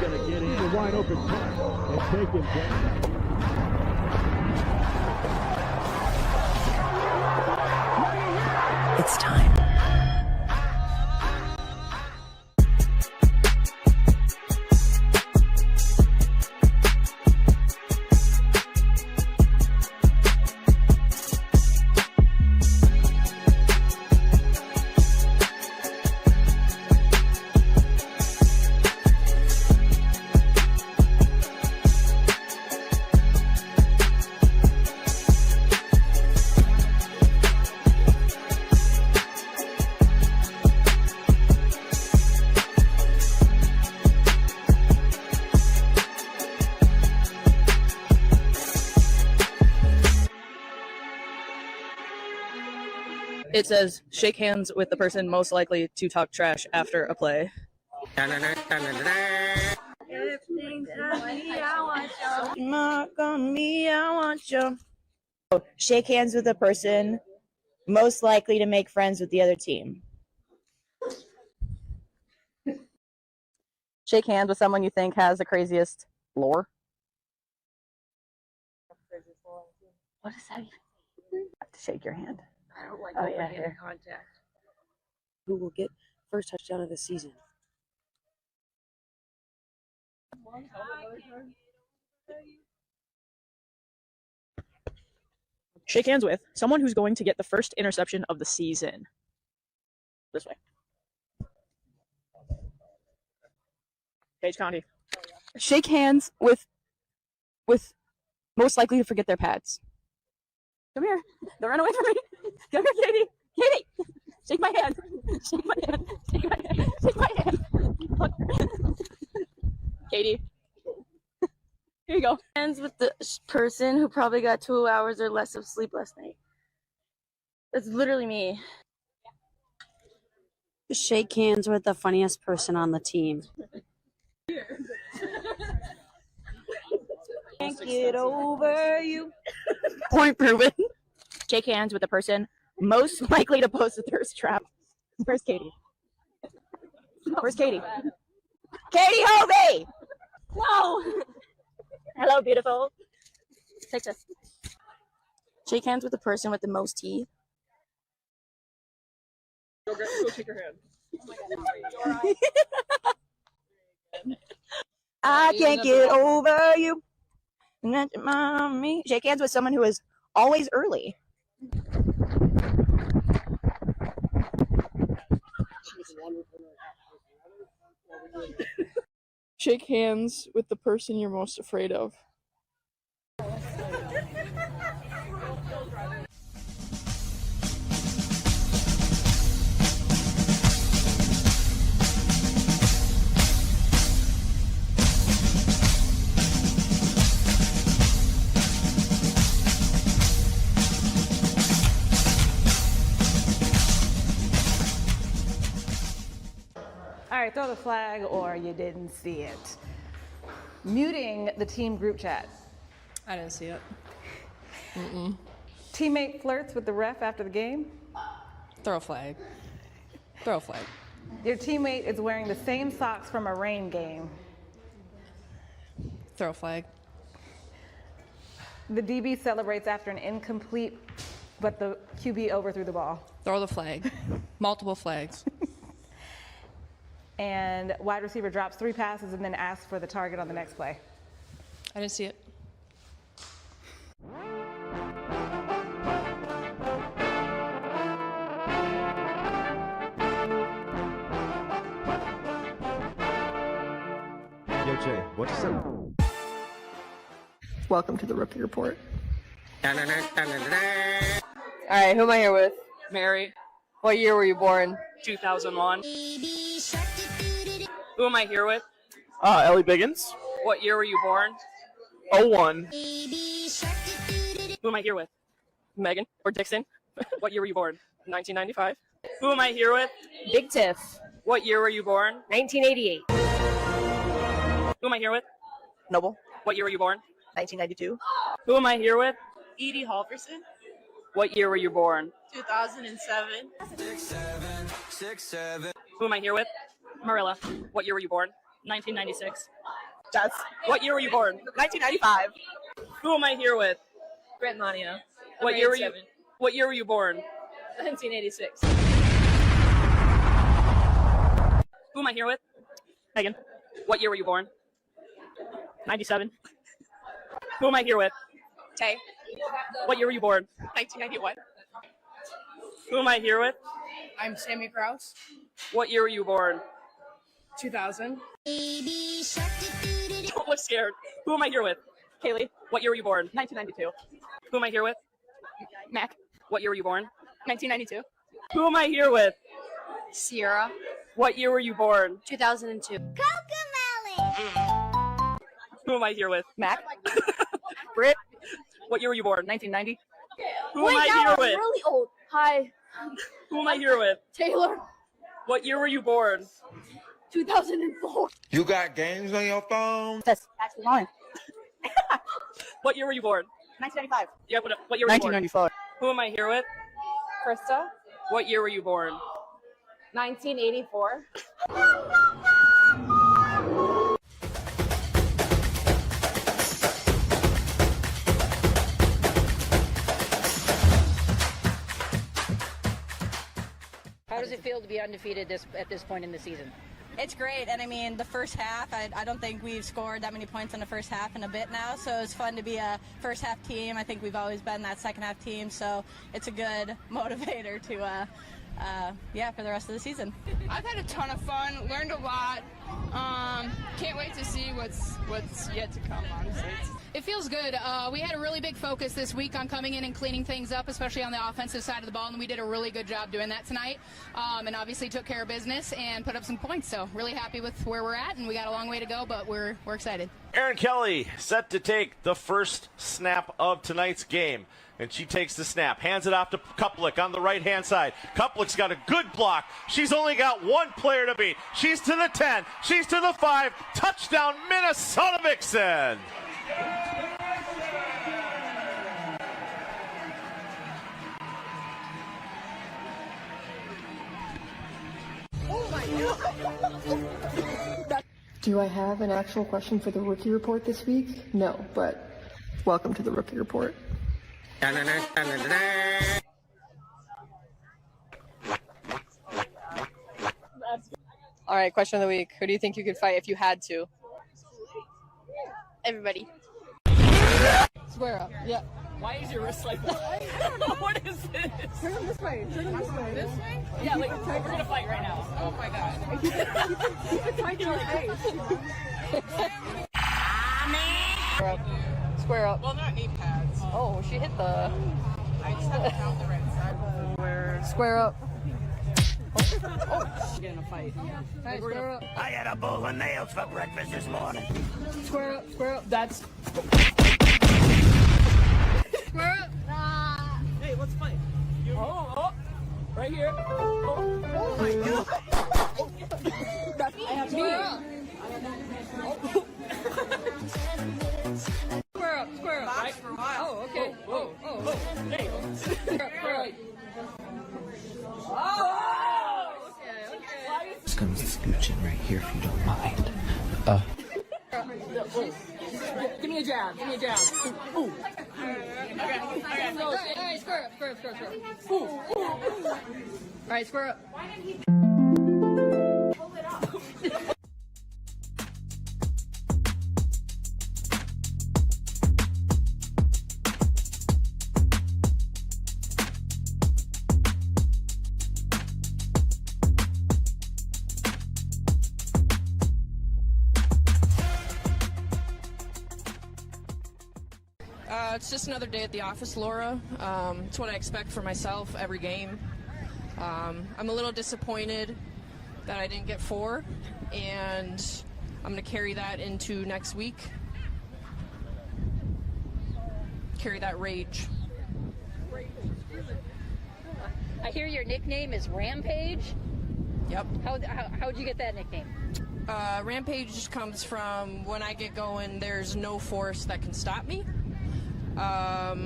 going to get in a wide open punt and take him down. It's time. It says, shake hands with the person most likely to talk trash after a play. Shake hands with the person most likely to make friends with the other team. Shake hands with someone you think has the craziest lore. What does that even mean? I have to shake your hand. I don't like here. contact. Who will get first touchdown of the season? Shake hands with someone who's going to get the first interception of the season. This way. Page County. Shake hands with most likely to forget their pads. Come here. Don't run away from me. Come here, Katie. Katie. Shake my hand. Shake my hand. Shake my hand. Shake my hand. Katie. Here you go. Hands with the person who probably got 2 hours or less of sleep last night. That's literally me. Shake hands with the funniest person on the team. Can't get over you. Point proven. Shake hands with the person most likely to post a thirst trap. Where's Katie? Where's Katie? Katie Hovey! No! Hello, beautiful. Take this. Shake hands with the person with the most teeth. Go shake your hand. I can't get over you. Mommy. Shake hands with someone who is always early. Shake hands with the person you're most afraid of. All right, throw the flag or you didn't see it. Muting the team group chat. I didn't see it. Teammate flirts with the ref after the game. Throw a flag. Throw a flag. Your teammate is wearing the same socks from a rain game. Throw a flag. The DB celebrates after an incomplete, but the QB overthrew the ball. Throw the flag. Multiple flags. And wide receiver drops 3 passes and then asks for the target on the next play. I didn't see it. Yo, Jay, what you say? Welcome to the Rookie Report. All right, who am I here with? Mary, What year were you born? 2001. Who am I here with? Ellie Biggins, What year were you born? 01. Who am I here with? Megan or Dixon? What year were you born? 1995. Who am I here with? Big Tiff. What year were you born? 1988. Who am I here with? Noble, What year were you born? 1992. Who am I here with? Edie Halverson, What year were you born? 2007. Who am I here with? Marilla. What year were you born? 1996. Jess, what year were you born? 1995. Who am I here with? Grant Mania. What year were you? What year were you born? 1986. Who am I here with? Megan. What year were you born? 97. Who am I here with? Tay. What year were you born? 1991. Who am I here with? I'm Sammy Kraus. What year were you born? 2000. Don't look scared. Who am I here with? Kaylee. What year were you born? 1992. Who am I here with? Mac. What year were you born? 1992. Who am I here with? Sierra. What year were you born? 2002. Who am I here with? Mac. Britt. What year were you born? 1990. Who am I here with? Really old. Hi. Who am I here with? Taylor. What year were you born? 2004. You got games on your phone? That's the line. What year were you born? 1995. Yeah, what year were you born? 1994. Who am I here with? Krista. What year were you born? 1984. How does it feel to be undefeated at this point in the season? It's great, and I mean, the first half, I don't think we've scored that many points in the first half in a bit now, so it's fun to be a first half team. I think we've always been that second half team, so it's a good motivator to, for the rest of the season. I've had a ton of fun, learned a lot. Can't wait to see what's yet to come, honestly. It feels good. We had a really big focus this week on coming in and cleaning things up, especially on the offensive side of the ball, and we did a really good job doing that tonight, and obviously took care of business and put up some points. So really happy with where we're at, and we got a long way to go, but we're excited. Erin Kelly set to take the first snap of tonight's game. And she takes the snap, hands it off to Kuplik on the right-hand side. Kuplik's got a good block. She's only got one player to beat. She's to the 10. She's to the 5. Touchdown, Minnesota Vixen! Oh my God! Do I have an actual question for the rookie report this week? No, but welcome to the rookie report. All right, question of the week. Who do you think you could fight if you had to? Everybody. Square up. Yeah. Why is your wrist like that? What is this? Turn them this way. Turn them this way. This way? Yeah, like, we're going to fight right now. Oh my God. Keep it tight to your face. Square up. Square up. Well, not knee pads. Oh, she hit the... I just have to count the right side. Square up. Oh, get in a fight. Hey, square up. I had a bowl of nails for breakfast this morning. Square up. Square up. That's... Square up. Hey, let's fight. Oh, right here. Oh my God. I have square up. Square up. Square up. Box for a while. Oh, okay. Oh. Hey. Square up. Just gonna scooch in right here if you don't mind. Give me a jab. Give me a jab. Ooh. Alright, square up. Ooh. Alright, square up. It's just another day at the office, Laura. It's what I expect for myself every game. I'm a little disappointed that I didn't get 4, and I'm going to carry that into next week. Carry that rage. I hear your nickname is Rampage. Yep. How'd you get that nickname? Rampage comes from when I get going, there's no force that can stop me. I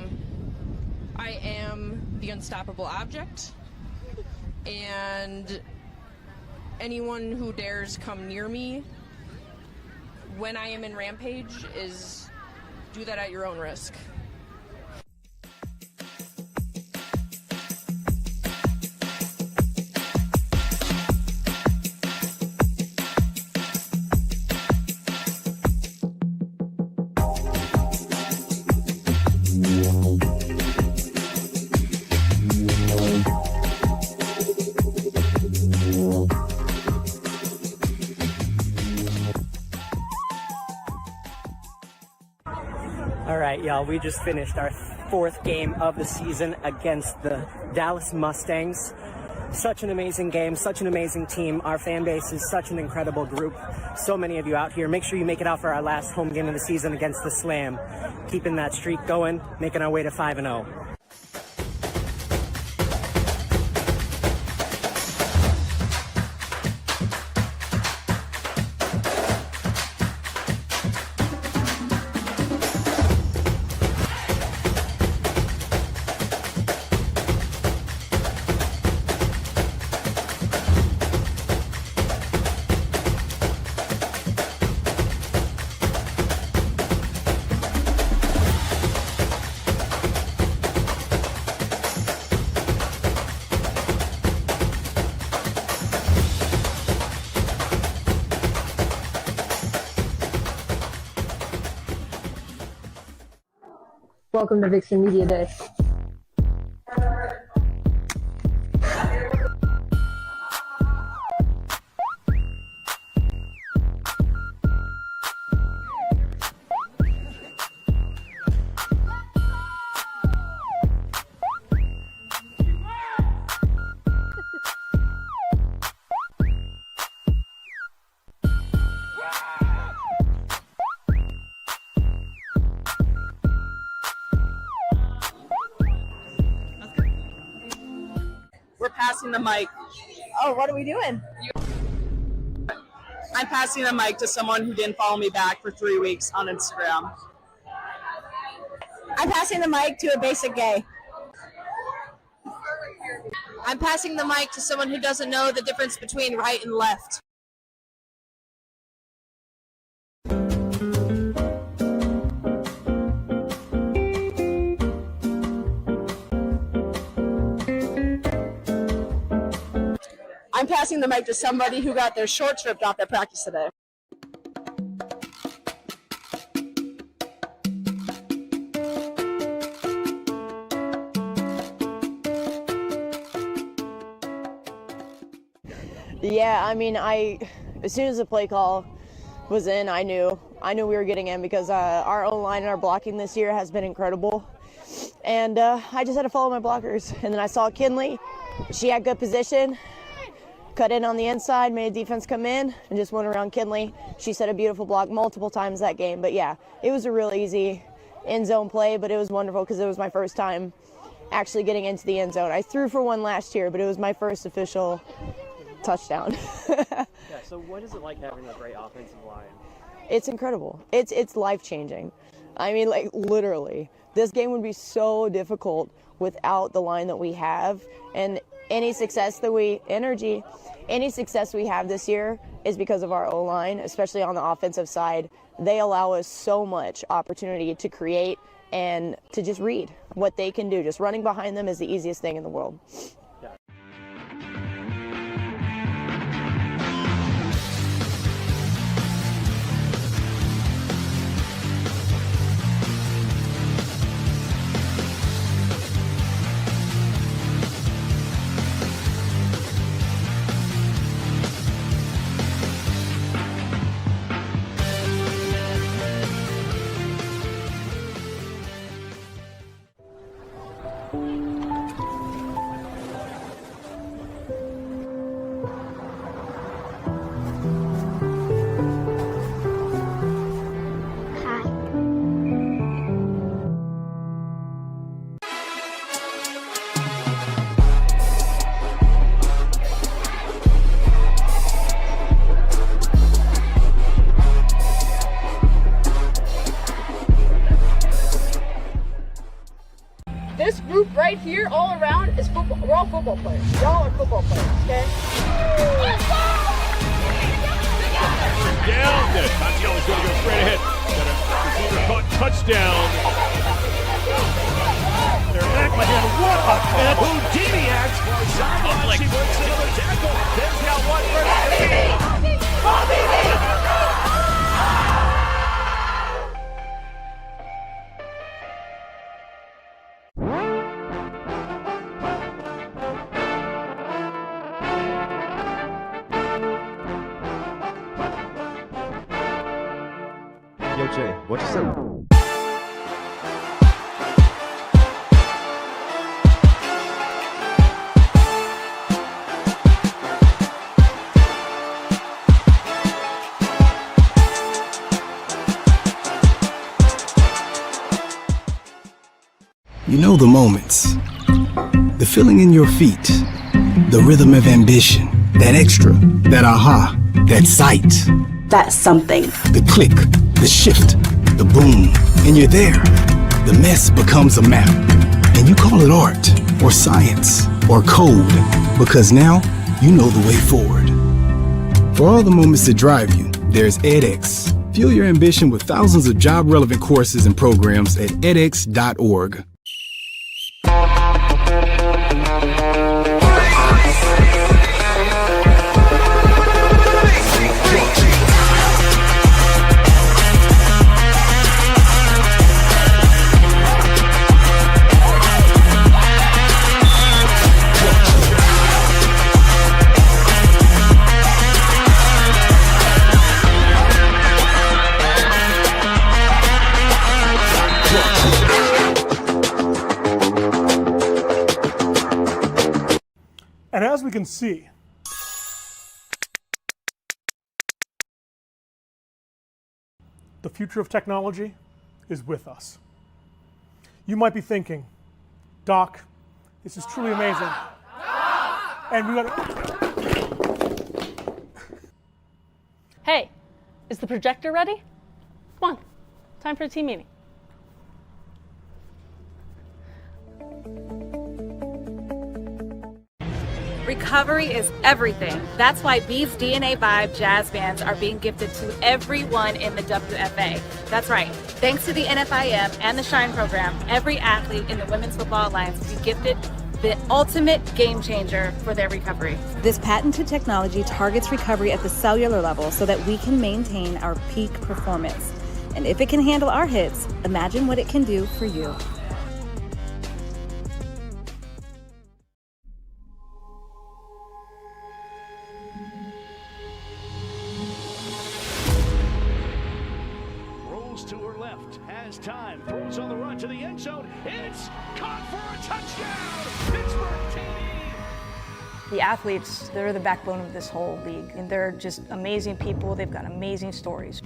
am the unstoppable object, and anyone who dares come near me when I am in Rampage is do that at your own risk. All right, y'all, we just finished our fourth game of the season against the Dallas Mustangs. Such an amazing game, such an amazing team. Our fan base is such an incredible group. So many of you out here. Make sure you make it out for our last home game of the season against the Slam. Keeping that streak going, making our way to 5-0. Welcome to Vixen Media Day. We're passing the mic. Oh, what are we doing? I'm passing the mic to someone who didn't follow me back for 3 weeks on Instagram. I'm passing the mic to a basic gay. I'm passing the mic to someone who doesn't know the difference between right and left. I'm passing the mic to somebody who got their shorts ripped off at practice today. Yeah, I mean, as soon as the play call was in, I knew we were getting in because our O-line and our blocking this year has been incredible. And I just had to follow my blockers. And then I saw Kinley. She had good position. Cut in on the inside, made a defense come in, and just went around Kinley. She set a beautiful block multiple times that game. But yeah, it was a real easy end zone play, but it was wonderful because it was my first time actually getting into the end zone. I threw for one last year, but it was my first official touchdown. Yeah, so what is it like having a great offensive line? It's incredible. It's life-changing. I mean, like, literally. This game would be so difficult without the line that we have, and any success we have this year is because of our O-line, especially on the offensive side. They allow us so much opportunity to create and to just read what they can do. Just running behind them is the easiest thing in the world. This group right here, all around, is football. We're all football players. Y'all are football players, okay? Down. Good. Tatsiano's going to go touchdown. They're back by him. What a Houdini act. Sideline, she works another tackle. They've got one Yo, Jay, what you say? You know the moments, the feeling in your feet, the rhythm of ambition, that extra, that aha, that sight. That's something. The click, the shift, the boom, and you're there. The mess becomes a map, and you call it art, or science, or code, because now you know the way forward. For all the moments that drive you, there's edX. Fuel your ambition with thousands of job-relevant courses and programs at edX.org. And as we can see, the future of technology is with us. You might be thinking, Doc, this is truly amazing. And we got Hey, is the projector ready? Come on, time for a team meeting. Recovery is everything. That's why these DNA Vibe jazz bands are being gifted to everyone in the WFA. That's right. Thanks to the NFIM and the Shine program, every athlete in the Women's Football Alliance will be gifted the ultimate game changer for their recovery. This patented technology targets recovery at the cellular level so that we can maintain our peak performance. And if it can handle our hits, imagine what it can do for you. to her left, has time, throws on the run to the end zone. It's caught for a touchdown. Pittsburgh TD. The athletes, they're the backbone of this whole league, and they're just amazing people. They've got amazing stories.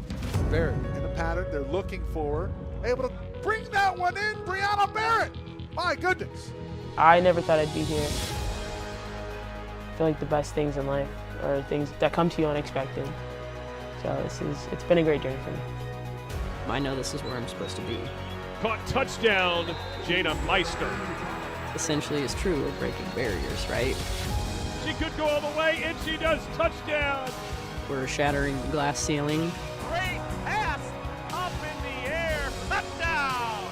Barrett in the pattern, they're looking for her. Able to bring that one in, Brianna Barrett. My goodness. I never thought I'd be here. I feel like the best things in life are things that come to you unexpected. So it's been a great journey for me. I know this is where I'm supposed to be. Caught touchdown, Jada Meister. Essentially, it's true of breaking barriers, right? She could go all the way, and she does. Touchdown. We're shattering the glass ceiling. Great pass up in the air. Touchdown.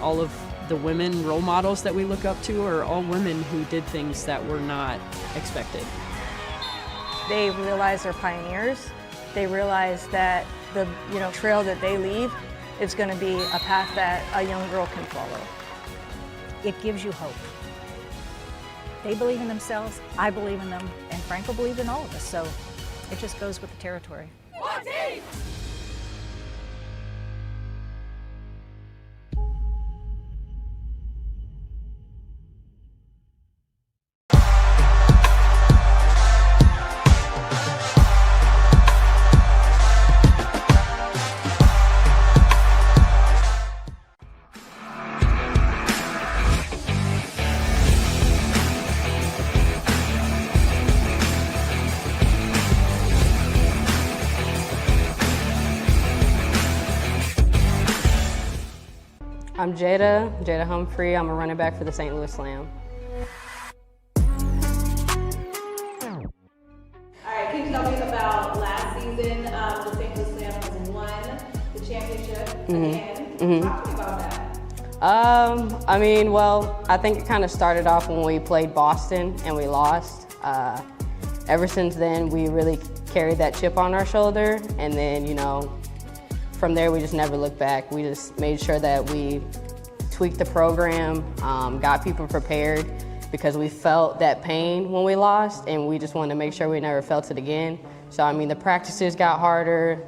All of the women role models that we look up to are all women who did things that were not expected. They realize they're pioneers. They realize that the trail that they leave is going to be a path that a young girl can follow. It gives you hope. They believe in themselves, I believe in them, and Frank will believe in all of us, so it just goes with the territory. I'm Jada Humphrey. I'm a running back for the St. Louis Slam. All right, can you tell me about last season? The St. Louis Slam has won the championship again. Talk to me about I mean, well, I think it kind of started off when we played Boston and we lost. Ever since then, we really carried that chip on our shoulder, and then, you know, from there we just never looked back. We just made sure that we tweaked the program, got people prepared, because we felt that pain when we lost, and we just wanted to make sure we never felt it again. So, I mean, the practices got harder,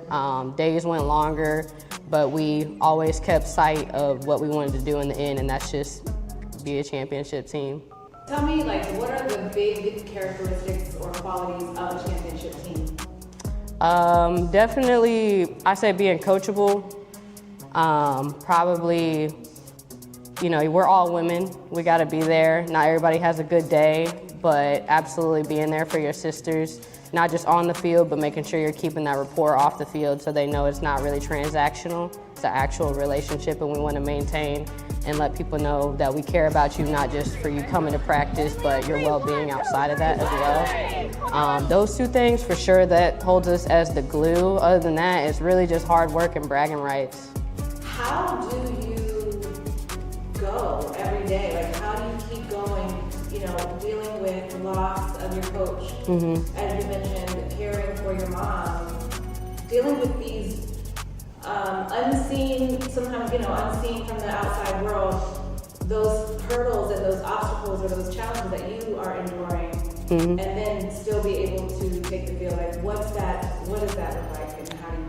days went longer, but we always kept sight of what we wanted to do in the end, and that's just be a championship team. Tell me, like, what are the big characteristics or qualities of a championship team? Definitely, I say being coachable. Probably, you know, we're all women. We got to be there. Not everybody has a good day, but absolutely being there for your sisters, not just on the field, but making sure you're keeping that rapport off the field so they know it's not really transactional. It's an actual relationship, and we want to maintain and let people know that we care about you, not just for you coming to practice, but your well-being outside of that as well. Those two things, for sure, that holds us as the glue. Other than that, it's really just hard work and bragging rights. How do you go every day? Like, how do you keep going, you know, dealing with the loss of your coach, as you mentioned, caring for your mom, dealing with these unseen, sometimes, you know, unseen from the outside world, those hurdles and those obstacles or those challenges that you are enduring, and then still be able to take the field. Like, what does that look like, and how do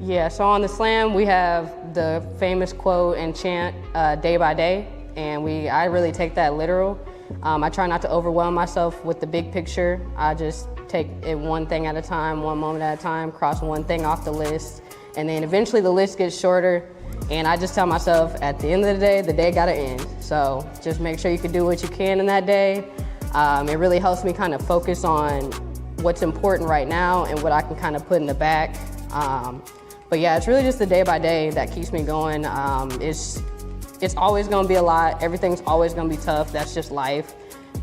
you Yeah, so on the slam, we have the famous quote and chant, day by day, and I really take that literal. I try not to overwhelm myself with the big picture. I just take it one thing at a time, one moment at a time, cross one thing off the list, and then eventually the list gets shorter, and I just tell myself at the end of the day gotta end. So just make sure you can do what you can in that day. It really helps me kind of focus on what's important right now and what I can kind of put in the back. But yeah, it's really just the day by day that keeps me going. It's always gonna be a lot. Everything's always gonna be tough. That's just life.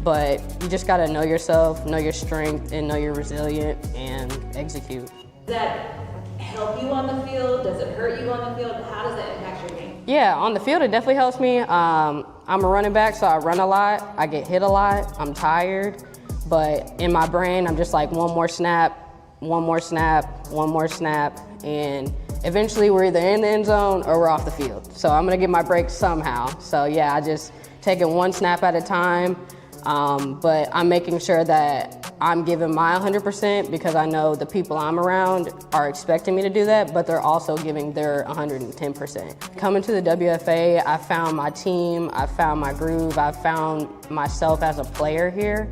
But you just gotta know yourself, know your strength, and know you're resilient, and execute. Does that help you on the field? Does it hurt you on the field? How does that impact your game? Yeah, on the field, it definitely helps me. I'm a running back, so I run a lot. I get hit a lot. I'm tired. But in my brain, I'm just like, one more snap, one more snap, one more snap, and eventually we're either in the end zone or we're off the field. So I'm gonna get my break somehow. So yeah, I just take it one snap at a time, but I'm making sure that I'm giving my 100% because I know the people I'm around are expecting me to do that, but they're also giving their 110%. Coming to the WFA, I found my team, I found my groove, I found myself as a player here.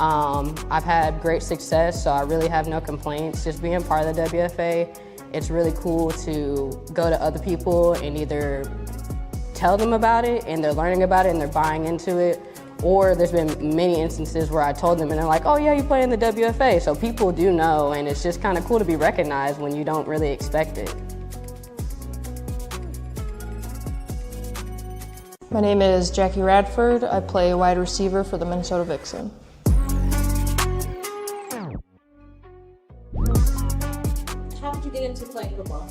I've had great success, so I really have no complaints. Just being part of the WFA, it's really cool to go to other people and either tell them about it and they're learning about it and they're buying into it, or there's been many instances where I told them and they're like, oh yeah, you play in the WFA. So people do know, and it's just kind of cool to be recognized when you don't really expect it. My name is Jackie Radford. I play wide receiver for the Minnesota Vixen. How did you get into playing football?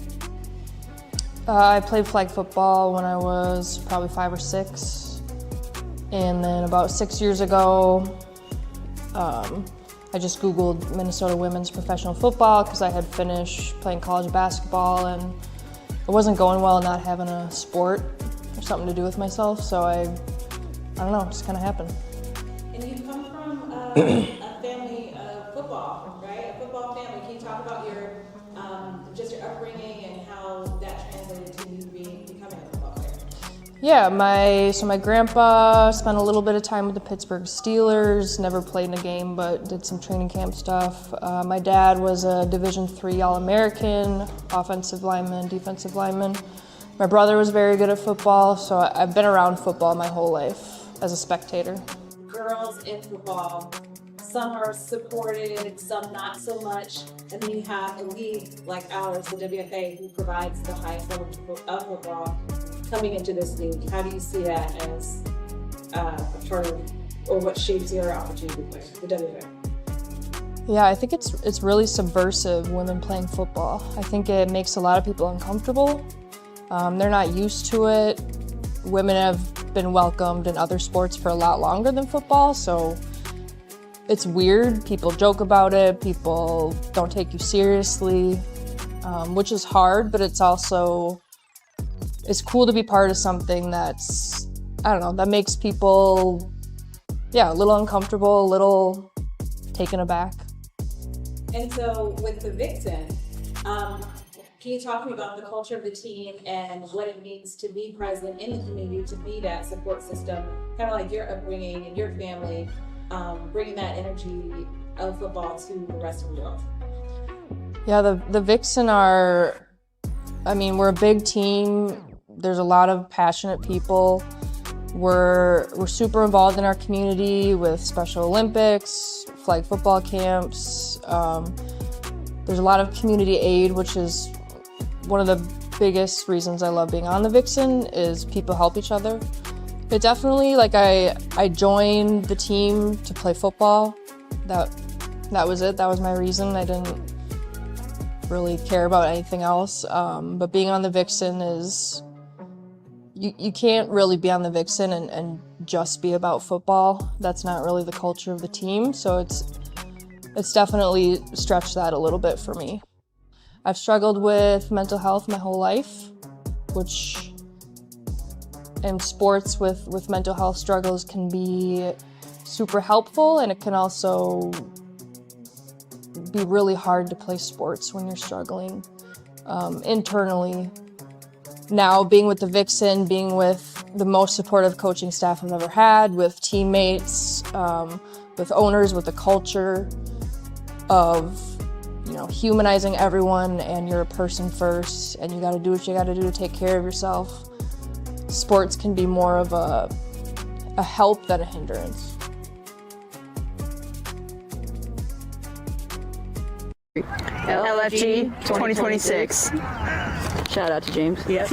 I played flag football when I was probably 5 or 6. And then about 6 years ago, I just Googled Minnesota women's professional football because I had finished playing college basketball and it wasn't going well not having a sport or something to do with myself. So I don't know, it just kind of happened. And you come from a family of football, right? A football family. Can you talk about your just your upbringing and how that translated to you becoming a football player? Yeah, my grandpa spent a little bit of time with the Pittsburgh Steelers, never played in a game but did some training camp stuff. My dad was a Division III All-American, offensive lineman, defensive lineman. My brother was very good at football, so I've been around football my whole life as a spectator. Girls in football, some are supported, some not so much, and then you have a league like ours, the WFA, who provides the highest level of football coming into this league. How do you see that as a part of, or what shapes your opportunity to play the WFA? Yeah, I think it's really subversive, women playing football. I think it makes a lot of people uncomfortable. They're not used to it. women have been welcomed in other sports for a lot longer than football, so it's weird. People joke about it, people don't take you seriously, which is hard, but it's also, it's cool to be part of something that's, I don't know, that makes people, a little uncomfortable, a little taken aback. And so with the Vixen, can you talk to me about the culture of the team and what it means to be present in the community, to be that support system, kind of like your upbringing and your family, bringing that energy of football to the rest of the world? Yeah, the Vixen are, I mean, we're a big team. There's a lot of passionate people. We're super involved in our community with Special Olympics, flag football camps. There's a lot of community aid, which is one of the biggest reasons I love being on the Vixen, is people help each other. It definitely, like, I joined the team to play football. That was it. That was my reason. I didn't really care about anything else. But being on the Vixen is, you can't really be on the Vixen and just be about football. That's not really the culture of the team. So it's definitely stretched that a little bit for me. I've struggled with mental health my whole life, which in sports with mental health struggles can be super helpful, and it can also be really hard to play sports when you're struggling internally. Now, being with the Vixen, being with the most supportive coaching staff I've ever had, with teammates, with owners, with the culture of, you know, humanizing everyone, and you're a person first, and you gotta do what you gotta do to take care of yourself. Sports can be more of a help than a hindrance. LFG 2026. Shout out to James. Yes.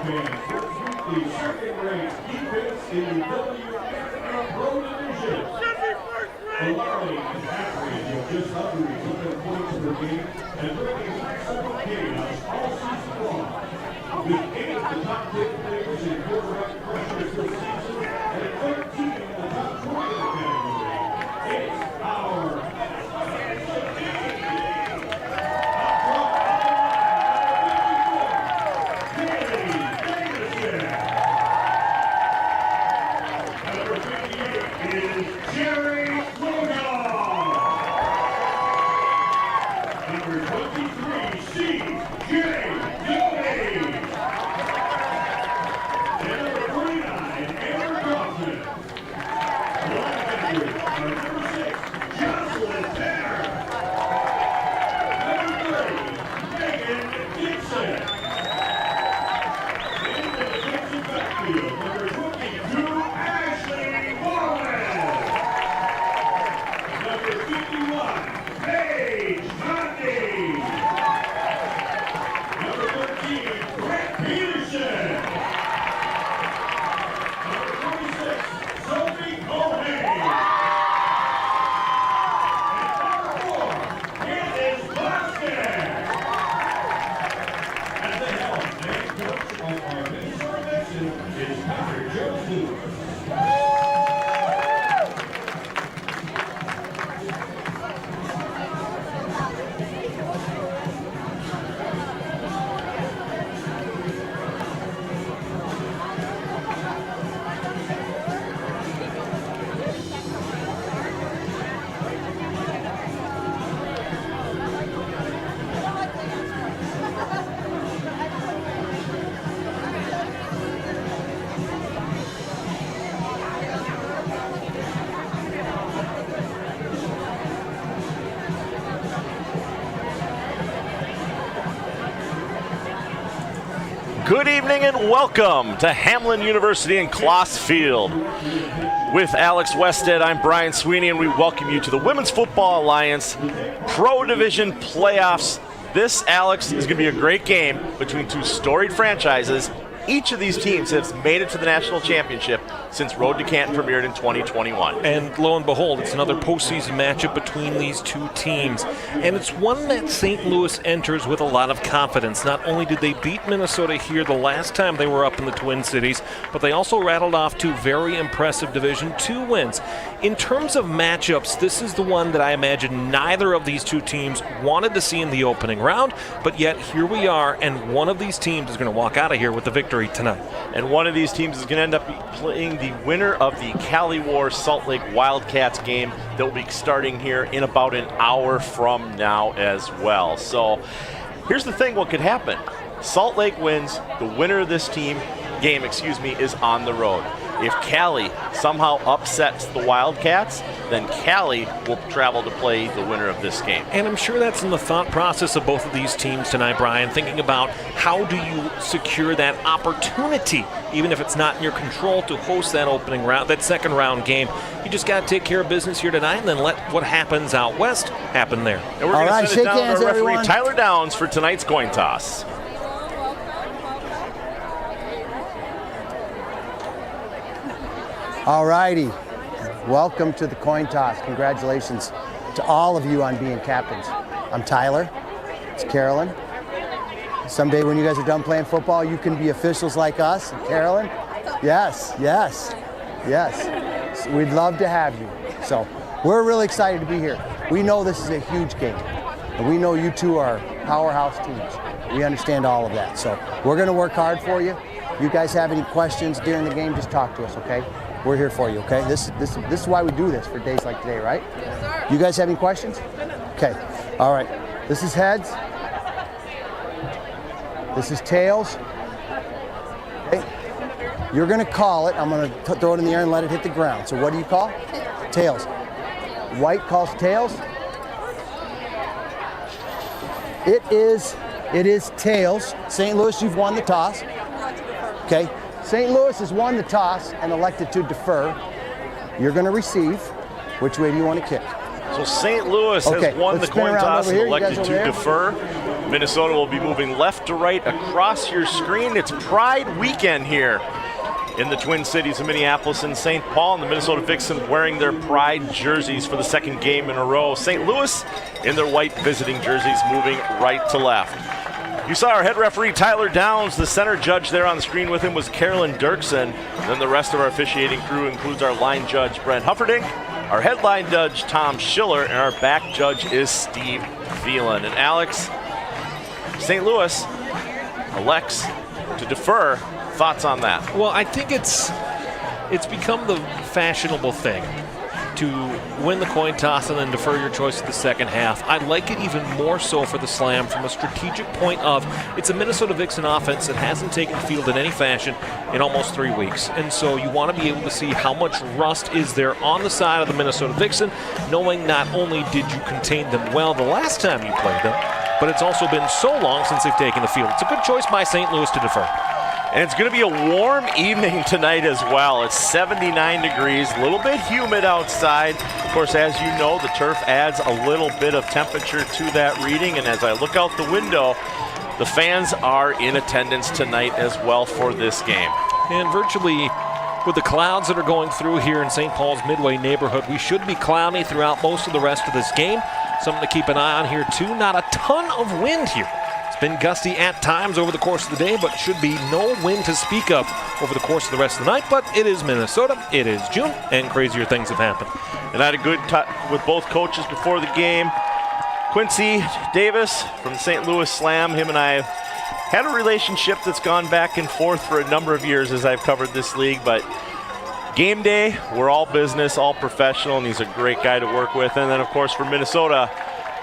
the second-ranked defense in the WFA Pro Division, allowing an average of just under 11 points per game and bringing maximum chaos all season long. With 8 of the top 10 players in quarterback pressure this season and 13 in the top 20 in the category, it's our Good evening and welcome to Hamlin University in Kloss Field. With Alex Wested, I'm Brian Sweeney, and we welcome you to the Women's Football Alliance Pro Division Playoffs. This, Alex, is going to be a great game between two storied franchises. Each of these teams has made it to the national championship since Road to Canton premiered in 2021. And lo and behold, it's another postseason matchup between these two teams. And it's one that St. Louis enters with a lot of confidence. Not only did they beat Minnesota here the last time they were up in the Twin Cities, but they also rattled off two very impressive Division II wins. In terms of matchups, this is the one that I imagine neither of these two teams wanted to see in the opening round, but yet here we are, and one of these teams is going to walk out of here with the victory tonight. And one of these teams is going to end up playing the winner of the Cali War Salt Lake Wildcats game that will be starting here in about an hour from now as well. So here's the thing, what could happen. Salt Lake wins, the winner of this game is on the road. If Cali somehow upsets the Wildcats, then Cali will travel to play the winner of this game. And I'm sure that's in the thought process of both of these teams tonight, Brian, thinking about how do you secure that opportunity, even if it's not in your control, to host that opening round, that second round game. You just got to take care of business here tonight and then let what happens out west happen there. And we're going to send it down to our referee, everyone. Tyler Downs, for tonight's coin toss. All righty, welcome to the coin toss. Congratulations to all of you on being captains. I'm Tyler, it's Carolyn. Someday when you guys are done playing football, you can be officials like us. And Carolyn, yes. So we'd love to have you. So we're really excited to be here. We know this is a huge game, and we know you two are powerhouse teams. We understand all of that. So we're gonna work hard for you. You guys have any questions during the game, just talk to us, okay? We're here for you, okay? This is why we do this for days like today, right? Yes, sir. You guys have any questions? Okay, all right. This is heads. This is tails. Okay. You're gonna call it. I'm gonna throw it in the air and let it hit the ground. So what do you call? Tails. White calls tails. It is tails. St. Louis, you've won the toss. Okay. St. Louis has won the toss and elected to defer. You're going to receive. Which way do you want to kick? So St. Louis has won the coin toss and elected to defer. Minnesota will be moving left to right across your screen. It's Pride Weekend here in the Twin Cities of Minneapolis and St. Paul, and the Minnesota Vixen wearing their Pride jerseys for the second game in a row. St. Louis in their white visiting jerseys, moving right to left. You saw our head referee, Tyler Downs. The center judge there on the screen with him was Carolyn Dirksen. And then the rest of our officiating crew includes our line judge, Brent Hufferdink, our headline judge, Tom Schiller, and our back judge is Steve Phelan. And Alex, St. Louis elects to defer. Thoughts on that? Well, I think it's become the fashionable thing to win the coin toss and then defer your choice to the second half. I like it even more so for the Slam from a strategic point of it's a Minnesota Vixen offense that hasn't taken the field in any fashion in almost 3 weeks. And so you want to be able to see how much rust is there on the side of the Minnesota Vixen, knowing not only did you contain them well the last time you played them, but it's also been so long since they've taken the field. It's a good choice by St. Louis to defer. And it's going to be a warm evening tonight as well. It's 79 degrees, a little bit humid outside. Of course, as you know, the turf adds a little bit of temperature to that reading. And as I look out the window, the fans are in attendance tonight as well for this game. And virtually with the clouds that are going through here in St. Paul's Midway neighborhood, we should be cloudy throughout most of the rest of this game. Something to keep an eye on here too. Not a ton of wind here. Been gusty at times over the course of the day, but should be no wind to speak of over the course of the rest of the night. But it is Minnesota, it is June, and crazier things have happened. And I had a good talk with both coaches before the game. Quincy Davis from the St. Louis Slam, him and I have had a relationship that's gone back and forth for a number of years as I've covered this league, but game day, we're all business, all professional, and he's a great guy to work with. And then, of course, for Minnesota,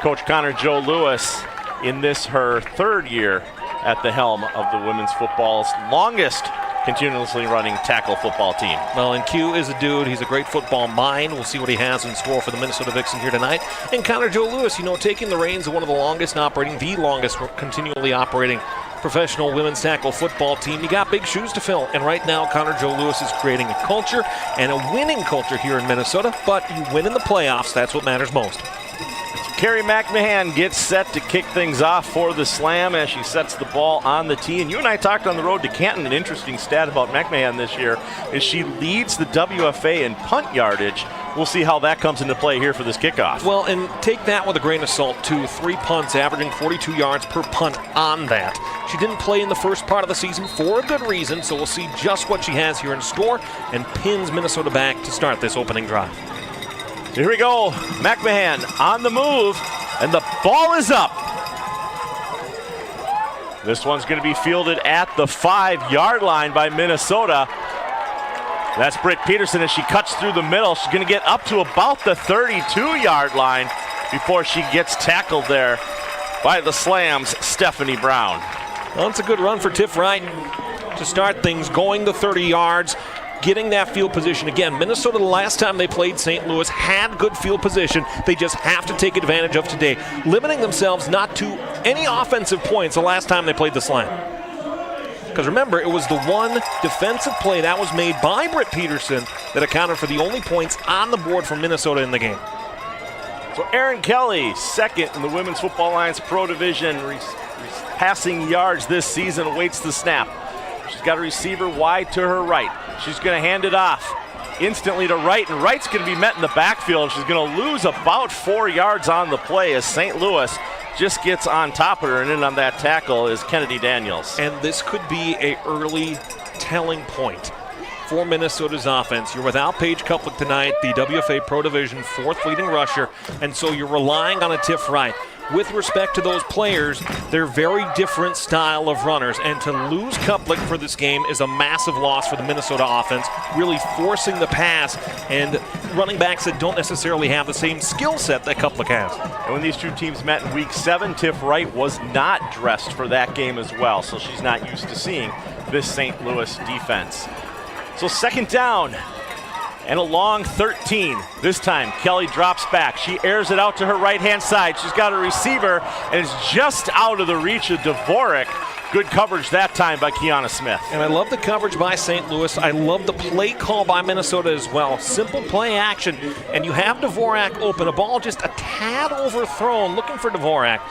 Coach Connor Joe Lewis, in this her third year at the helm of the women's football's longest continuously running tackle football team. Well, and Q is a dude. He's a great football mind. We'll see what he has in store for the Minnesota Vixen here tonight. And Connor Joe Lewis, taking the reins of one of the longest continually operating professional women's tackle football team. You got big shoes to fill. And right now, Connor Joe Lewis is creating a culture and a winning culture here in Minnesota. But you win in the playoffs. That's what matters most. Carrie McMahon gets set to kick things off for the Slam as she sets the ball on the tee. And you and I talked on the road to Canton. An interesting stat about McMahon this year is she leads the WFA in punt yardage. We'll see how that comes into play here for this kickoff. Well, and take that with a grain of salt, too. 3 punts, averaging 42 yards per punt on that. She didn't play in the first part of the season for a good reason, so we'll see just what she has here in store and pins Minnesota back to start this opening drive. Here we go, McMahon on the move, and the ball is up. This one's going to be fielded at the 5-yard line by Minnesota. That's Britt Peterson as she cuts through the middle. She's going to get up to about the 32-yard line before she gets tackled there by the Slams' Stephanie Brown. Well, it's a good run for Tiff Wright to start things, going the 30 yards. Getting that field position. Again, Minnesota, the last time they played St. Louis, had good field position. They just have to take advantage of today, limiting themselves not to any offensive points the last time they played the Slam. Because remember, it was the one defensive play that was made by Britt Peterson that accounted for the only points on the board for Minnesota in the game. So Erin Kelly, second in the Women's Football Alliance Pro Division, passing yards this season, awaits the snap. She's got a receiver wide to her right. She's going to hand it off instantly to Wright, and Wright's going to be met in the backfield. She's going to lose about 4 yards on the play as St. Louis just gets on top of her, and in on that tackle is Kennedy Daniels. And this could be an early telling point for Minnesota's offense. You're without Paige Kuplik tonight, the WFA Pro Division 4th leading rusher, and so you're relying on a Tiff Wright. With respect to those players, they're very different style of runners, and to lose Kuplik for this game is a massive loss for the Minnesota offense, really forcing the pass and running backs that don't necessarily have the same skill set that Kuplik has. And when these two teams met in Week 7, Tiff Wright was not dressed for that game as well, so she's not used to seeing this St. Louis defense. So second down and a long 13. This time, Kelly drops back. She airs it out to her right-hand side. She's got a receiver, and it's just out of the reach of Dvorak. Good coverage that time by Kiana Smith. And I love the coverage by St. Louis. I love the play call by Minnesota as well. Simple play action, and you have Dvorak open. A ball just a tad overthrown, looking for Dvorak.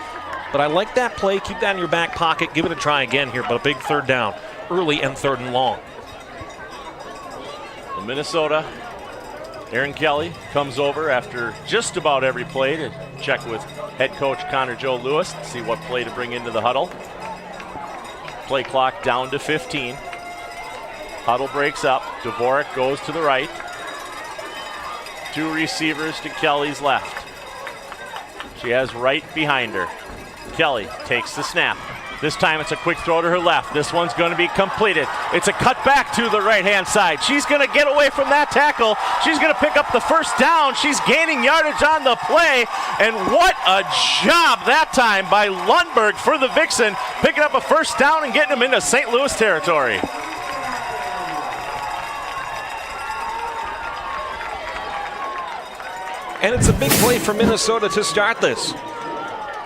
But I like that play. Keep that in your back pocket. Give it a try again here, but a big third down. Early and third and long. Well, Minnesota, Aaron Kelly comes over after just about every play to check with head coach Connor Joe Lewis to see what play to bring into the huddle. Play clock down to 15. Huddle breaks up. Dvorak goes to the right. 2 receivers to Kelly's left. She has right behind her. Kelly takes the snap. This time it's a quick throw to her left. This one's going to be completed. It's a cut back to the right-hand side. She's going to get away from that tackle. She's going to pick up the first down. She's gaining yardage on the play. And what a job that time by Lundberg for the Vixen, picking up a first down and getting them into St. Louis territory. And it's a big play for Minnesota to start this.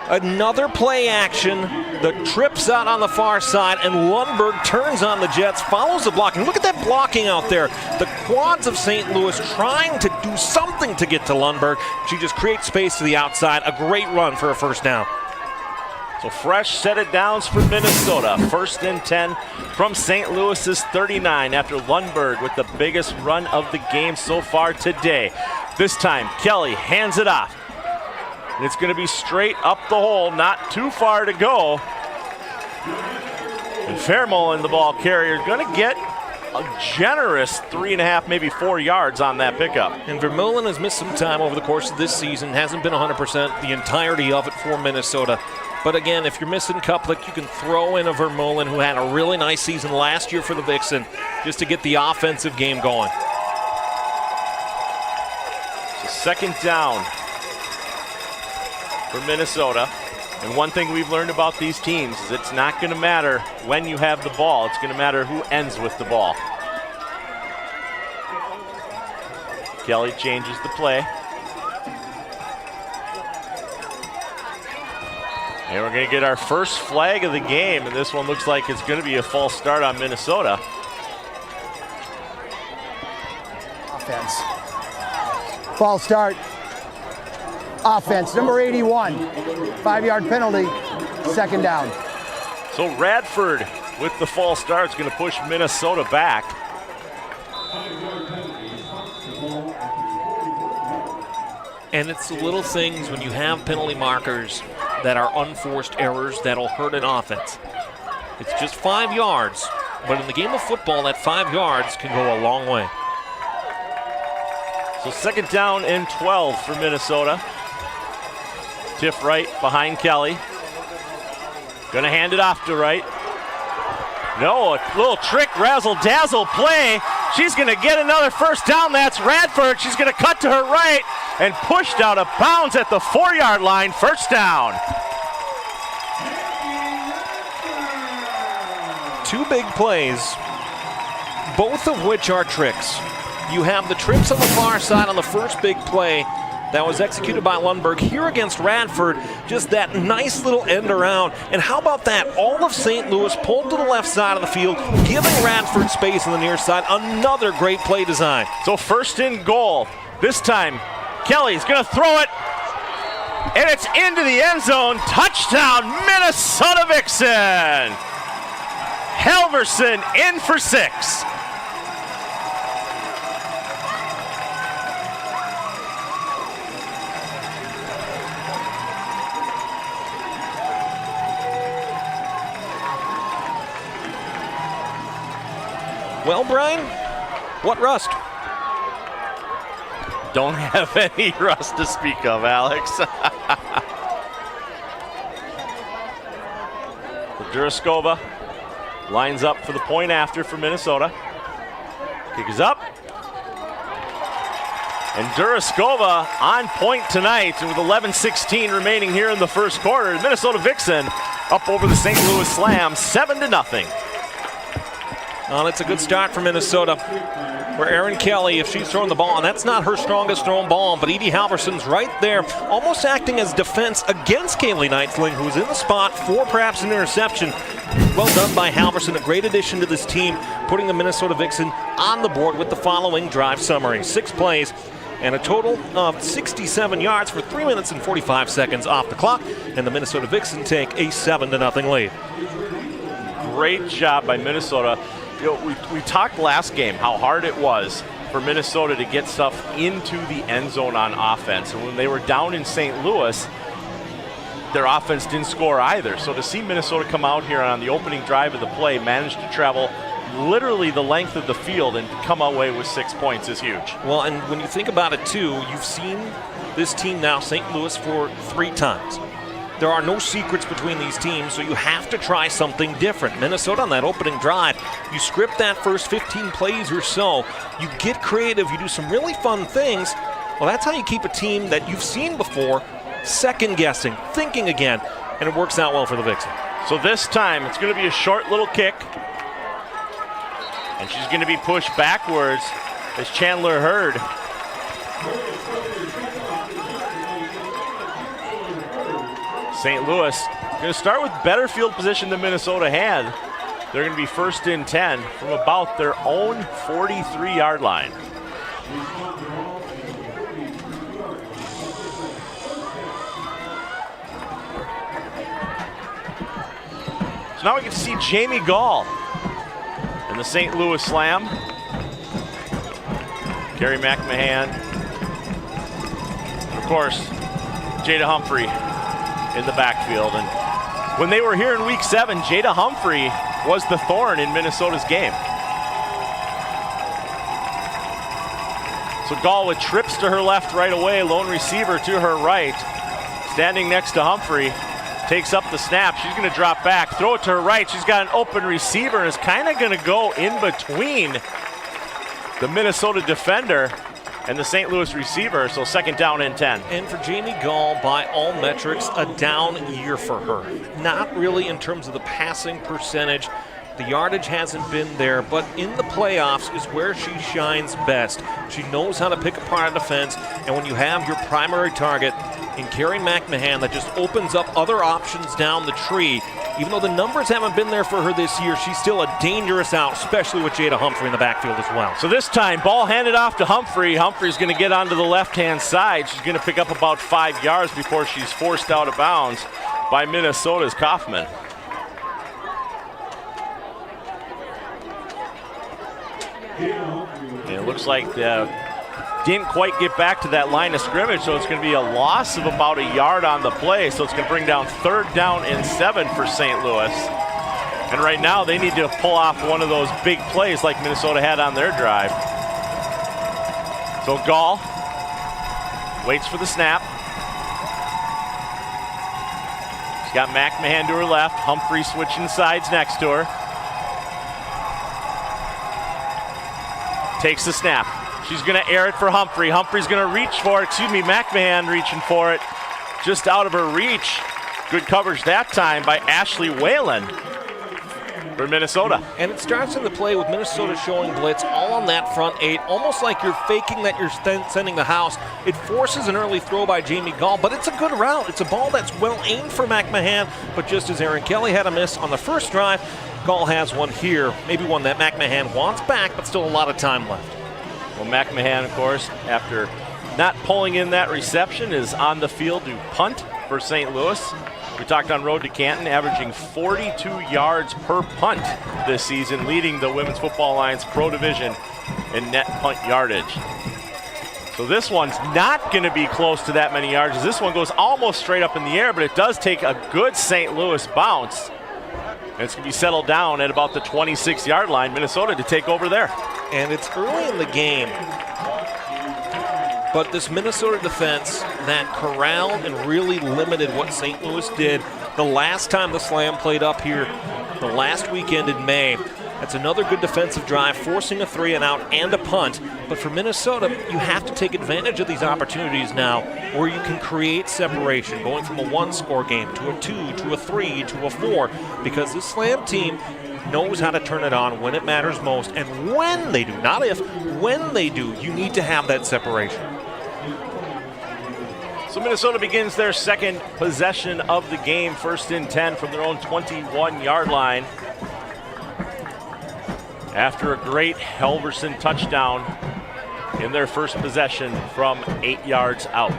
Another play action that trips out on the far side, and Lundberg turns on the Jets, follows the blocking. Look at that blocking out there. The quads of St. Louis trying to do something to get to Lundberg. She just creates space to the outside. A great run for a first down. So fresh set of downs for Minnesota. 1st and 10 from St. Louis's 39 after Lundberg with the biggest run of the game so far today. This time, Kelly hands it off. And it's going to be straight up the hole, not too far to go. And Fairmolin, the ball carrier, is going to get a generous 3.5, maybe 4 yards on that pickup. And Vermeulen has missed some time over the course of this season. Hasn't been 100% the entirety of it for Minnesota. But again, if you're missing Kuplik, you can throw in a Vermeulen who had a really nice season last year for the Vixen just to get the offensive game going. So 2nd down for Minnesota. And one thing we've learned about these teams is it's not going to matter when you have the ball. It's going to matter who ends with the ball. Kelly changes the play. And we're going to get our first flag of the game, and this one looks like it's going to be a false start on Minnesota. Offense. False start. Offense, number 81. 5-yard penalty, 2nd down. So Radford with the false start is going to push Minnesota back. And it's the little things when you have penalty markers that are unforced errors that'll hurt an offense. It's just 5 yards, but in the game of football, that 5 yards can go a long way. So 2nd down and 12 for Minnesota. Tiff Wright behind Kelly. Gonna hand it off to Wright. No, a little trick, razzle-dazzle play. She's gonna get another first down. That's Radford. She's gonna cut to her right and pushed out of bounds at the 4-yard line. First down. 2 big plays, both of which are tricks. You have the trips on the far side on the first big play that was executed by Lundberg. Here against Radford, just that nice little end around. And how about that? All of St. Louis pulled to the left side of the field, giving Radford space on the near side. Another great play design. So 1st and goal. This time, Kelly's going to throw it. And it's into the end zone. Touchdown, Minnesota Vixen. Halverson in for 6. Well, Brian, what rust? Don't have any rust to speak of, Alex. Duraskova lines up for the point after for Minnesota. Kick is up. And Duraskova on point tonight with 11:16 remaining here in the first quarter. Minnesota Vixen up over the St. Louis Slam, 7-0. Well, it's a good start for Minnesota. Where Aaron Kelly, if she's throwing the ball, and that's not her strongest thrown ball, but Edie Halverson's right there, almost acting as defense against Kaylee Knightsling, who's in the spot for perhaps an interception. Well done by Halverson, a great addition to this team, putting the Minnesota Vixen on the board with the following drive summary. 6 plays, and a total of 67 yards for 3 minutes and 45 seconds off the clock, and the Minnesota Vixen take a 7-0 lead. Great job by Minnesota. You know, we talked last game how hard it was for Minnesota to get stuff into the end zone on offense. And when they were down in St. Louis, their offense didn't score either. So to see Minnesota come out here on the opening drive of the play, manage to travel literally the length of the field and come away with 6 points is huge. Well, and when you think about it too, you've seen this team now, St. Louis, for 3 times. There are no secrets between these teams, so you have to try something different. Minnesota on that opening drive, you script that first 15 plays or so, you get creative, you do some really fun things. Well, that's how you keep a team that you've seen before second guessing, thinking again, and it works out well for the Vixen. So this time it's going to be a short little kick, and she's going to be pushed backwards as Chandler Hurd. St. Louis going to start with better field position than Minnesota had. They're going to be first and 10 from about their own 43-yard line. So now we get to see Jamie Gall in the St. Louis Slam. Gary McMahon. And of course, Jada Humphrey in the backfield. And when they were here in week 7, Jada Humphrey was the thorn in Minnesota's game. So Gall with trips to her left right away, lone receiver to her right. Standing next to Humphrey, takes up the snap. She's going to drop back, throw it to her right. She's got an open receiver and is kind of going to go in between the Minnesota defender and the St. Louis receiver, so second down and 10. And for Jamie Gall, by all metrics, a down year for her. Not really in terms of the passing percentage. The yardage hasn't been there, but in the playoffs is where she shines best. She knows how to pick apart a defense, and when you have your primary target in Carrie McMahon that just opens up other options down the tree, even though the numbers haven't been there for her this year, she's still a dangerous out, especially with Jada Humphrey in the backfield as well. So this time, ball handed off to Humphrey. Humphrey's going to get onto the left-hand side. She's going to pick up about 5 yards before she's forced out of bounds by Minnesota's Kaufman. And it looks like didn't quite get back to that line of scrimmage, so it's going to be a loss of about a yard on the play. So it's going to bring down third down and 7 for St. Louis. And right now they need to pull off one of those big plays like Minnesota had on their drive. So Gall waits for the snap. She's got McMahon to her left. Humphrey switching sides next to her. Takes the snap. She's going to air it for Humphrey. Humphrey's going to reach for it. McMahon reaching for it. Just out of her reach. Good coverage that time by Ashley Whalen for Minnesota. And it starts in the play with Minnesota showing blitz all on that front 8, almost like you're faking that you're sending the house. It forces an early throw by Jamie Gall, but it's a good route. It's a ball that's well aimed for McMahon, but just as Erin Kelly had a miss on the first drive, Gall has one here, maybe one that McMahon wants back, but still a lot of time left. Well, McMahon, of course, after not pulling in that reception, is on the field to punt for St. Louis. We talked on Road to Canton, averaging 42 yards per punt this season, leading the Women's Football Alliance Pro Division in net punt yardage. So this one's not going to be close to that many yards. This one goes almost straight up in the air, but it does take a good St. Louis bounce. And it's going to be settled down at about the 26-yard line. Minnesota to take over there. And it's early in the game. But this Minnesota defense that corralled and really limited what St. Louis did the last time the Slam played up here, the last weekend in May. That's another good defensive drive, forcing a 3-and-out and a punt. But for Minnesota, you have to take advantage of these opportunities now where you can create separation, going from a 1-score game to a 2, to a 3, to a 4, because this Slam team knows how to turn it on when it matters most. And when they do, not if, when they do, you need to have that separation. So Minnesota begins their second possession of the game, first and 10 from their own 21-yard line. After a great Helverson touchdown in their first possession from 8 yards out.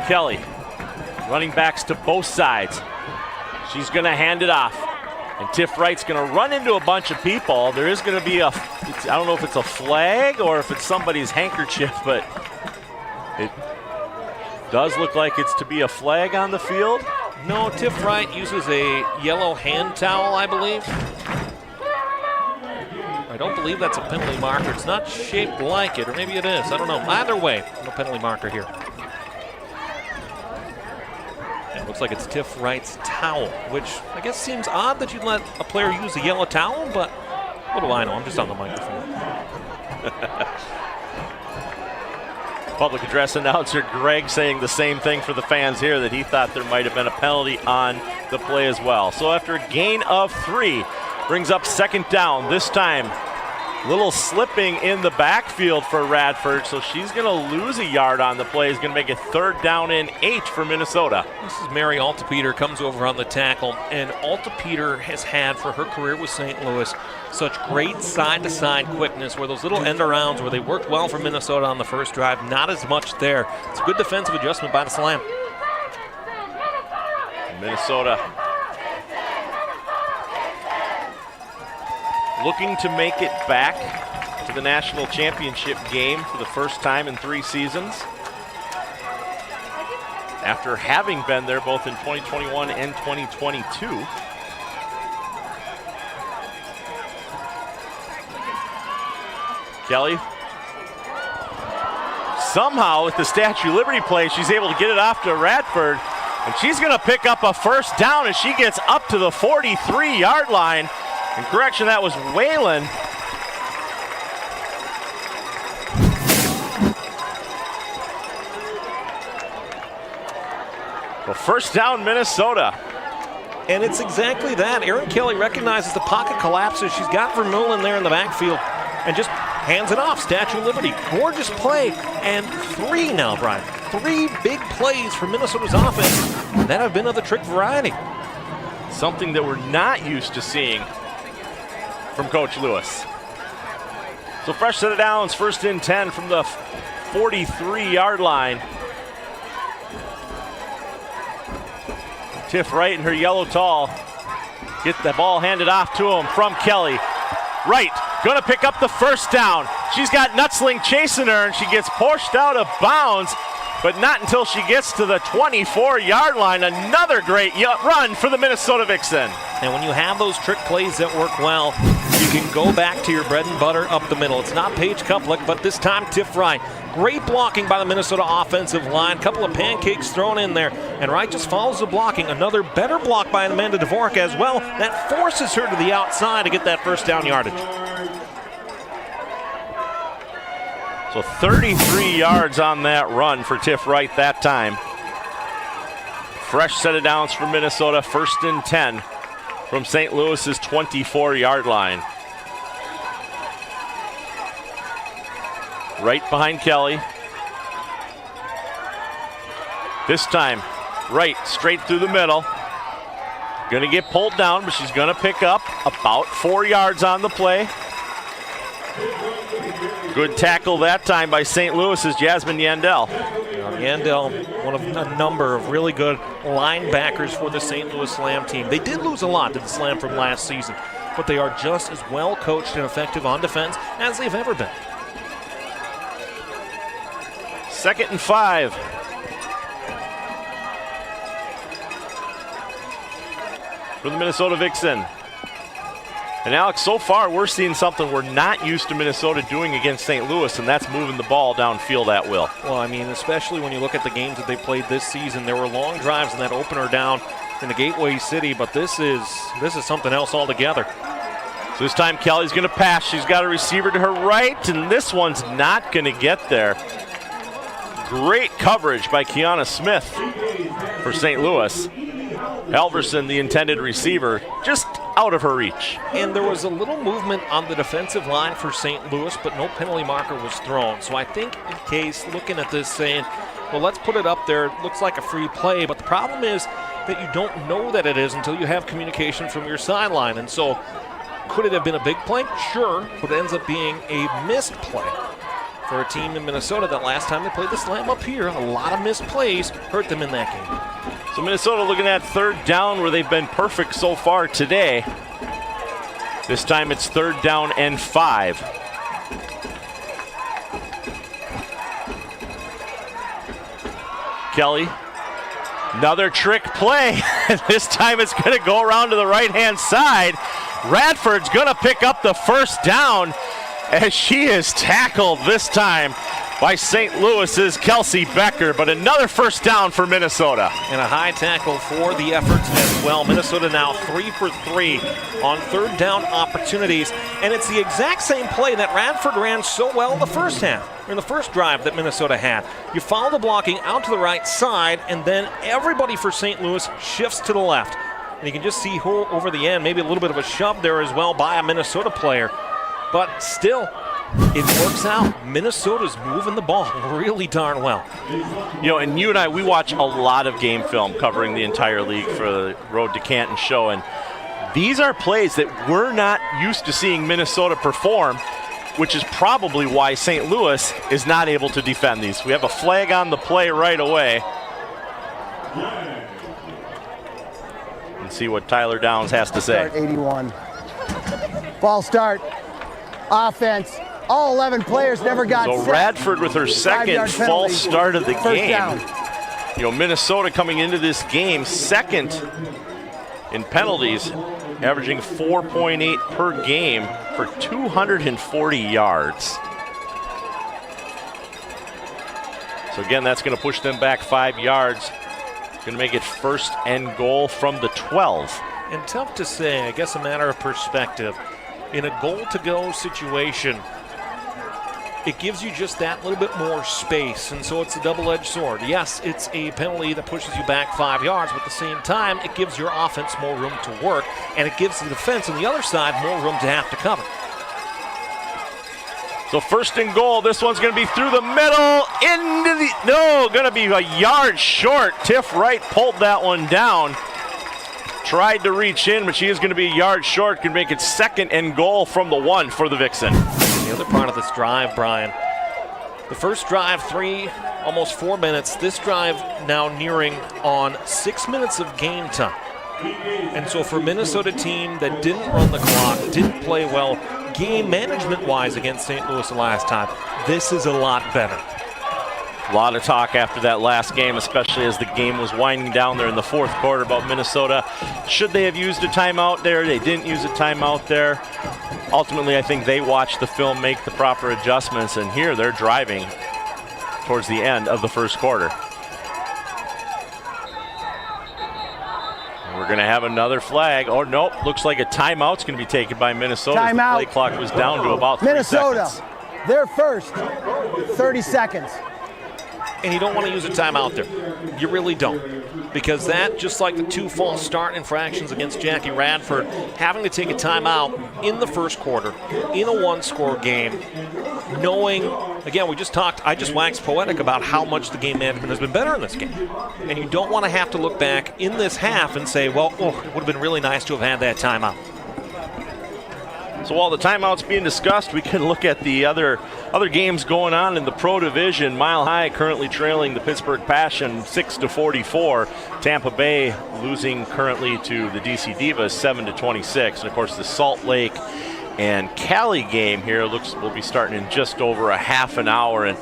Kelly, running backs to both sides. She's going to hand it off. And Tiff Wright's going to run into a bunch of people. There is going to be I don't know if it's a flag or if it's somebody's handkerchief, but it does look like it's to be a flag on the field. No, Tiff Wright uses a yellow hand towel, I believe. I don't believe that's a penalty marker. It's not shaped like it, or maybe it is. I don't know. Either way, no penalty marker here. It looks like it's Tiff Wright's towel, which I guess seems odd that you'd let a player use a yellow towel, but what do I know? I'm just on the microphone. Public address announcer Greg saying the same thing for the fans here, that he thought there might have been a penalty on the play as well. So after a gain of 3, brings up second down. This time, little slipping in the backfield for Radford, so she's going to lose a yard on the play. Is going to make it 3rd down and 8 for Minnesota. This is Mary Altepeter, comes over on the tackle, and Altepeter has had for her career with St. Louis such great side-to-side quickness, where those little end-arounds where they worked well for Minnesota on the first drive, not as much there. It's a good defensive adjustment by the Slam. Minnesota looking to make it back to the national championship game for the first time in 3 seasons, after having been there both in 2021 and 2022. Kelly, somehow with the Statue of Liberty play, she's able to get it off to Radford, and she's going to pick up a first down as she gets up to the 43-yard line. And correction, that was Whalen. Well, first down, Minnesota. And it's exactly that. Erin Kelly recognizes the pocket collapses. She's got Vermeulen there in the backfield and just hands it off. Statue of Liberty. Gorgeous play. And 3 now, Brian. 3 big plays for Minnesota's offense that have been of the trick variety. Something that we're not used to seeing from Coach Lewis. So fresh set of downs, 1st and 10 from the 43-yard line. Tiff Wright in her yellow tall. Get the ball handed off to him from Kelly. Wright gonna pick up the first down. She's got Nutzling chasing her, and she gets pushed out of bounds, but not until she gets to the 24-yard line. Another great run for the Minnesota Vixen. And when you have those trick plays that work well, you can go back to your bread and butter up the middle. It's not Paige Kuplik, but this time Tiff Wright. Great blocking by the Minnesota offensive line. Couple of pancakes thrown in there, and Wright just follows the blocking. Another better block by Amanda Dvorak as well. That forces her to the outside to get that first down yardage. So 33 yards on that run for Tiff Wright that time. Fresh set of downs for Minnesota, 1st and 10 from St. Louis's 24-yard line. Right behind Kelly. This time, Wright straight through the middle. Gonna get pulled down, but she's gonna pick up about 4 yards on the play. Good tackle that time by St. Louis's Jasmine Yandel. Yandel, one of a number of really good linebackers for the St. Louis Slam team. They did lose a lot to the Slam from last season, but they are just as well coached and effective on defense as they've ever been. 2nd and 5. For the Minnesota Vixen. And Alex, so far we're seeing something we're not used to Minnesota doing against St. Louis, and that's moving the ball downfield at will. Well, I mean, especially when you look at the games that they played this season, there were long drives in that opener down in the Gateway City, but this is something else altogether. So this time Kelly's going to pass. She's got a receiver to her right, and this one's not going to get there. Great coverage by Kiana Smith for St. Louis. Halverson, the intended receiver, just out of her reach. And there was a little movement on the defensive line for St. Louis, but no penalty marker was thrown. So I think in case looking at this saying, well, let's put it up there. It looks like a free play, but the problem is that you don't know that it is until you have communication from your sideline. And so Could it have been a big play? Sure, but it ends up being a missed play for a team in Minnesota that last time they played the Slam up here, a lot of missed plays hurt them in that game. So Minnesota looking at third down where they've been perfect so far today. This time it's third down and 5. Kelly, another trick play. This time it's going to go around to the right-hand side. Radford's going to pick up the first down as she is tackled this time by St. Louis's Kelsey Becker, but another first down for Minnesota. And a high tackle for the efforts as well. Minnesota now 3 for 3 on third down opportunities, and it's the exact same play that Radford ran so well in the first half, or in the first drive that Minnesota had. You follow the blocking out to the right side, and then everybody for St. Louis shifts to the left. And you can just see over the end, maybe a little bit of a shove there as well by a Minnesota player. But still, it works out. Minnesota's moving the ball really darn well. You know, and you and I, we watch a lot of game film covering the entire league for the Road to Canton show, and these are plays that we're not used to seeing Minnesota perform, which is probably why St. Louis is not able to defend these. We have a flag on the play right away. And see what Tyler Downs has to say. Start 81. Ball start. Offense. All 11 players never got so set. Radford with her second false start of the game. Down. You know, Minnesota coming into this game second in penalties, averaging 4.8 per game for 240 yards. So again, that's going to push them back 5 yards. Going to make it first and goal from the 12. And tough to say, I guess a matter of perspective. In a goal-to-go situation, it gives you just that little bit more space, and so it's a double-edged sword. Yes, it's a penalty that pushes you back 5 yards, but at the same time, it gives your offense more room to work, and it gives the defense on the other side more room to have to cover. So first and goal, this one's going to be through the middle, going to be a yard short. Tiff Wright pulled that one down. Tried to reach in, but she is going to be a yard short. Can make it second and goal from the 1 for the Vixen. The other part of this drive, Brian, the first drive, almost 4 minutes. This drive now nearing on 6 minutes of game time. And so for a Minnesota team that didn't run the clock, didn't play well, game management-wise against St. Louis the last time, this is a lot better. A lot of talk after that last game, especially as the game was winding down there in the fourth quarter about Minnesota. Should they have used a timeout there? They didn't use a timeout there. Ultimately, I think they watched the film, make the proper adjustments, and here they're driving towards the end of the first quarter. We're going to have another flag. Oh, nope. Looks like a timeout's going to be taken by Minnesota. Timeout. The play clock was down to about 3 Minnesota, seconds. they're first. 30 seconds. And you don't want to use a timeout there. You really don't. Because that, just like the 2 false start infractions against Jackie Radford, having to take a timeout in the first quarter, in a 1-score game, knowing, again, I just waxed poetic about how much the game management has been better in this game. And you don't want to have to look back in this half and say, well, it would have been really nice to have had that timeout. So while the timeout's being discussed, we can look at the other games going on in the Pro Division. Mile High currently trailing the Pittsburgh Passion 6-44. Tampa Bay losing currently to the DC Divas 7-26. And of course the Salt Lake and Cali game here will be starting in just over a half an hour, and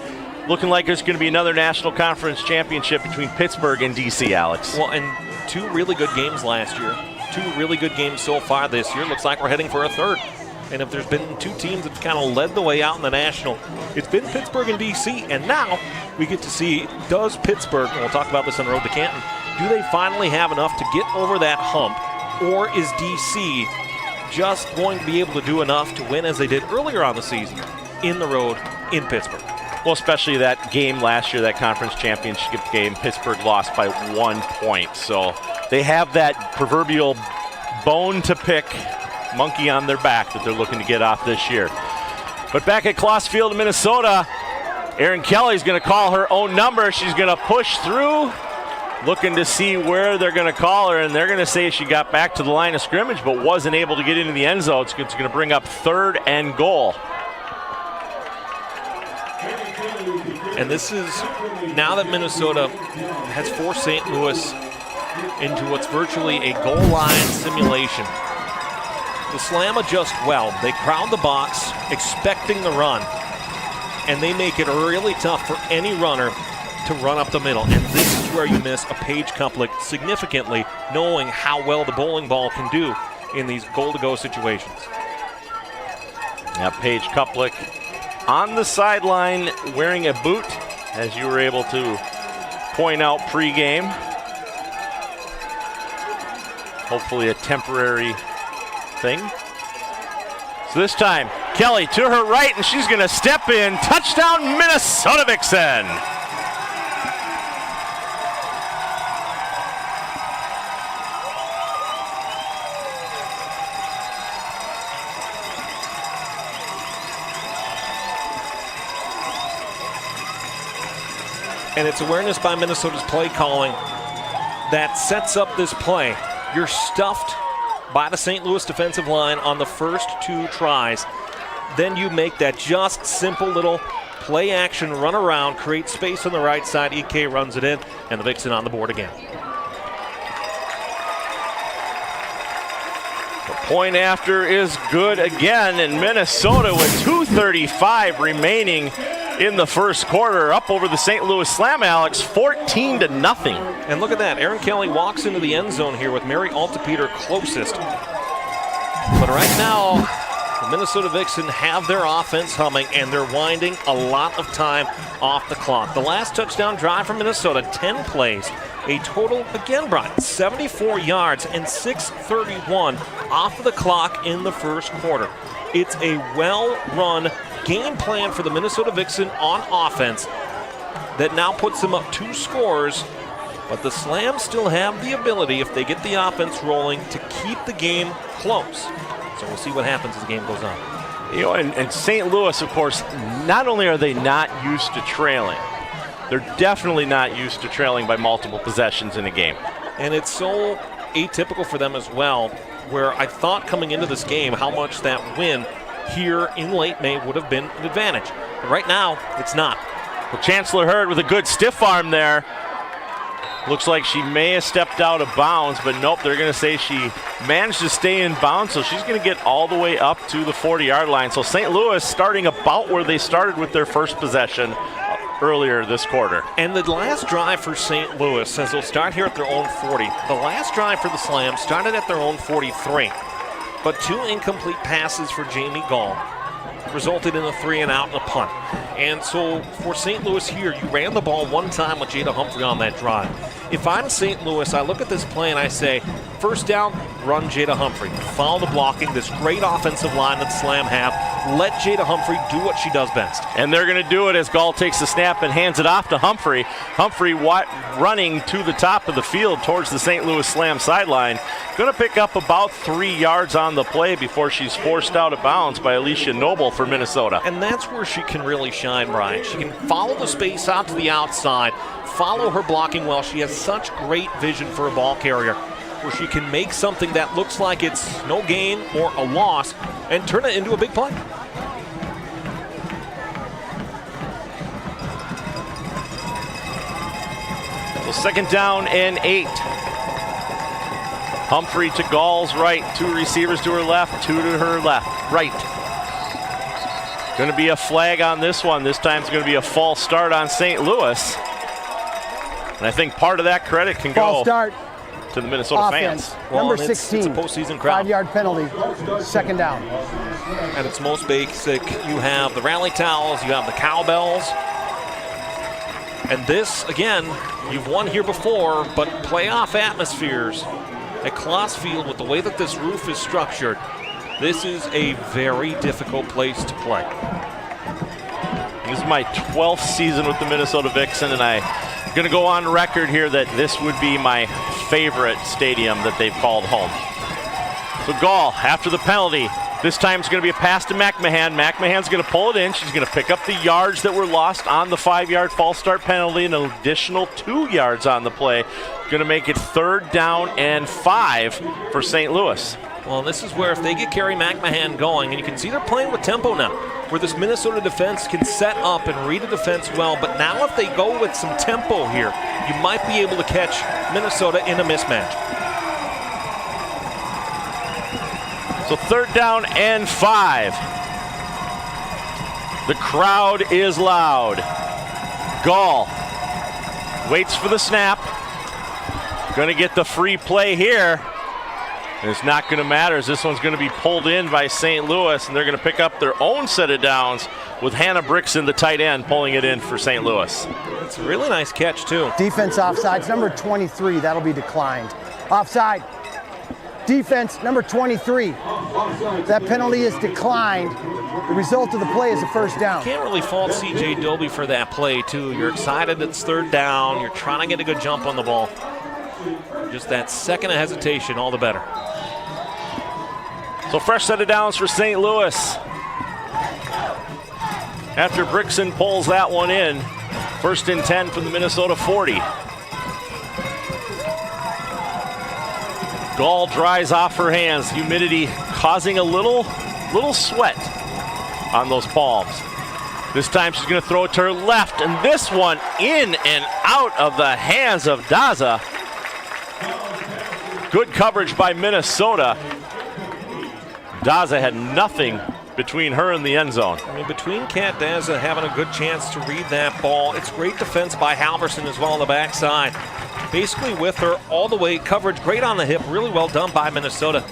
looking like there's going to be another National Conference Championship between Pittsburgh and DC, Alex. Well, and 2 really good games last year. 2 really good games so far this year. Looks like we're heading for a third. And if there's been 2 teams that kind of led the way out in the National, it's been Pittsburgh and DC. And now we get to see, does Pittsburgh, and we'll talk about this on the Road to Canton, do they finally have enough to get over that hump? Or is DC just going to be able to do enough to win as they did earlier on the season in the road in Pittsburgh? Well, especially that game last year, that conference championship game, Pittsburgh lost by 1 point. So they have that proverbial bone to pick, monkey on their back that they're looking to get off this year. But back at Kloss Field, Minnesota, Erin Kelly's going to call her own number. She's going to push through looking to see where they're going to call her, and they're going to say she got back to the line of scrimmage but wasn't able to get into the end zone. It's going to bring up 3rd and goal. And this is now that Minnesota has forced St. Louis into what's virtually a goal line simulation. The Slam adjust well. They crowd the box, expecting the run, and they make it really tough for any runner to run up the middle. And this is where you miss a Paige Kuplik significantly, knowing how well the bowling ball can do in these goal-to-go situations. Yeah, Paige Kuplik on the sideline wearing a boot, as you were able to point out pregame. Hopefully a temporary thing. So this time, Kelly to her right, and she's going to step in. Touchdown, Minnesota Vixen. And it's awareness by Minnesota's play calling that sets up this play. You're stuffed by the St. Louis defensive line on the first 2 tries. Then you make that just simple little play action run around, create space on the right side. EK runs it in, and the Vixen on the board again. The point after is good again, and Minnesota with 2:35 remaining in the first quarter, up over the St. Louis Slam, Alex, 14-0. And look at that. Aaron Kelly walks into the end zone here with Mary Altepeter closest. But right now, the Minnesota Vixen have their offense humming, and they're winding a lot of time off the clock. The last touchdown drive for Minnesota, 10 plays. A total, again, Brian, 74 yards and 6:31 off of the clock in the first quarter. It's a well-run game plan for the Minnesota Vixen on offense that now puts them up 2 scores, but the Slams still have the ability, if they get the offense rolling, to keep the game close. So we'll see what happens as the game goes on. You know, and St. Louis, of course, not only are they not used to trailing, they're definitely not used to trailing by multiple possessions in a game. And it's so atypical for them as well, where I thought coming into this game how much that win here in late May would have been an advantage. But right now, it's not. Well, Chancellor Hurd with a good stiff arm there. Looks like she may have stepped out of bounds, but nope, they're going to say she managed to stay in bounds, so she's going to get all the way up to the 40-yard line. So St. Louis starting about where they started with their first possession earlier this quarter. And the last drive for St. Louis, says they'll start here at their own 40. The last drive for the Slam started at their own 43. But 2 incomplete passes for Jamie Gall resulted in a 3-and-out and a punt. And so for St. Louis here, you ran the ball 1 time with Jada Humphrey on that drive. If I'm St. Louis, I look at this play and I say, first down, run Jada Humphrey. Follow the blocking, this great offensive line that the Slam have. Let Jada Humphrey do what she does best. And they're going to do it as Gall takes the snap and hands it off to Humphrey. Humphrey running to the top of the field towards the St. Louis Slam sideline. Going to pick up about 3 yards on the play before she's forced out of bounds by Alicia Noble for Minnesota. And that's where she can really shine, Brian. She can follow the space out to the outside, follow her blocking well. She has such great vision for a ball carrier, where she can make something that looks like it's no gain or a loss and turn it into a big play. Well, 2nd down and 8. Humphrey to Gall's right, 2 receivers to her left, 2 to her left, right. Going to be a flag on this one. This time it's going to be a false start on St. Louis. And I think part of that credit can go to the Minnesota Offense. fans. Well, number 16, it's a postseason crowd. 5-yard penalty, 2nd down. At its most basic, you have the rally towels, you have the cowbells. And this, again, you've won here before, but playoff atmospheres at Kloss Field, with the way that this roof is structured, this is a very difficult place to play. This is my 12th season with the Minnesota Vixen, and I'm going to go on record here that this would be my favorite stadium that they've called home. So Gall, after the penalty, this time it's going to be a pass to McMahon. McMahon's going to pull it in. She's going to pick up the yards that were lost on the 5-yard false start penalty and an additional 2 yards on the play. Going to make it 3rd down and 5 for St. Louis. Well, this is where if they get Carrie McMahon going, and you can see they're playing with tempo now, where this Minnesota defense can set up and read the defense well, but now if they go with some tempo here, you might be able to catch Minnesota in a mismatch. So 3rd down and 5. The crowd is loud. Gall waits for the snap. Going to get the free play here. It's not going to matter as this one's going to be pulled in by St. Louis, and they're going to pick up their own set of downs with Hannah Brixen, the tight end, pulling it in for St. Louis. It's a really nice catch, too. Defense offside. It's number 23. That'll be declined. Offside. Defense, number 23. That penalty is declined. The result of the play is a 1st down. Can't really fault C.J. Dobie for that play, too. You're excited it's 3rd down. You're trying to get a good jump on the ball. Just that second of hesitation, all the better. So fresh set of downs for St. Louis. After Brixen pulls that one in, 1st and 10 from the Minnesota 40. Gall dries off her hands, humidity causing a little sweat on those palms. This time she's going to throw it to her left, and this one in and out of the hands of Daza. Good coverage by Minnesota. Daza had nothing between her and the end zone. I mean, between Kat Daza having a good chance to read that ball, it's great defense by Halverson as well on the backside. Basically with her all the way, coverage great on the hip, really well done by Minnesota.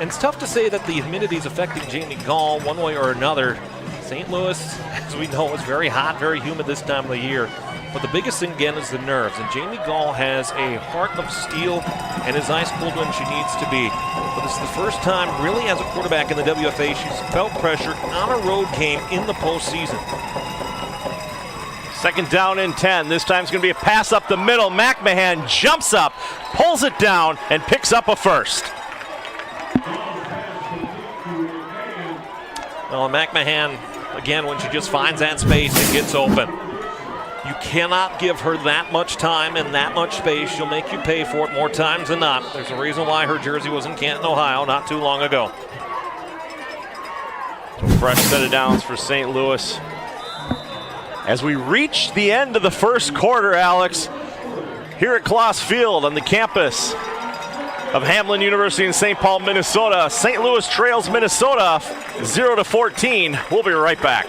And it's tough to say that the humidity is affecting Jamie Gall one way or another. St. Louis, as we know, is very hot, very humid this time of the year. But the biggest thing, again, is the nerves. And Jamie Gall has a heart of steel and is ice cold when she needs to be. But this is the first time, really, as a quarterback in the WFA, she's felt pressure on a road game in the postseason. 2nd down and 10. This time it's going to be a pass up the middle. McMahon jumps up, pulls it down, and picks up a 1st. Well, McMahon, again, when she just finds that space and gets open, you cannot give her that much time and that much space. She'll make you pay for it more times than not. There's a reason why her jersey was in Canton, Ohio not too long ago. So fresh set of downs for St. Louis. As we reach the end of the 1st quarter, Alex, here at Kloss Field on the campus of Hamline University in St. Paul, Minnesota. St. Louis trails Minnesota 0-14. We'll be right back.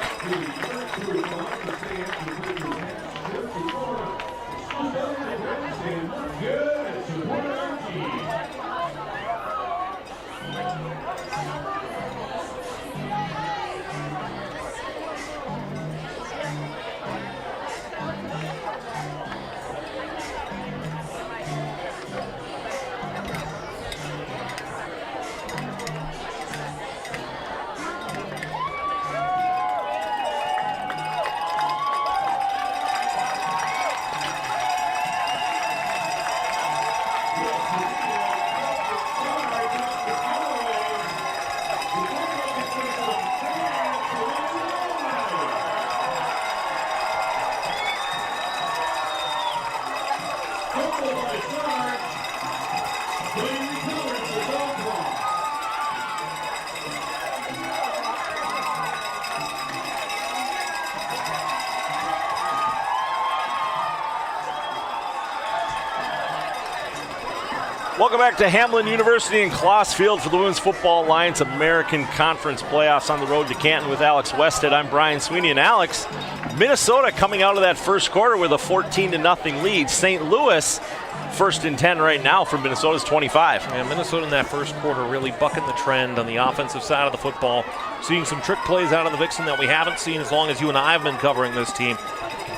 Welcome back to Hamline University in Kloss Field for the Women's Football Alliance American Conference Playoffs on the road to Canton with Alex Westhead. I'm Brian Sweeney. And Alex, Minnesota coming out of that 1st quarter with a 14-0 lead. St. Louis 1st and 10 right now for Minnesota's 25. Yeah, Minnesota in that 1st quarter really bucking the trend on the offensive side of the football. Seeing some trick plays out of the Vixen that we haven't seen as long as you and I have been covering this team.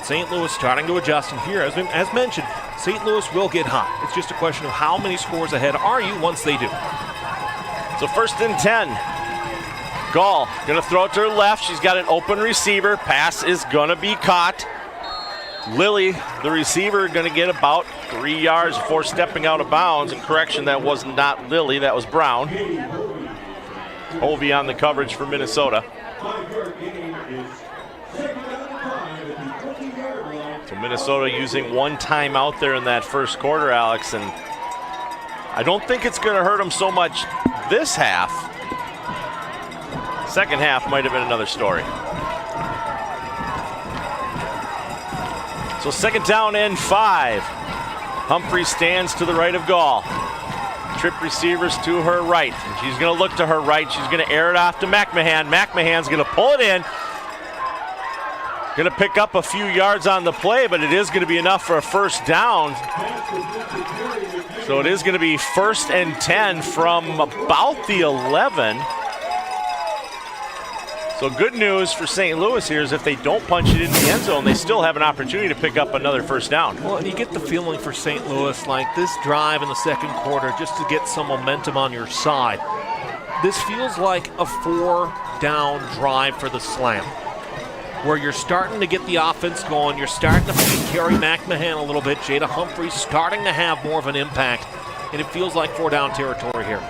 St. Louis starting to adjust, and here, as mentioned, St. Louis will get hot. It's just a question of how many scores ahead are you once they do. So 1st and 10. Gall going to throw it to her left. She's got an open receiver. Pass is going to be caught. Lilly, the receiver, going to get about 3 yards before stepping out of bounds. And correction, that was not Lilly, that was Brown. Hovey on the coverage for Minnesota. So Minnesota using one timeout there in that first quarter, Alex, and I don't think it's going to hurt them so much this half. Second half might have been another story. So second down and 5. Humphrey stands to the right of Gall. Trip receivers to her right. And she's going to look to her right. She's going to air it off to McMahon. McMahon's going to pull it in. Going to pick up a few yards on the play, but it is going to be enough for a first down. So it is going to be 1st and 10 from about the 11. So good news for St. Louis here is if they don't punch it in the end zone, they still have an opportunity to pick up another first down. Well, and you get the feeling for St. Louis, like this drive in the second quarter, just to get some momentum on your side. This feels like a 4-down drive for the Slam, where you're starting to get the offense going. You're starting to feed Carrie McMahon a little bit. Jada Humphrey's starting to have more of an impact, and it feels like 4-down territory here.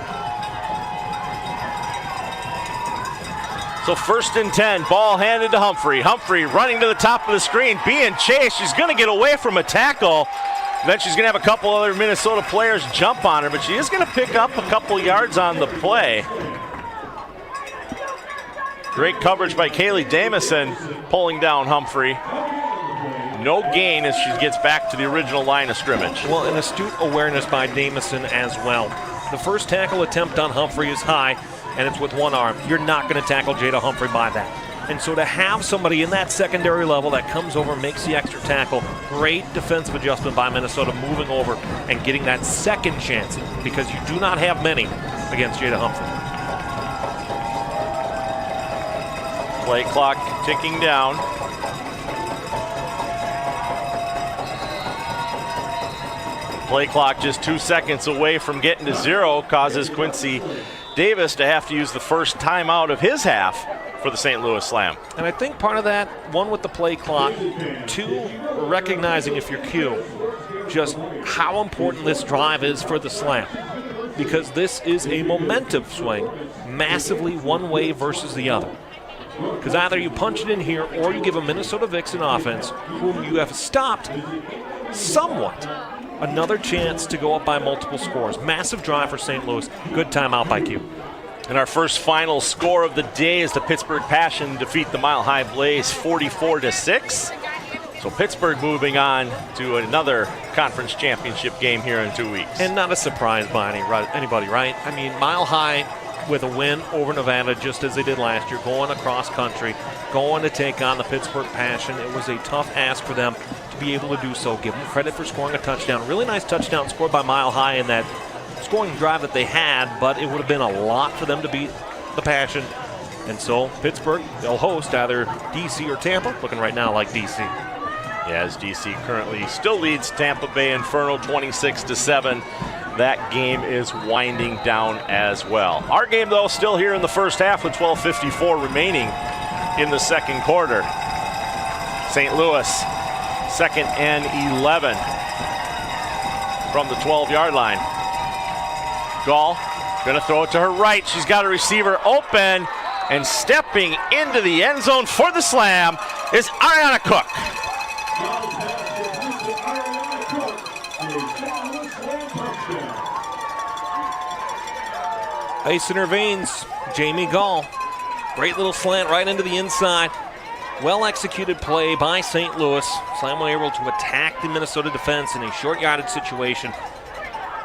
So 1st and 10, ball handed to Humphrey. Humphrey running to the top of the screen, being chased. She's going to get away from a tackle. Then she's going to have a couple other Minnesota players jump on her, but she is going to pick up a couple yards on the play. Great coverage by Kaylee Damison, pulling down Humphrey. No gain as she gets back to the original line of scrimmage. Well, an astute awareness by Damison as well. The first tackle attempt on Humphrey is high, and it's with one arm. You're not going to tackle Jada Humphrey by that. And so to have somebody in that secondary level that comes over and makes the extra tackle, great defensive adjustment by Minnesota, moving over and getting that second chance, because you do not have many against Jada Humphrey. Play clock ticking down. Play clock just 2 seconds away from getting to 0, causes Quincy Davis to have to use the first timeout of his half for the St. Louis Slam. And I think part of that, one, with the play clock, 2, recognizing, if you're Q, just how important this drive is for the Slam. Because this is a momentum swing, massively one way versus the other. Because either you punch it in here or you give a Minnesota Vixen offense, whom you have stopped somewhat, another chance to go up by multiple scores. Massive drive for St. Louis. Good timeout by Q. And our first final score of the day is the Pittsburgh Passion defeat the Mile High Blaze 44-6. So Pittsburgh moving on to another conference championship game here in 2 weeks. And not a surprise by anybody, right? I mean, Mile High with a win over Nevada, just as they did last year, going across country, going to take on the Pittsburgh Passion. It was a tough ask for them to be able to do so. Give them credit for scoring a touchdown. Really nice touchdown scored by Mile High in that scoring drive that they had, but it would have been a lot for them to beat the Passion. And so Pittsburgh, they'll host either DC or Tampa, looking right now like DC. Yeah, as DC currently still leads Tampa Bay Inferno 26-7. That game is winding down as well. Our game, though, still here in the first half with 12:54 remaining in the second quarter. St. Louis, 2nd and 11 from the 12-yard line. Gall going to throw it to her right. She's got a receiver open, and stepping into the end zone for the Slam is Ariana Cook. Ice in her veins, Jamie Gall. Great little slant right into the inside. Well executed play by St. Louis. Slam were able to attack the Minnesota defense in a short yardage situation.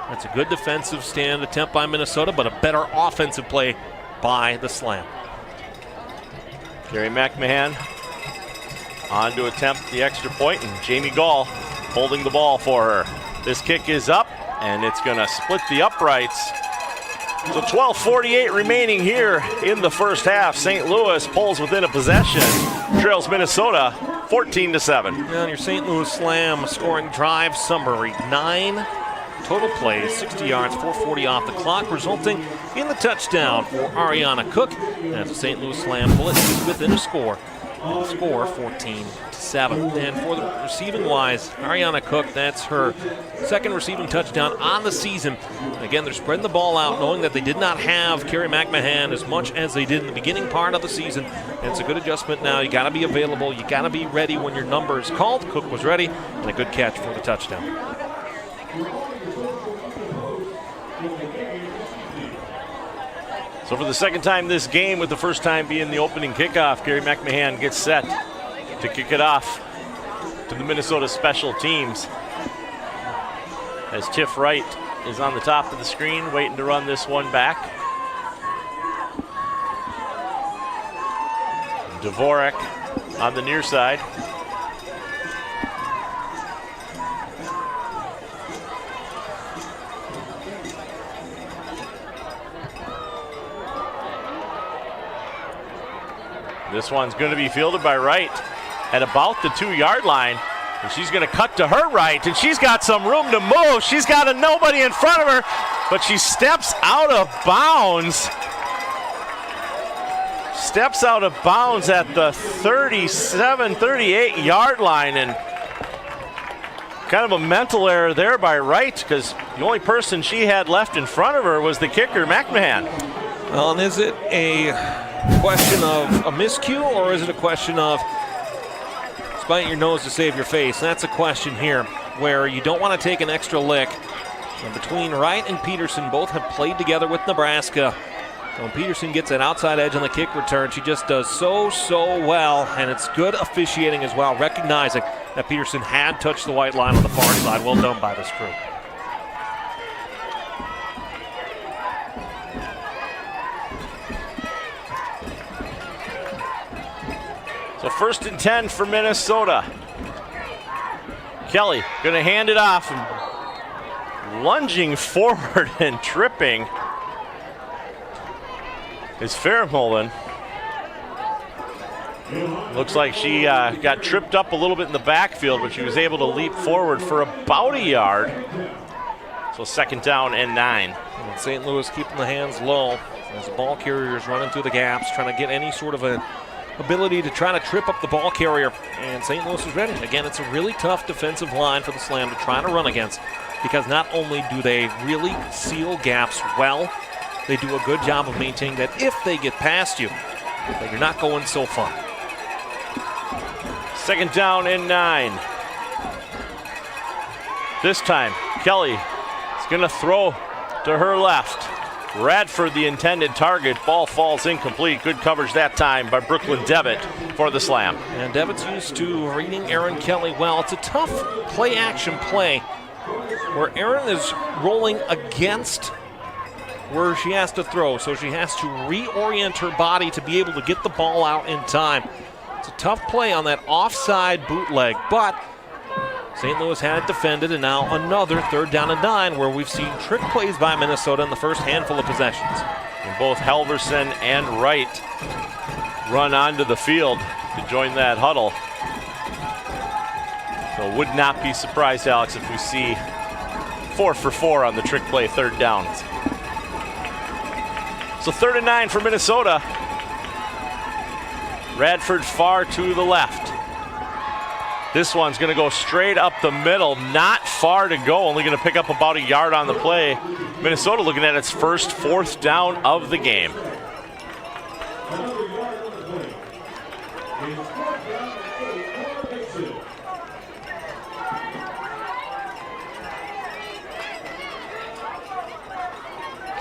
That's a good defensive stand attempt by Minnesota, but a better offensive play by the Slam. Carrie McMahon on to attempt the extra point, and Jamie Gall holding the ball for her. This kick is up, and it's going to split the uprights. So 12:48 remaining here in the first half. St. Louis pulls within a possession, trails Minnesota 14-7. And your St. Louis Slam scoring drive summary: 9 total plays, 60 yards, 4:40 off the clock, resulting in the touchdown for Ariana Cook. And the St. Louis Slam bullets within a score and score 14-7. And for the receiving wise, Ariana Cook, that's her second receiving touchdown on the season. Again, they're spreading the ball out, knowing that they did not have Carrie McMahon as much as they did in the beginning part of the season. And it's a good adjustment now. You got to be available. You got to be ready when your number is called. Cook was ready, and a good catch for the touchdown. So for the second time this game, with the first time being the opening kickoff, Carrie McMahon gets set to kick it off to the Minnesota special teams. As Tiff Wright is on the top of the screen, waiting to run this one back. Dvorak on the near side. This one's going to be fielded by Wright at about the 2-yard line. And she's going to cut to her right, and she's got some room to move. She's got a nobody in front of her, but she steps out of bounds. Steps out of bounds at the 37, 38-yard line, and kind of a mental error there by Wright, because the only person she had left in front of her was the kicker, McMahon. Well, and is it a question of a miscue, or is it a question of bite your nose to save your face? And that's a question here where you don't want to take an extra lick. And between Wright and Peterson, both have played together with Nebraska. When Peterson gets an outside edge on the kick return, she just does so well, and it's good officiating as well, recognizing that Peterson had touched the white line on the far side. Well done by this crew. So 1st and 10 for Minnesota. Kelly going to hand it off, and lunging forward and tripping is Fairholden. Looks like she got tripped up a little bit in the backfield, but she was able to leap forward for about a yard. So 2nd down and 9. And St. Louis keeping the hands low as the ball carriers running through the gaps, trying to get any sort of an ability to try to trip up the ball carrier, and St. Louis is ready. Again, it's a really tough defensive line for the Slam to try to run against, because not only do they really seal gaps well, they do a good job of maintaining that if they get past you, that you're not going so far. 2nd down and 9. This time, Kelly is going to throw to her left. Radford, the intended target. Ball falls incomplete. Good coverage that time by Brooklyn Devitt for the Slam. And Devitt's used to reading Erin Kelly well. It's a tough play-action play where Erin is rolling against where she has to throw, so she has to reorient her body to be able to get the ball out in time. It's a tough play on that offside bootleg, but St. Louis had it defended, and now another 3rd down and 9 where we've seen trick plays by Minnesota in the first handful of possessions. And both Halverson and Wright run onto the field to join that huddle. So would not be surprised, Alex, if we see 4 for 4 on the trick play 3rd down. So 3rd and 9 for Minnesota. Radford far to the left. This one's going to go straight up the middle, not far to go, only going to pick up about a yard on the play. Minnesota looking at its first 4th down of the game.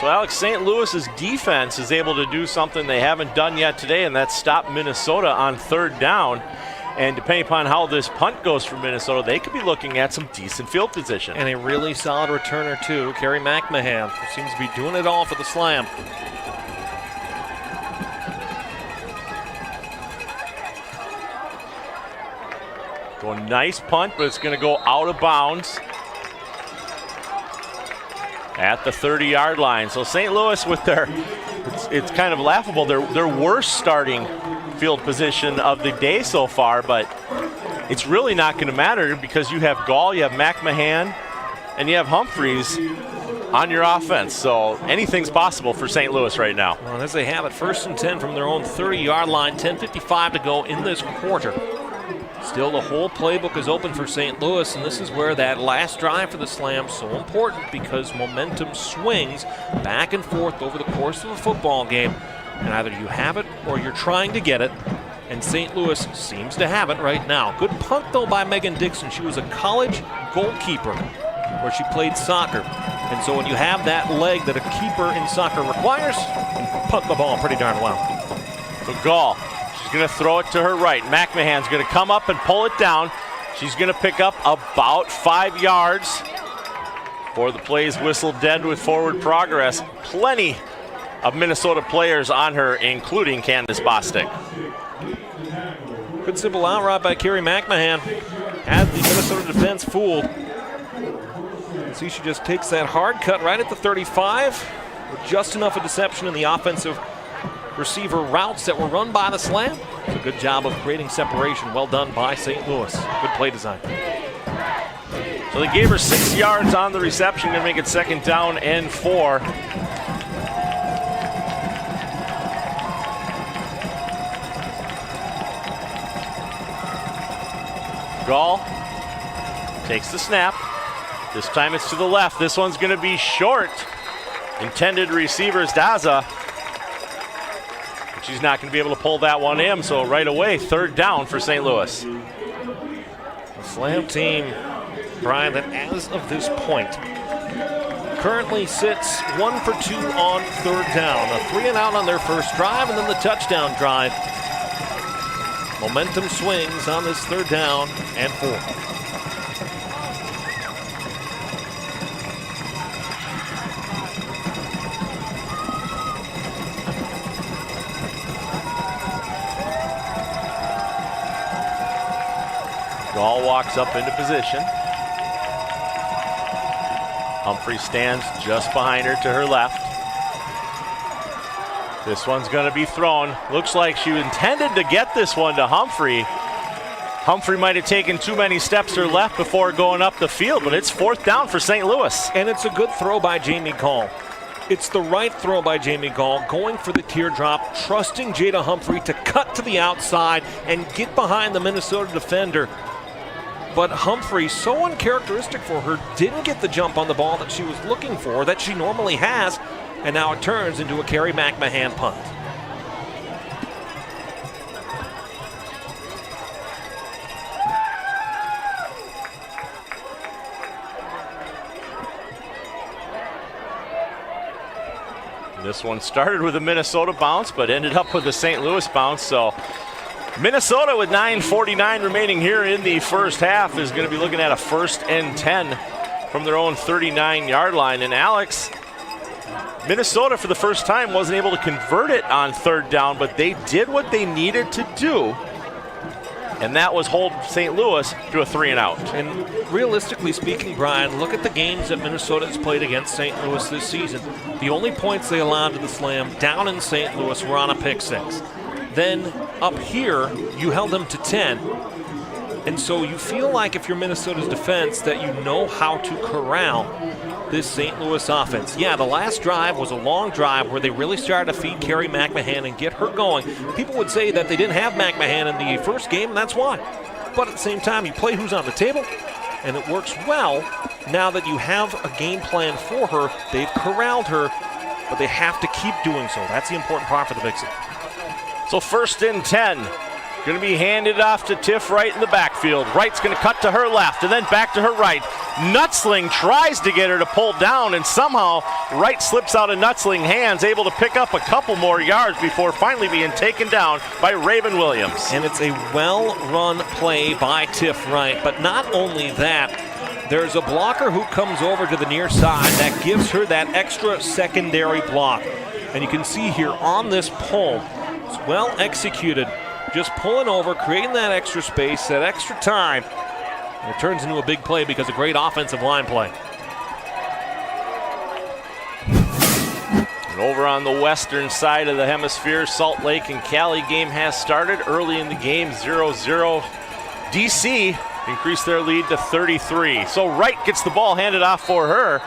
So Alex, St. Louis's defense is able to do something they haven't done yet today, and that's stop Minnesota on 3rd down. And depending upon how this punt goes for Minnesota, they could be looking at some decent field position. And a really solid returner, too, Carrie McMahon, who seems to be doing it all for the Slam. So a nice punt, but it's going to go out of bounds at the 30-yard line. So St. Louis with their, it's kind of laughable, their worst starting field position of the day so far, but it's really not going to matter because you have Gall, you have McMahon, and you have Humphreys on your offense. So anything's possible for St. Louis right now. Well, as they have it, 1st and 10 from their own 30-yard line, 10:55 to go in this quarter. Still, the whole playbook is open for St. Louis, and this is where that last drive for the Slam is so important, because momentum swings back and forth over the course of a football game, and either you have it or you're trying to get it, and St. Louis seems to have it right now. Good punt, though, by Megan Dixon. She was a college goalkeeper where she played soccer, and so when you have that leg that a keeper in soccer requires, you can punt the ball pretty darn well. So Gall, she's going to throw it to her right. McMahon's going to come up and pull it down. She's going to pick up about 5 yards before the play's whistled dead with forward progress. Plenty of Minnesota players on her, including Candace Bostic. Good simple out route by Carrie McMahon. Had the Minnesota defense fooled. See, she just takes that hard cut right at the 35 with just enough of deception in the offensive receiver routes that were run by the Slam. It's a good job of creating separation. Well done by St. Louis. Good play design. So they gave her 6 yards on the reception to make it 2nd down and 4. Gall takes the snap. This time it's to the left. This one's going to be short. Intended receiver is Daza. But she's not going to be able to pull that one in, so right away, 3rd down for St. Louis. The Slam team, Brian, that as of this point currently sits 1 for 2 on 3rd down. A 3 and out on their first drive, and then the touchdown drive. Momentum swings on this 3rd down and 4. Gall walks up into position. Humphrey stands just behind her to her left. This one's going to be thrown. Looks like she intended to get this one to Humphrey. Humphrey might have taken too many steps to her left before going up the field, but it's 4th down for St. Louis. And it's a good throw by Jamie Gall. It's the right throw by Jamie Gall, going for the teardrop, trusting Jada Humphrey to cut to the outside and get behind the Minnesota defender. But Humphrey, so uncharacteristic for her, didn't get the jump on the ball that she was looking for, that she normally has, and now it turns into a Carrie McMahon punt. This one started with a Minnesota bounce, but ended up with a St. Louis bounce. So Minnesota, with 9:49 remaining here in the first half, is going to be looking at a 1st and 10 from their own 39-yard line. And Alex, Minnesota for the first time wasn't able to convert it on 3rd down, but they did what they needed to do, and that was hold St. Louis to a 3 and out. And realistically speaking, Brian, look at the games that Minnesota has played against St. Louis this season. The only points they allowed to the Slam down in St. Louis were on a pick 6. Then up here, you held them to 10. And so you feel like, if you're Minnesota's defense, that you know how to corral this St. Louis offense. Yeah, the last drive was a long drive where they really started to feed Carrie McMahon and get her going. People would say that they didn't have McMahon in the first game, and that's why. But at the same time, you play who's on the table, and it works well. Now that you have a game plan for her, they've corralled her, but they have to keep doing so. That's the important part for the Vixen. So 1st and 10. Going to be handed off to Tiff Wright in the backfield. Wright's going to cut to her left and then back to her right. Nutzling tries to get her to pull down, and somehow Wright slips out of Nutzling's hands, able to pick up a couple more yards before finally being taken down by Raven Williams. And it's a well-run play by Tiff Wright. But not only that, there's a blocker who comes over to the near side that gives her that extra secondary block. And you can see here on this pull, it's well executed. Just pulling over, creating that extra space, that extra time. And it turns into a big play because of great offensive line play. And over on the western side of the hemisphere, Salt Lake and Cali game has started. Early in the game, 0-0. DC increased their lead to 33. So Wright gets the ball handed off for her.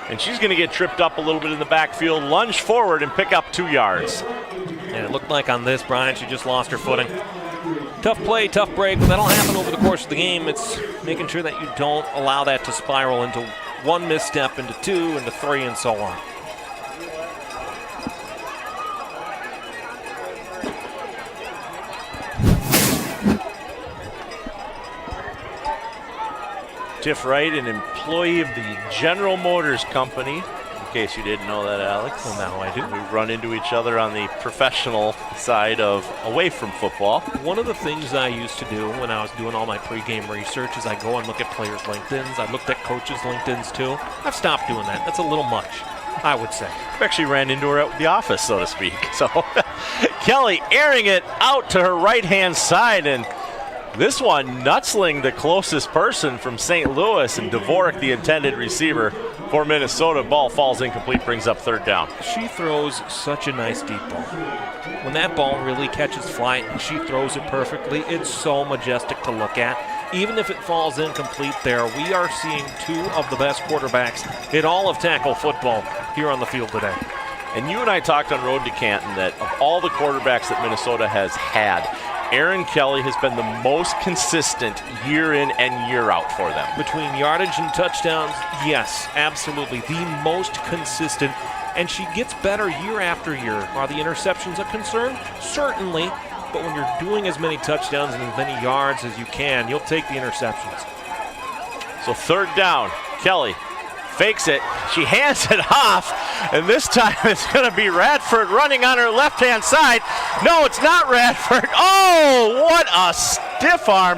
and she's going to get tripped up a little bit in the backfield, lunge forward, and pick up 2 yards. And it looked like on this, Brian, she just lost her footing. Tough play, tough break, but that'll happen over the course of the game. It's making sure that you don't allow that to spiral into one misstep, into 2, into 3, and so on. Tiff Wright, an employee of the General Motors Company, in case you didn't know that, Alex. Well, now I do. We run into each other on the professional side of away from football. One of the things I used to do when I was doing all my pregame research is I go and look at players' LinkedIns. I looked at coaches' LinkedIns too. I've stopped doing that. That's a little much, I would say. I actually ran into her at the office, so to speak. So Kelly airing it out to her right-hand side, and this one nutsling the closest person from St. Louis, and Dvorak, the intended receiver for Minnesota. Ball falls incomplete, brings up 3rd down. She throws such a nice deep ball. When that ball really catches flight and she throws it perfectly, it's so majestic to look at. Even if it falls incomplete there, we are seeing 2 of the best quarterbacks in all of tackle football here on the field today. And you and I talked on Road to Canton that of all the quarterbacks that Minnesota has had, Erin Kelly has been the most consistent year in and year out for them. Between yardage and touchdowns, yes, absolutely. The most consistent. And she gets better year after year. Are the interceptions a concern? Certainly. But when you're doing as many touchdowns and as many yards as you can, you'll take the interceptions. So 3rd down, Kelly fakes it, she hands it off, and this time it's going to be Radford running on her left-hand side. No, it's not Radford. Oh, what a stiff arm.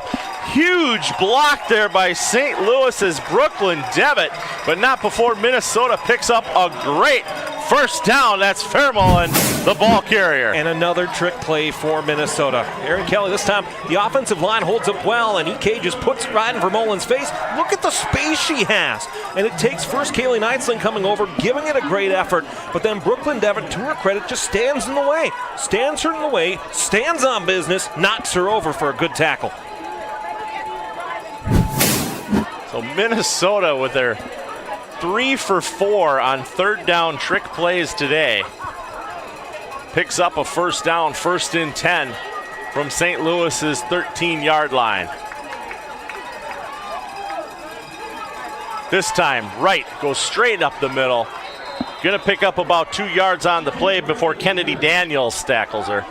Huge block there by St. Louis's Brooklyn Devitt, but not before Minnesota picks up a great 1st down. That's Fairmullen, the ball carrier. And another trick play for Minnesota. Erin Kelly, this time the offensive line holds up well, and EK just puts it right in Vermeulen's face. Look at the space she has. And it takes first Kaylee Knightsling coming over, giving it a great effort, but then Brooklyn Devitt, to her credit, just stands in the way. Stands her in the way, stands on business, knocks her over for a good tackle. So Minnesota with their 3 for 4 on 3rd down trick plays today. Picks up a 1st down, 1st and 10 from St. Louis's 13-yard line. This time, Wright goes straight up the middle. Gonna pick up about 2 yards on the play before Kennedy Daniels tackles her.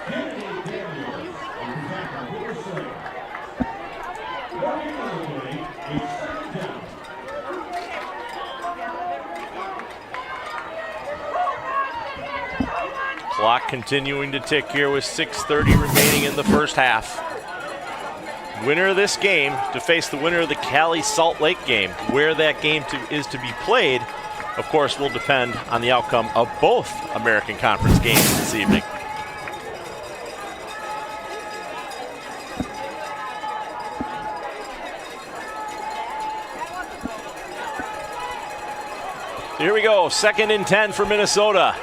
Clock continuing to tick here with 6:30 remaining in the 1st half. Winner of this game to face the winner of the Cali-Salt Lake game. Where that game is to be played, of course, will depend on the outcome of both American Conference games this evening. Here we go, 2nd and 10 for Minnesota.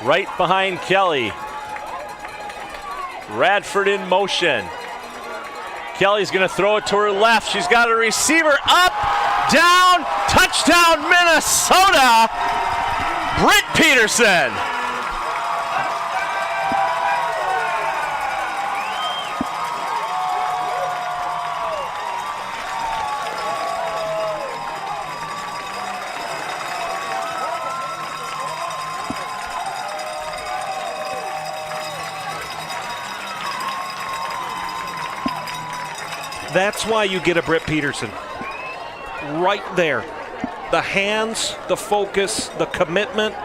Right behind Kelly. Radford in motion. Kelly's going to throw it to her left. She's got a receiver up, down, touchdown Minnesota. Britt Peterson. That's why you get a Britt Peterson. Right there. The hands, the focus, the commitment.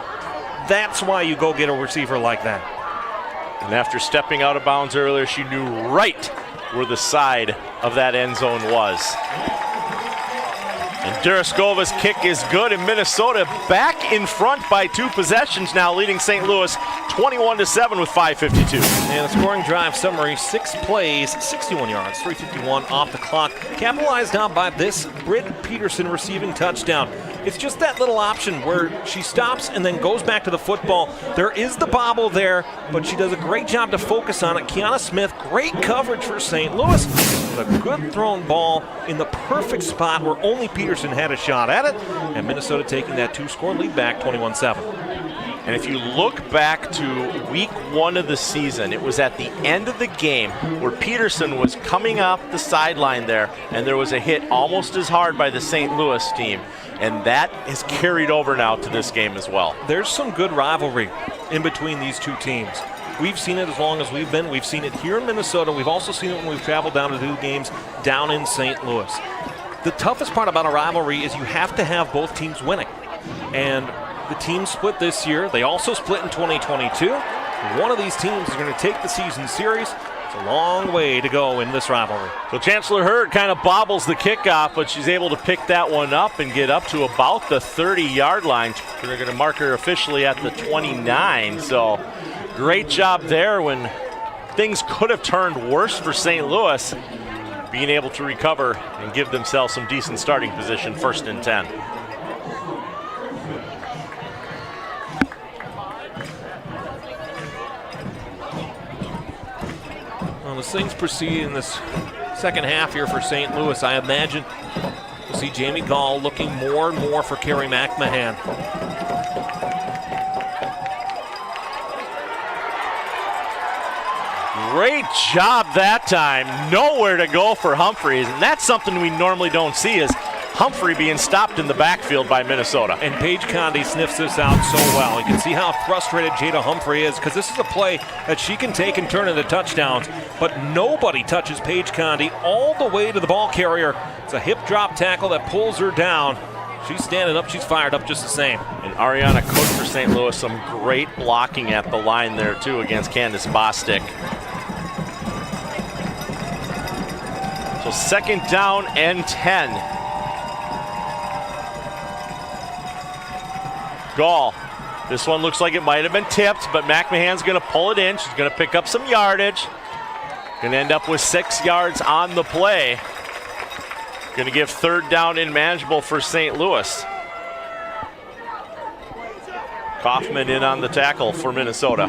That's why you go get a receiver like that. And after stepping out of bounds earlier, she knew right where the side of that end zone was. And Duraskova's kick is good, and Minnesota back in front by 2 possessions now, leading St. Louis 21-7 with 5:52. And the scoring drive summary, 6 plays, 61 yards, 3:51 off the clock. Capitalized on by this Britt Peterson receiving touchdown. It's just that little option where she stops and then goes back to the football. There is the bobble there, but she does a great job to focus on it. Kiana Smith, great coverage for St. Louis. with a good thrown ball in the perfect spot where only Peterson had a shot at it, and Minnesota taking that 2-score lead back 21-7. And if you look back to week 1 of the season, it was at the end of the game where Peterson was coming off the sideline there, and there was a hit almost as hard by the St. Louis team. And that is carried over now to this game as well. There's some good rivalry in between these two teams. We've seen it as long as we've been. We've seen it here in Minnesota. We've also seen it when we've traveled down to do games down in St. Louis. The toughest part about a rivalry is you have to have both teams winning. And the team split this year. They also split in 2022. One of these teams is going to take the season series. It's a long way to go in this rivalry. So Chancellor Hurd kind of bobbles the kickoff, but she's able to pick that one up and get up to about the 30-yard line. They're going to mark her officially at the 29. So great job there when things could have turned worse for St. Louis, being able to recover and give themselves some decent starting position, 1st and 10. Well, as things proceed in this second half here for St. Louis, I imagine we'll see Jamie Gall looking more and more for Carrie McMahon. Great job that time. Nowhere to go for Humphreys, and that's something we normally don't see, is Humphrey being stopped in the backfield by Minnesota. And Paige Conde sniffs this out so well. You can see how frustrated Jada Humphrey is, because this is a play that she can take and turn into touchdowns, but nobody touches Paige Conde all the way to the ball carrier. It's a hip drop tackle that pulls her down. She's standing up, she's fired up just the same. And Ariana Cook for St. Louis, some great blocking at the line there too against Candace Bostic. So 2nd down and 10. Gall. This one looks like it might have been tipped, but McMahon's going to pull it in. She's going to pick up some yardage. Going to end up with 6 yards on the play. Going to give 3rd down inmanageable for St. Louis. Kaufman in on the tackle for Minnesota.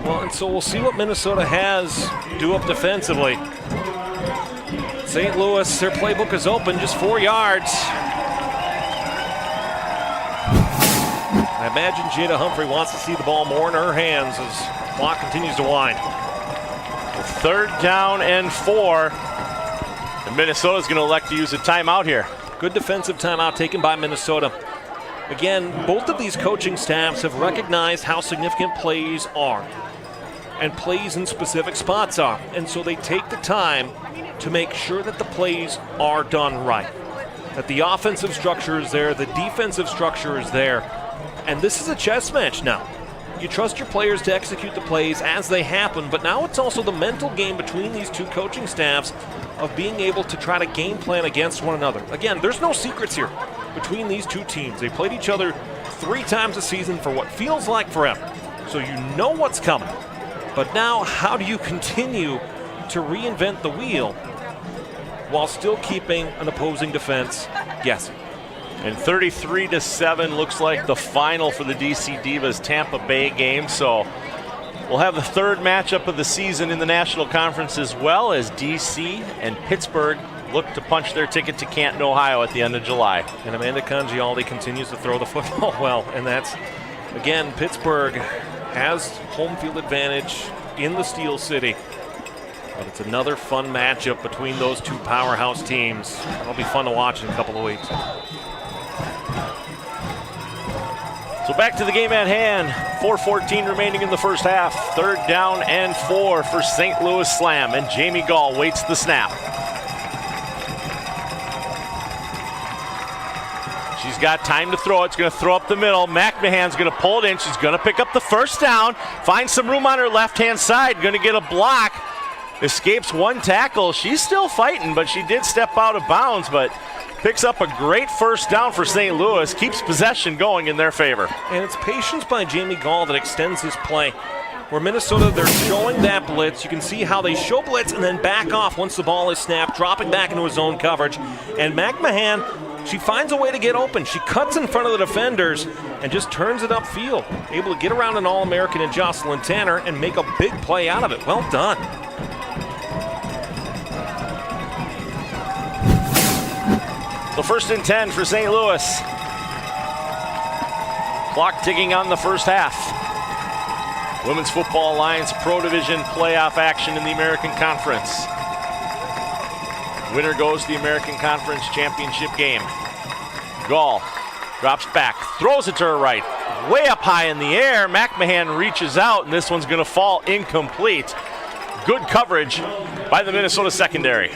Well, and so we'll see what Minnesota has do up defensively. St. Louis, their playbook is open, just 4 yards. I imagine Jada Humphrey wants to see the ball more in her hands as the clock continues to wind. 3rd down and 4. And Minnesota's going to elect to use a timeout here. Good defensive timeout taken by Minnesota. Again, both of these coaching staffs have recognized how significant plays are and plays in specific spots are. And so they take the time to make sure that the plays are done right, that the offensive structure is there, the defensive structure is there, and this is a chess match now. You trust your players to execute the plays as they happen, but now it's also the mental game between these two coaching staffs of being able to try to game plan against one another. Again, there's no secrets here between these two teams. They played each other 3 times a season for what feels like forever, so you know what's coming. But now, how do you continue to reinvent the wheel while still keeping an opposing defense guessing? And 33-7 looks like the final for the DC Divas Tampa Bay game. So we'll have the 3rd matchup of the season in the National Conference, as well as DC and Pittsburgh look to punch their ticket to Canton, Ohio at the end of July. And Amanda Congialdi continues to throw the football well. And that's, again, Pittsburgh has home field advantage in the Steel City. But it's another fun matchup between those two powerhouse teams. It'll be fun to watch in a couple of weeks. So back to the game at hand. 4:14 remaining in the first half. 3rd down and 4 for St. Louis Slam. And Jamie Gall waits the snap. She's got time to throw it. It's going to throw up the middle. McMahon's going to pull it in. She's going to pick up the 1st down. Find some room on her left-hand side. Going to get a block. Escapes 1 tackle. She's still fighting, but she did step out of bounds, but picks up a great 1st down for St. Louis. Keeps possession going in their favor. And it's patience by Jamie Gall that extends this play. Where Minnesota, they're showing that blitz. You can see how they show blitz and then back off once the ball is snapped, dropping back into his zone coverage. And McMahon She finds a way to get open. She cuts in front of the defenders and just turns it upfield. Able to get around an All-American in Jocelyn Tanner and make a big play out of it. Well done. So 1st and 10 for St. Louis. Clock ticking on the first half. Women's Football Alliance Pro Division playoff action in the American Conference. Winner goes to the American Conference Championship game. Gall drops back, throws it to her right, way up high in the air. McMahon reaches out, and this one's going to fall incomplete. Good coverage by the Minnesota secondary.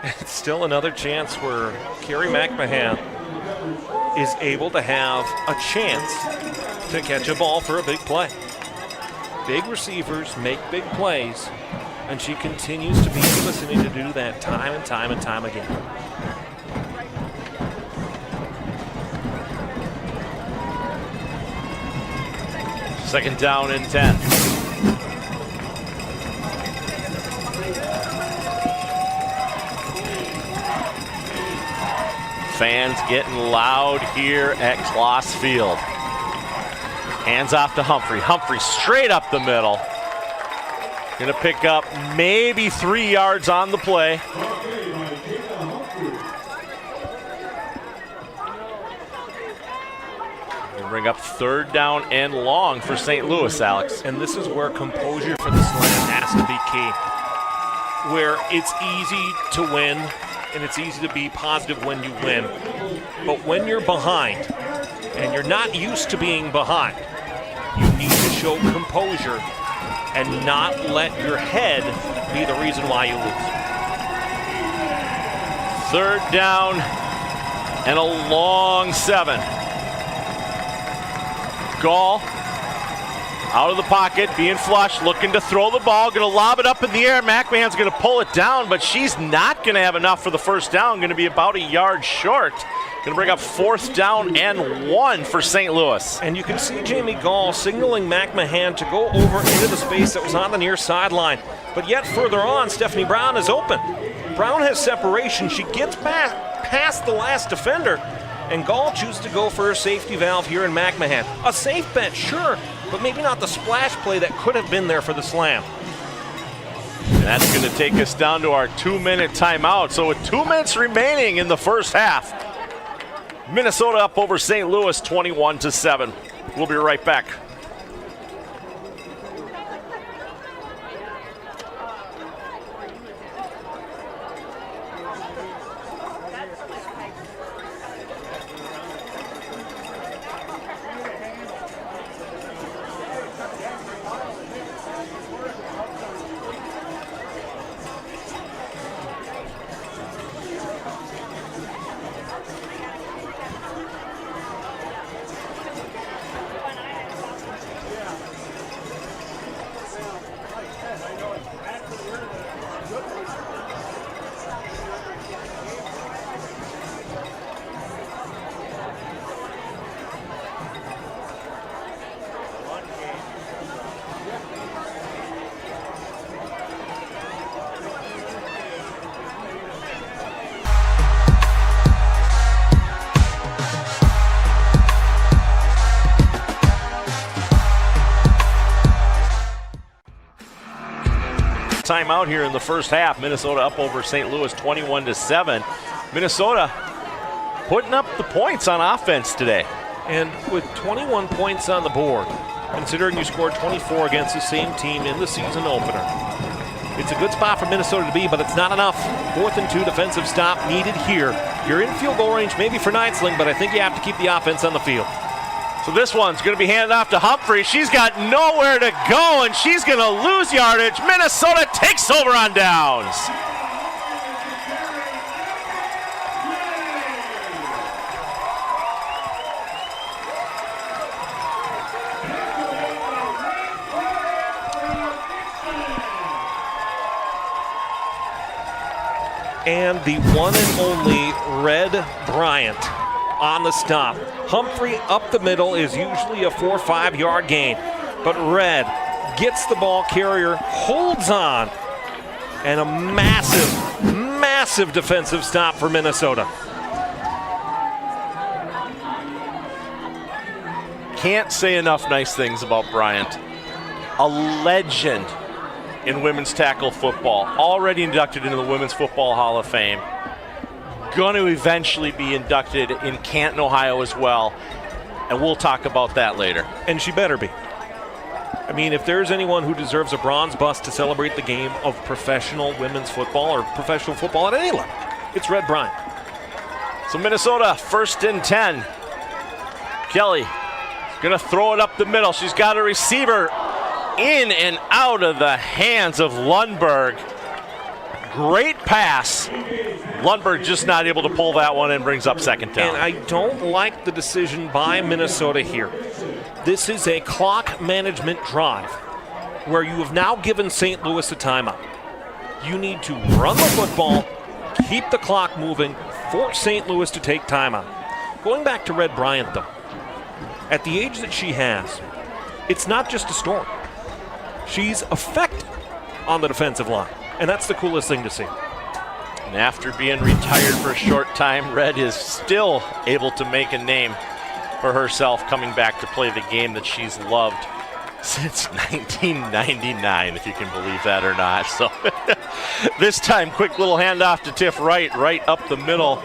It's still another chance where Carrie McMahon is able to have a chance to catch a ball for a big play. Big receivers make big plays, and she continues to be listening to do that time and time and time again. Second down and 10. Fans getting loud here at Kloss Field. Hands off to Humphrey. Humphrey straight up the middle. Gonna pick up maybe 3 yards on the play. Gonna bring up 3rd down and long for St. Louis, Alex. And this is where composure for the slam has to be key. Where it's easy to win, and it's easy to be positive when you win. But when you're behind, and you're not used to being behind, you need to show composure and not let your head be the reason why you lose. 3rd down and a long 7. Gall out of the pocket, being flushed, looking to throw the ball, going to lob it up in the air. McMahon's going to pull it down, but she's not going to have enough for the first down. Going to be about a yard short. Going to bring up 4th down and 1 for St. Louis. And you can see Jamie Gall signaling McMahon to go over into the space that was on the near sideline. But yet further on, Stephanie Brown is open. Brown has separation. She gets past the last defender, and Gall chooses to go for her safety valve here in McMahon. A safe bet, sure, but maybe not the splash play that could have been there for the slam. And that's going to take us down to our 2-minute timeout. So with 2 minutes remaining in the first half, Minnesota up over St. Louis 21-7. We'll be right back. Timeout here in the first half. Minnesota up over St. Louis 21-7. Minnesota putting up the points on offense today. And with 21 points on the board, considering you scored 24 against the same team in the season opener, it's a good spot for Minnesota to be, but it's not enough. 4th and 2 defensive stop needed here. You're in field goal range maybe for Neitzling, but I think you have to keep the offense on the field. So this one's going to be handed off to Humphrey. She's got nowhere to go, and she's going to lose yardage. Minnesota takes over on downs. And the one and only Red Bryant on the stop. Humphrey up the middle is usually a 4 or 5 yard gain, but Red gets the ball carrier, holds on, and a massive massive defensive stop for Minnesota. Can't say enough nice things about Bryant. A legend in women's tackle football. Already inducted into the Women's Football Hall of Fame. Going to eventually be inducted in Canton, Ohio as well. And we'll talk about that later. And she better be. I mean, if there's anyone who deserves a bronze bust to celebrate the game of professional women's football or professional football at any level, it's Red Bryant. So Minnesota, 1st and 10. Kelly gonna throw it up the middle. She's got a receiver in and out of the hands of Lundberg. Great pass. Lundberg just not able to pull that one and brings up 2nd down. And I don't like the decision by Minnesota here. This is a clock management drive where you have now given St. Louis a timeout. You need to run the football, keep the clock moving, force St. Louis to take timeout. Going back to Red Bryant, though, at the age that she has, it's not just a story. She's effective on the defensive line, and that's the coolest thing to see. And after being retired for a short time, Red is still able to make a name for herself, coming back to play the game that she's loved since 1999, if you can believe that or not. So this time, quick little handoff to Tiff Wright, right up the middle.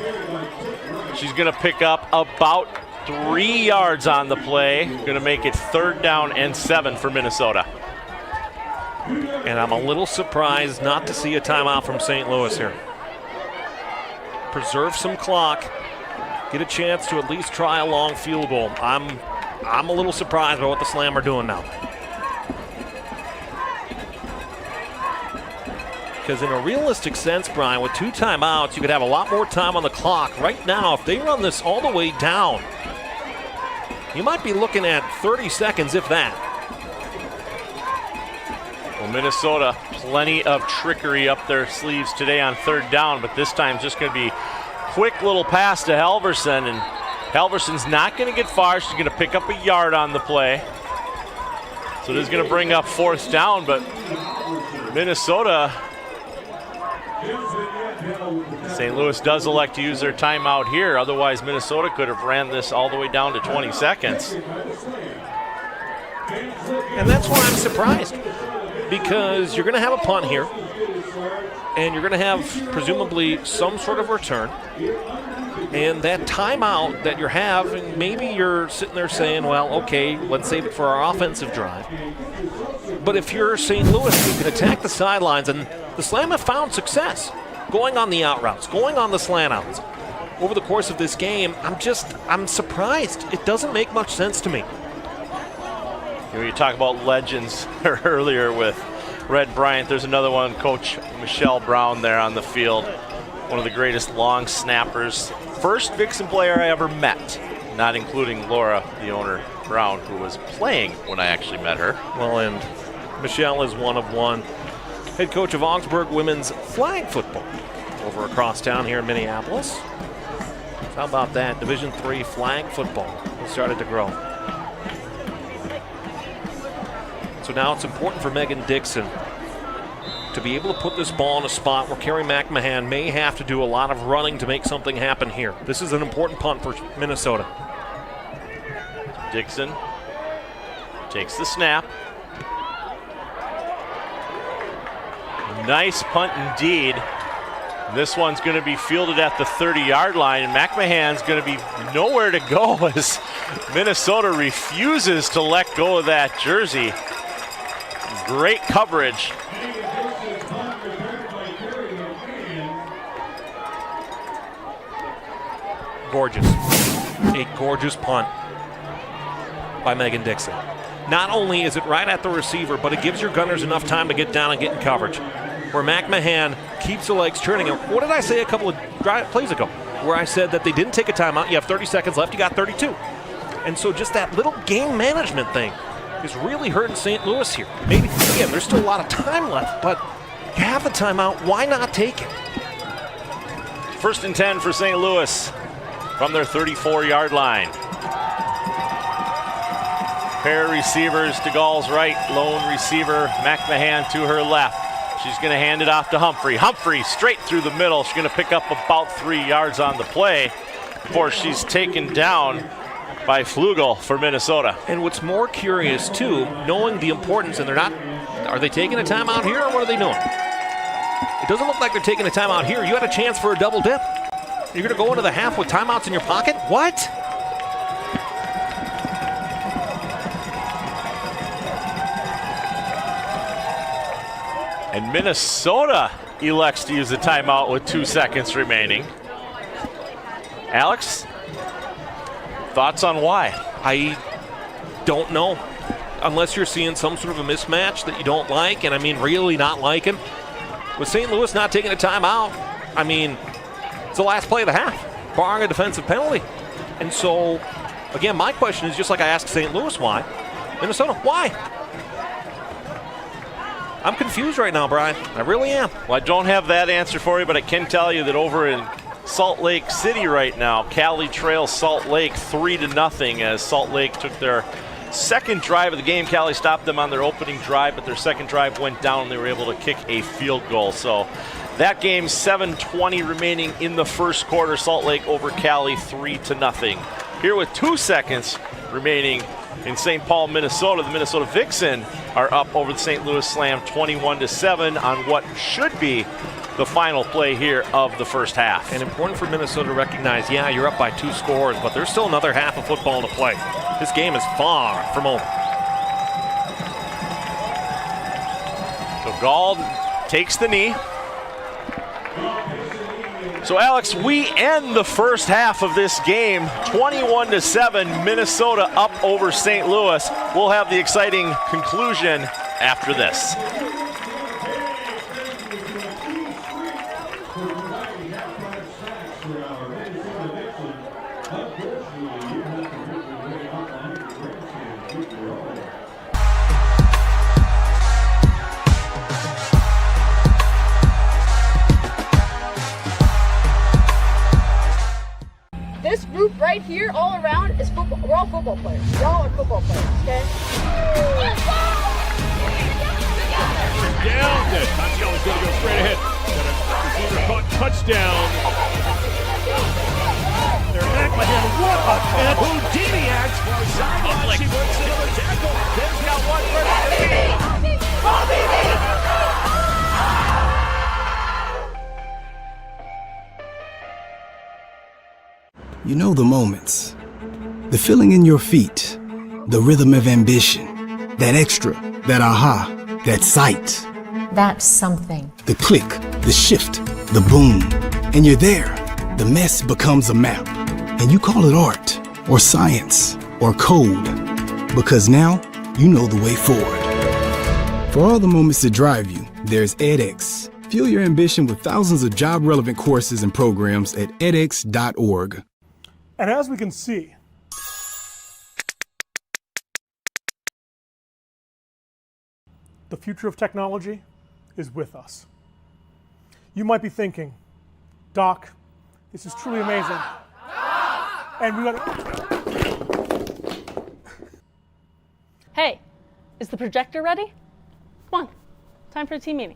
She's going to pick up about 3 yards on the play. Going to make it 3rd down and 7 for Minnesota. And I'm a little surprised not to see a timeout from St. Louis here. Preserve some clock. Get a chance to at least try a long field goal. I'm a little surprised by what the Slam are doing now. Because in a realistic sense, Brian, with 2 timeouts, you could have a lot more time on the clock. Right now, if they run this all the way down, you might be looking at 30 seconds, if that. Well, Minnesota, plenty of trickery up their sleeves today on 3rd down, but this time just going to be quick little pass to Halverson, and Halverson's not going to get far. She's going to pick up a yard on the play. So this is going to bring up 4th down, but Minnesota, St. Louis does elect to use their timeout here. Otherwise, Minnesota could have ran this all the way down to 20 seconds. And that's why I'm surprised, because you're going to have a punt here, and you're going to have presumably some sort of return. And that timeout that you're having, maybe you're sitting there saying, well, okay, let's save it for our offensive drive. But if you're St. Louis, you can attack the sidelines, and the Slam have found success going on the out routes, going on the slant outs. Over the course of this game, I'm surprised. It doesn't make much sense to me. You talk about legends earlier with Red Bryant. There's another one, Coach Michelle Brown there on the field. One of the greatest long snappers. First Vixen player I ever met, not including Laura, the owner, Brown, who was playing when I actually met her. Well, and Michelle is one of one. Head coach of Augsburg women's flag football over across town here in Minneapolis. How about that? Division III flag football has started to grow. So now it's important for Megan Dixon to be able to put this ball in a spot where Carrie McMahon may have to do a lot of running to make something happen here. This is an important punt for Minnesota. Dixon takes the snap. Nice punt indeed. This one's going to be fielded at the 30-yard line, and McMahon's going to be nowhere to go as Minnesota refuses to let go of that jersey. Great coverage. Gorgeous. A gorgeous punt by Megan Dixon. Not only is it right at the receiver, but it gives your gunners enough time to get down and get in coverage. Where McMahon keeps the legs turning. What did I say a couple of plays ago? Where I said that they didn't take a timeout. You have 30 seconds left. You got 32. And so just that little game management thing is really hurting St. Louis here. Maybe, again, there's still a lot of time left, but you have the timeout. Why not take it? 1st and 10 for St. Louis from their 34-yard line. Pair of receivers to Gall's right, lone receiver McMahon to her left. She's going to hand it off to Humphrey. Humphrey straight through the middle. She's going to pick up about 3 yards on the play before she's taken down by Flugel for Minnesota. And what's more curious, too, knowing the importance, and they're not, are they taking a timeout here or what are they doing? It doesn't look like they're taking a timeout here. You had a chance for a double dip. You're going to go into the half with timeouts in your pocket? What? And Minnesota elects to use a timeout with 2 seconds remaining. Alex, thoughts on why? I don't know. Unless you're seeing some sort of a mismatch that you don't like, and I mean really not liking. With St. Louis not taking a timeout, I mean, it's the last play of the half, barring a defensive penalty. And so, again, my question is just like I asked St. Louis, why? Minnesota, why? I'm confused right now, Brian. I really am. Well, I don't have that answer for you, but I can tell you that over in Salt Lake City right now, Cali trails Salt Lake 3-0 as Salt Lake took their second drive of the game. Cali stopped them on their opening drive, but their second drive went down and they were able to kick a field goal. So that game, 7:20 remaining in the first quarter. Salt Lake over Cali 3-0. Here with 2 seconds remaining in St. Paul, Minnesota, the Minnesota Vixen are up over the St. Louis Slam 21-7 on what should be the final play here of the first half. And important for Minnesota to recognize, yeah, you're up by 2 scores, but there's still another half of football to play. This game is far from over. So Gall takes the knee. So Alex, we end the first half of this game 21-7, Minnesota up over St. Louis. We'll have the exciting conclusion after this. This group right here, all around, is football. We're all football players. Y'all are football players, okay? Down. Tatiana's going to go straight ahead. Receiver caught, touchdown. They're back by him. What a catch. Houdini acts for a sideline. She works another tackle. Ben's got one for You know the moments, the feeling in your feet, the rhythm of ambition, that extra, that aha, that sight. That's something. The click, the shift, the boom, and you're there. The mess becomes a map, and you call it art, or science, or code, because now you know the way forward. For all the moments that drive you, there's edX. Fuel your ambition with thousands of job-relevant courses and programs at edX.org. And as we can see, the future of technology is with us. You might be thinking, Doc, this is truly amazing. And we got. Hey, is the projector ready? Come on, time for a team meeting.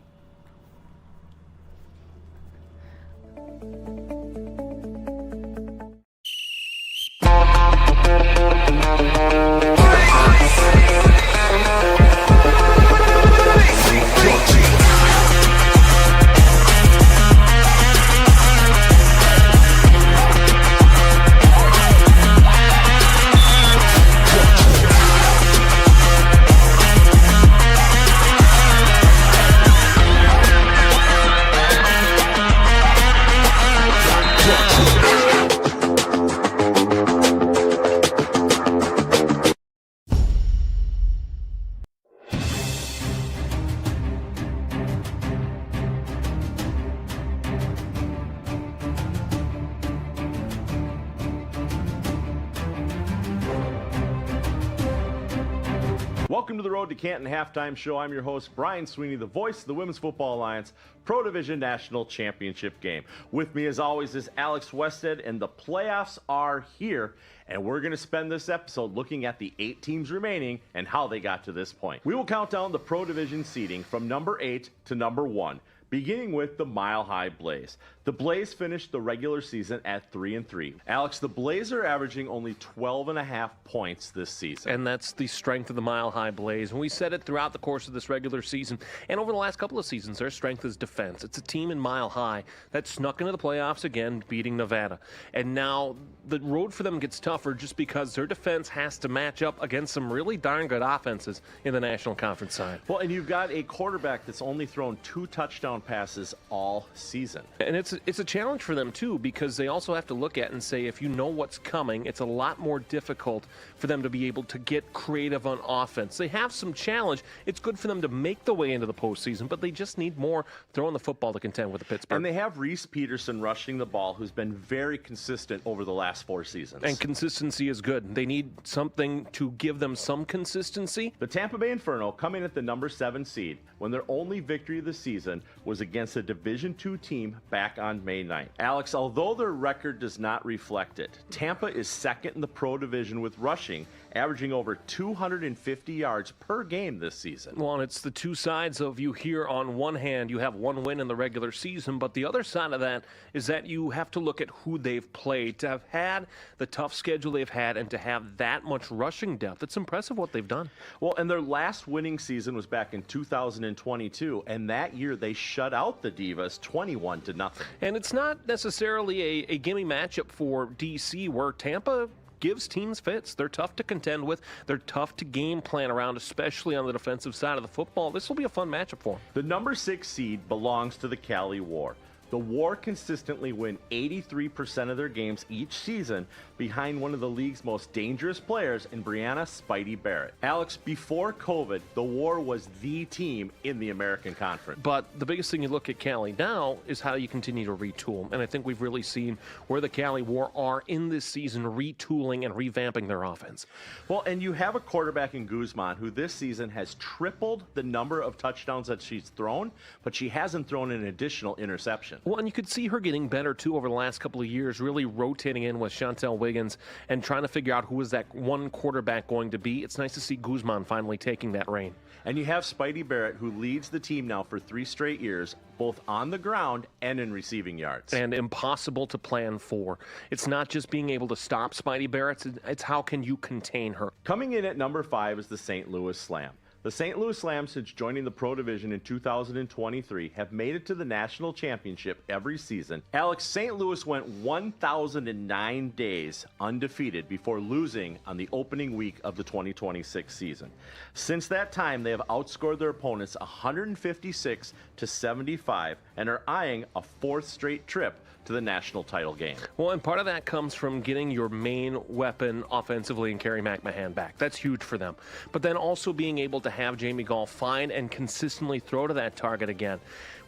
Welcome to the Road to Canton Halftime Show. I'm your host, Brian Sweeney, the voice of the Women's Football Alliance Pro Division National Championship game. With me, as always, is Alex Westhead, and the playoffs are here. And we're going to spend this episode looking at the 8 teams remaining and how they got to this point. We will count down the Pro Division seeding from number 8 to number 1. Beginning with the Mile High Blaze. The Blaze finished the regular season at 3-3. Alex, the Blaze are averaging only 12.5 points this season. And that's the strength of the Mile High Blaze. And we said it throughout the course of this regular season and over the last couple of seasons, their strength is defense. It's a team in Mile High that snuck into the playoffs again, beating Nevada. And now the road for them gets tougher just because their defense has to match up against some really darn good offenses in the National Conference side. Well, and you've got a quarterback that's only thrown 2 touchdown passes all season. And it's a challenge for them too, because they also have to look at and say, if you know what's coming, it's a lot more difficult for them to be able to get creative on offense. They have some challenge. It's good for them to make the way into the postseason, but they just need more throwing the football to contend with the Pittsburgh. And they have Reese Peterson rushing the ball, who's been very consistent over the last 4 seasons. And consistency is good. They need something to give them some consistency. The Tampa Bay Inferno come in at the number 7 seed when their only victory of the season was against a Division II team back on May 9th. Alex, although their record does not reflect it, Tampa is second in the Pro Division with rushing, averaging over 250 yards per game this season. Well, and it's the two sides of you here. On one hand, you have 1 win in the regular season, but the other side of that is that you have to look at who they've played. To have had the tough schedule they've had and to have that much rushing depth, it's impressive what they've done. Well, and their last winning season was back in 2022, and that year they shut out the Divas 21-0. And it's not necessarily a gimme matchup for DC, where Tampa gives teams fits. They're tough to contend with. They're tough to game plan around, especially on the defensive side of the football. This will be a fun matchup for them. The number 6 seed belongs to the Cali War. The War consistently win 83% of their games each season behind one of the league's most dangerous players in Brianna Spidey Barrett. Alex, before COVID, the War was the team in the American Conference. But the biggest thing you look at Cali now is how you continue to retool. And I think we've really seen where the Cali War are in this season, retooling and revamping their offense. Well, and you have a quarterback in Guzman who this season has tripled the number of touchdowns that she's thrown, but she hasn't thrown an additional interception. Well, and you could see her getting better, too, over the last couple of years, really rotating in with Chantel Wiggins and trying to figure out who is that one quarterback going to be. It's nice to see Guzman finally taking that reign. And you have Spidey Barrett, who leads the team now for 3 straight years, both on the ground and in receiving yards. And impossible to plan for. It's not just being able to stop Spidey Barrett, it's how can you contain her. Coming in at number 5 is the St. Louis Slam. The St. Louis Slam, since joining the Pro Division in 2023, have made it to the national championship every season. Alex, St. Louis went 1,009 days undefeated before losing on the opening week of the 2026 season. Since that time, they have outscored their opponents 156-75 and are eyeing a 4th straight trip to the national title game. Well, and part of that comes from getting your main weapon offensively in Carrie McMahon back. That's huge for them. But then also being able to have Jamie Gall find and consistently throw to that target again.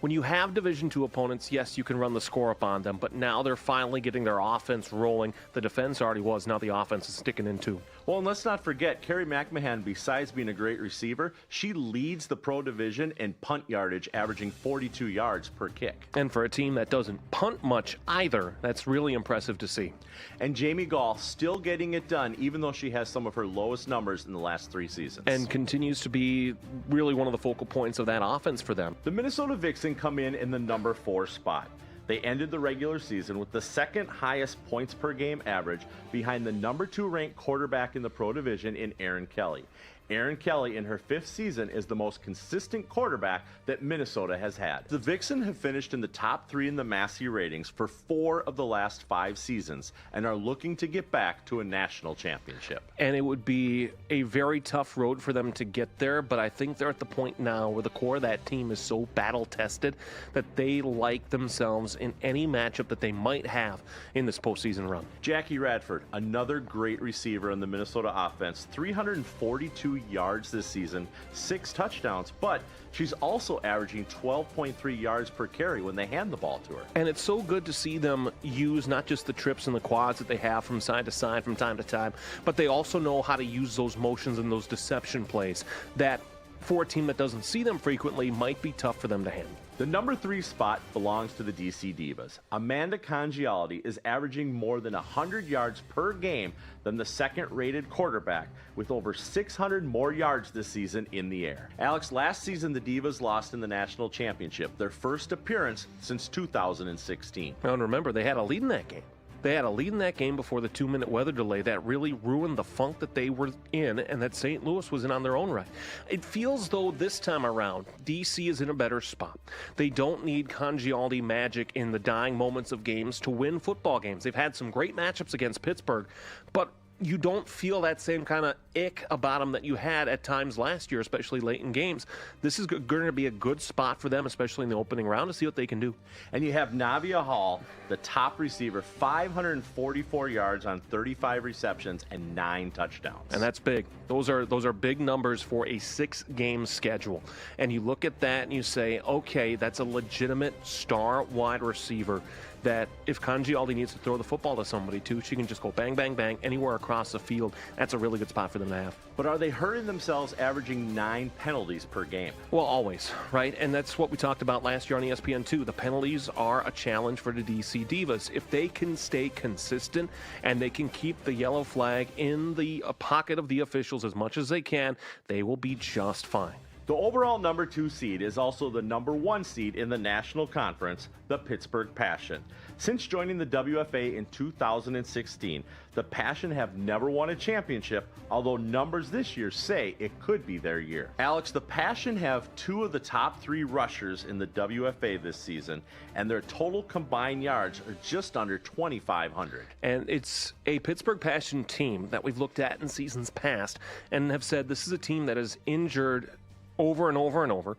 When you have Division II opponents, yes, you can run the score up on them, but now they're finally getting their offense rolling. The defense already was, now the offense is sticking in too. Well, and let's not forget, Carrie McMahon, besides being a great receiver, she leads the Pro Division in punt yardage, averaging 42 yards per kick. And for a team that doesn't punt much either, that's really impressive to see. And Jamie Gall still getting it done, even though she has some of her lowest numbers in the last 3 seasons. And continues to be really one of the focal points of that offense for them. The Minnesota Vixen come in the number 4 spot. They ended the regular season with the 2nd highest points per game average behind the number 2 ranked quarterback in the Pro Division in Erin Kelly. Erin Kelly, in her 5th season, is the most consistent quarterback that Minnesota has had. The Vixen have finished in the top 3 in the Massey ratings for 4 of the last 5 seasons and are looking to get back to a national championship. And it would be a very tough road for them to get there, but I think they're at the point now where the core of that team is so battle-tested that they like themselves in any matchup that they might have in this postseason run. Jackie Radford, another great receiver in the Minnesota offense, 342 yards this season, 6 touchdowns, but she's also averaging 12.3 yards per carry when they hand the ball to her. And it's so good to see them use not just the trips and the quads that they have from side to side from time to time, but they also know how to use those motions and those deception plays that, for a team that doesn't see them frequently, might be tough for them to handle. The number 3 spot belongs to the DC Divas. Amanda Congialdi is averaging more than 100 yards per game than the second-rated quarterback, with over 600 more yards this season in the air. Alex, last season the Divas lost in the national championship, their first appearance since 2016. Now, and remember, they had a lead in that game. They had a lead in that game before the 2-minute weather delay that really ruined the funk that they were in and that St. Louis was in on their own right. It feels though this time around, DC is in a better spot. They don't need Congialdi magic in the dying moments of games to win football games. They've had some great matchups against Pittsburgh, but you don't feel that same kind of ick about them that you had at times last year, especially late in games. This is going to be a good spot for them, especially in the opening round, to see what they can do. And you have Navia Hall, the top receiver, 544 yards on 35 receptions and 9 touchdowns. And that's big. Those are big numbers for a 6-game schedule. And you look at that and you say, okay, that's a legitimate star wide receiver that if Congialdi needs to throw the football to somebody too, she can just go bang, bang, bang anywhere across the field. That's a really good spot for them to have. But are they hurting themselves averaging 9 penalties per game? Well, always, right? And that's what we talked about last year on ESPN2. The penalties are a challenge for the DC Divas. If they can stay consistent and they can keep the yellow flag in the pocket of the officials as much as they can, they will be just fine. The overall number 2 seed is also the number 1 seed in the National Conference, the Pittsburgh Passion. Since joining the WFA in 2016, the Passion have never won a championship, although numbers this year say it could be their year. Alex, the Passion have 2 of the top 3 rushers in the WFA this season, and their total combined yards are just under 2,500. And it's a Pittsburgh Passion team that we've looked at in seasons past and have said this is a team that is injured over and over and over.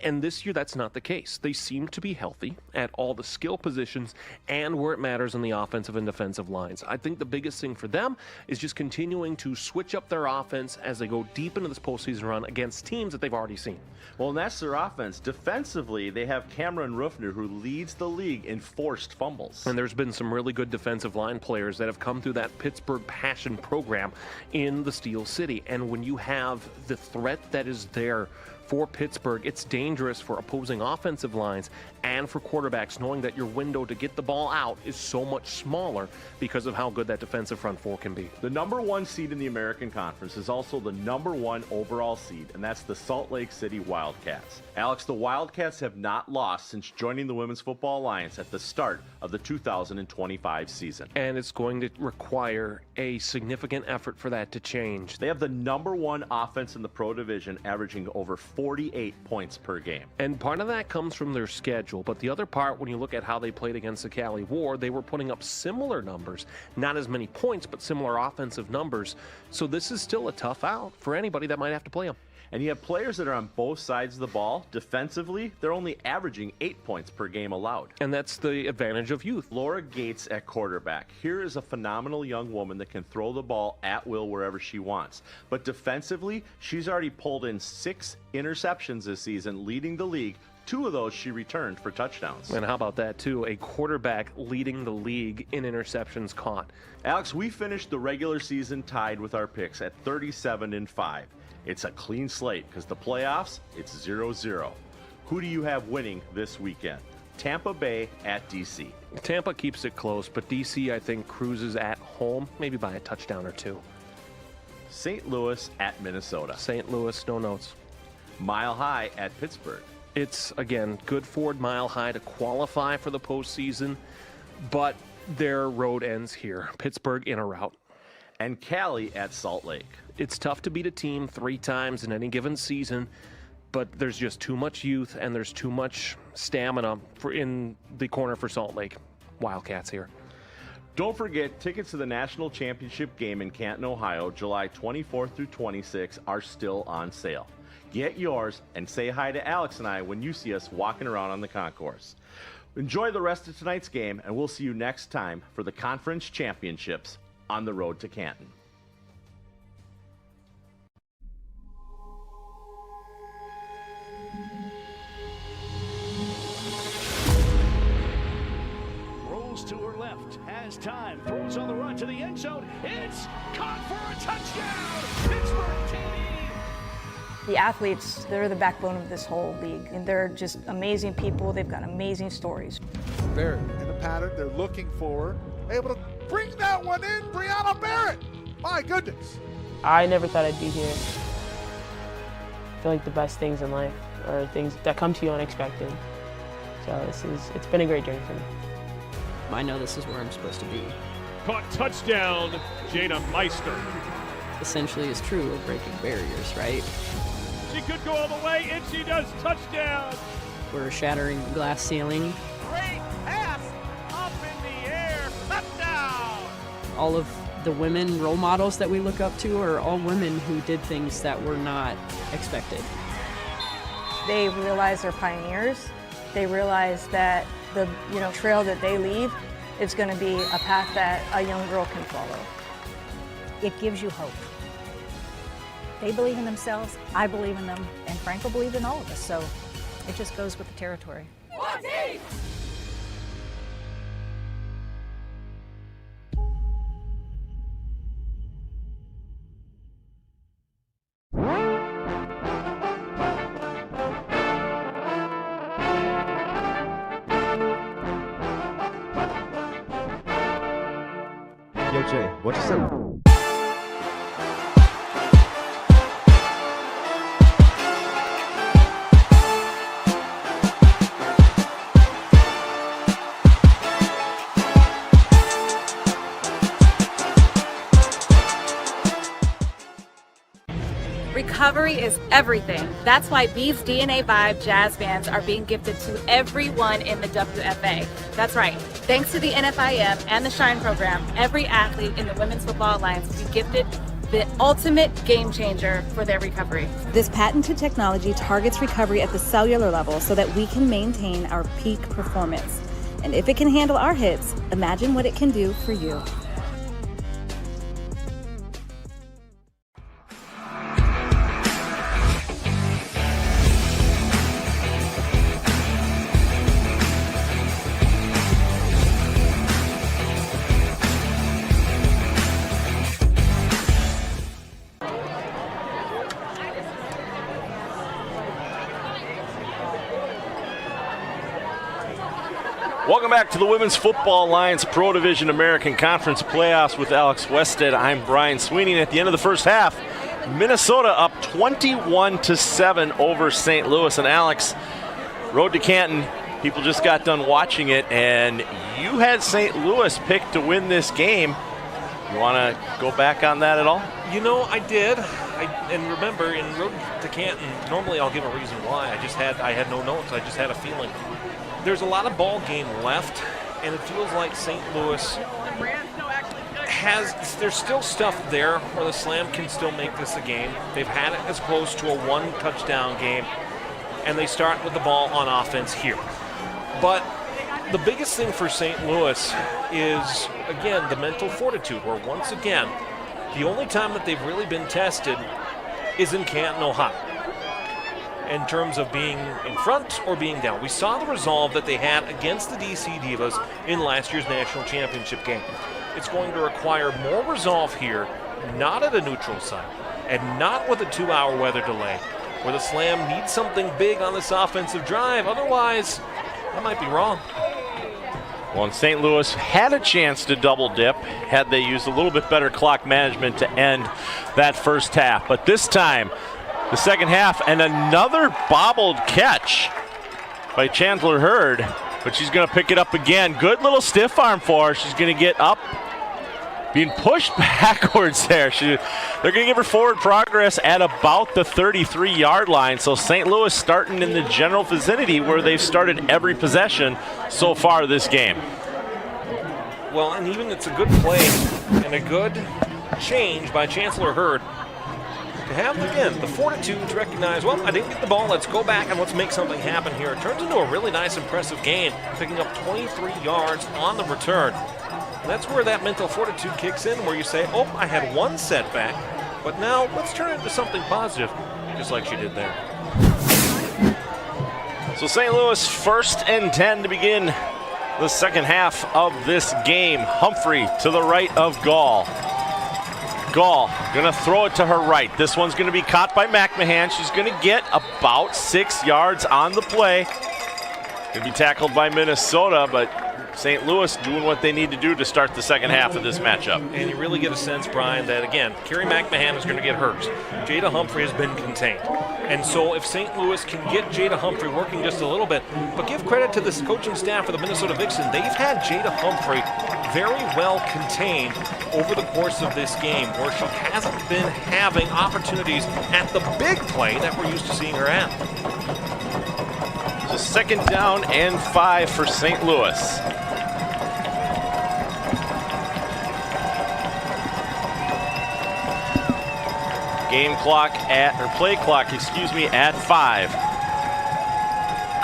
And this year, that's not the case. They seem to be healthy at all the skill positions and where it matters in the offensive and defensive lines. I think the biggest thing for them is just continuing to switch up their offense as they go deep into this postseason run against teams that they've already seen. Well, and that's their offense. Defensively, they have Cameron Ruffner, who leads the league in forced fumbles. And there's been some really good defensive line players that have come through that Pittsburgh Passion program in the Steel City. And when you have the threat that is there for Pittsburgh, it's dangerous for opposing offensive lines and for quarterbacks, knowing that your window to get the ball out is so much smaller because of how good that defensive front four can be. The number 1 seed in the American Conference is also the number 1 overall seed, and that's the Salt Lake City Wildcats. Alex, the Wildcats have not lost since joining the Women's Football Alliance at the start of the 2025 season. And it's going to require a significant effort for that to change. They have the number 1 offense in the Pro Division, averaging over 48 points per game. And part of that comes from their schedule, but the other part, when you look at how they played against the Cali War, they were putting up similar numbers, not as many points, but similar offensive numbers. So this is still a tough out for anybody that might have to play them. And you have players that are on both sides of the ball. Defensively, they're only averaging 8 points per game allowed. And that's the advantage of youth. Laura Gates at quarterback. Here is a phenomenal young woman that can throw the ball at will wherever she wants. But defensively, she's already pulled in 6 interceptions this season, leading the league. 2 of those she returned for touchdowns. And how about that, too? A quarterback leading the league in interceptions caught. Alex, we finished the regular season tied with our picks at 37-5. It's a clean slate because the playoffs, it's 0-0. Who do you have winning this weekend? Tampa Bay at DC. Tampa keeps it close, but DC, I think, cruises at home, maybe by a touchdown or 2. St. Louis at Minnesota. St. Louis, no notes. Mile High at Pittsburgh. It's, again, good Ford Mile High to qualify for the postseason, but their road ends here. Pittsburgh in a rout. And Cali at Salt Lake. It's tough to beat a team 3 times in any given season, but there's just too much youth and there's too much stamina in the corner for Salt Lake. Wildcats here. Don't forget, tickets to the National Championship game in Canton, Ohio, July 24th through 26th are still on sale. Get yours and say hi to Alex and I when you see us walking around on the concourse. Enjoy the rest of tonight's game, and we'll see you next time for the conference championships on the road to Canton. has time, throws on the run to the end zone. It's caught for a touchdown. Pittsburgh TD. The athletes, they're the backbone of this whole league, and they're just amazing people. They've got amazing stories. Barrett in the pattern, they're looking for her. Able to bring that one in, Brianna Barrett. My goodness. I never thought I'd be here. I feel like the best things in life are things that come to you unexpected. So it's been a great journey for me. I know this is where I'm supposed to be. Caught touchdown, Jada Meister. Essentially is true of breaking barriers, right? She could go all the way, and she does. Touchdown. We're shattering the glass ceiling. Great pass up in the air. Touchdown. All of the women role models that we look up to are all women who did things that were not expected. They realize they're pioneers. They realize that the trail that they leave is going to be a path that a young girl can follow. It gives you hope. They believe in themselves, I believe in them, and Frank will believe in all of us, so it just goes with the territory. One team! Yo, Jay, what you say? Recovery is everything. That's why Bee's DNA Vibe jazz bands are being gifted to everyone in the WFA. That's right. Thanks to the NFIM and the Shine program, every athlete in the Women's Football Alliance will be gifted the ultimate game changer for their recovery. This patented technology targets recovery at the cellular level so that we can maintain our peak performance. And if it can handle our hits, imagine what it can do for you. Welcome back to the Women's Football Alliance Pro Division American Conference Playoffs with Alex Wested. I'm Brian Sweeney. And at the end of the first half, Minnesota up 21-7 over St. Louis. And Alex, road to Canton, people just got done watching it, and you had St. Louis picked to win this game. You want to go back on that at all? You know, I did. And remember, in road to Canton, normally I'll give a reason why. I had no notes. I just had a feeling. There's a lot of ball game left, and it feels like St. Louis there's still stuff there where the Slam can still make this a game. They've had it as close to a one-touchdown game, and they start with the ball on offense here. But the biggest thing for St. Louis is, again, the mental fortitude, where once again, the only time that they've really been tested is in Canton, Ohio, in terms of being in front or being down. We saw the resolve that they had against the DC Divas in last year's national championship game. It's going to require more resolve here, not at a neutral site, and not with a 2-hour weather delay, where the Slam needs something big on this offensive drive. Otherwise, I might be wrong. Well, and St. Louis had a chance to double dip had they used a little bit better clock management to end that first half. But this time, the second half, and another bobbled catch by Chandler Hurd, but she's going to pick it up again. Good little stiff arm for her. She's going to get up, being pushed backwards there. They're going to give her forward progress at about the 33-yard line. So St. Louis starting in the general vicinity where they've started every possession so far this game. Well, and even it's a good play and a good change by Chancellor Hurd to have, again, the fortitude to recognize, well, I didn't get the ball, let's go back and let's make something happen here. It turns into a really nice, impressive gain, picking up 23 yards on the return. And that's where that mental fortitude kicks in, where you say, oh, I had one setback, but now let's turn it into something positive, just like she did there. So St. Louis 1st and 10 to begin the second half of this game. Humphrey to the right of Gall. Gall gonna throw it to her right. This one's gonna be caught by McMahon. She's gonna get about 6 yards on the play. Gonna be tackled by Minnesota, but St. Louis doing what they need to do to start the second half of this matchup. And you really get a sense, Brian, that again, Carrie McMahon is going to get hurt. Jada Humphrey has been contained. And so if St. Louis can get Jada Humphrey working just a little bit, but give credit to this coaching staff for the Minnesota Vixen, they've had Jada Humphrey very well contained over the course of this game, where she hasn't been having opportunities at the big play that we're used to seeing her at. So second down and 5 for St. Louis. Game clock play clock, excuse me, at 5.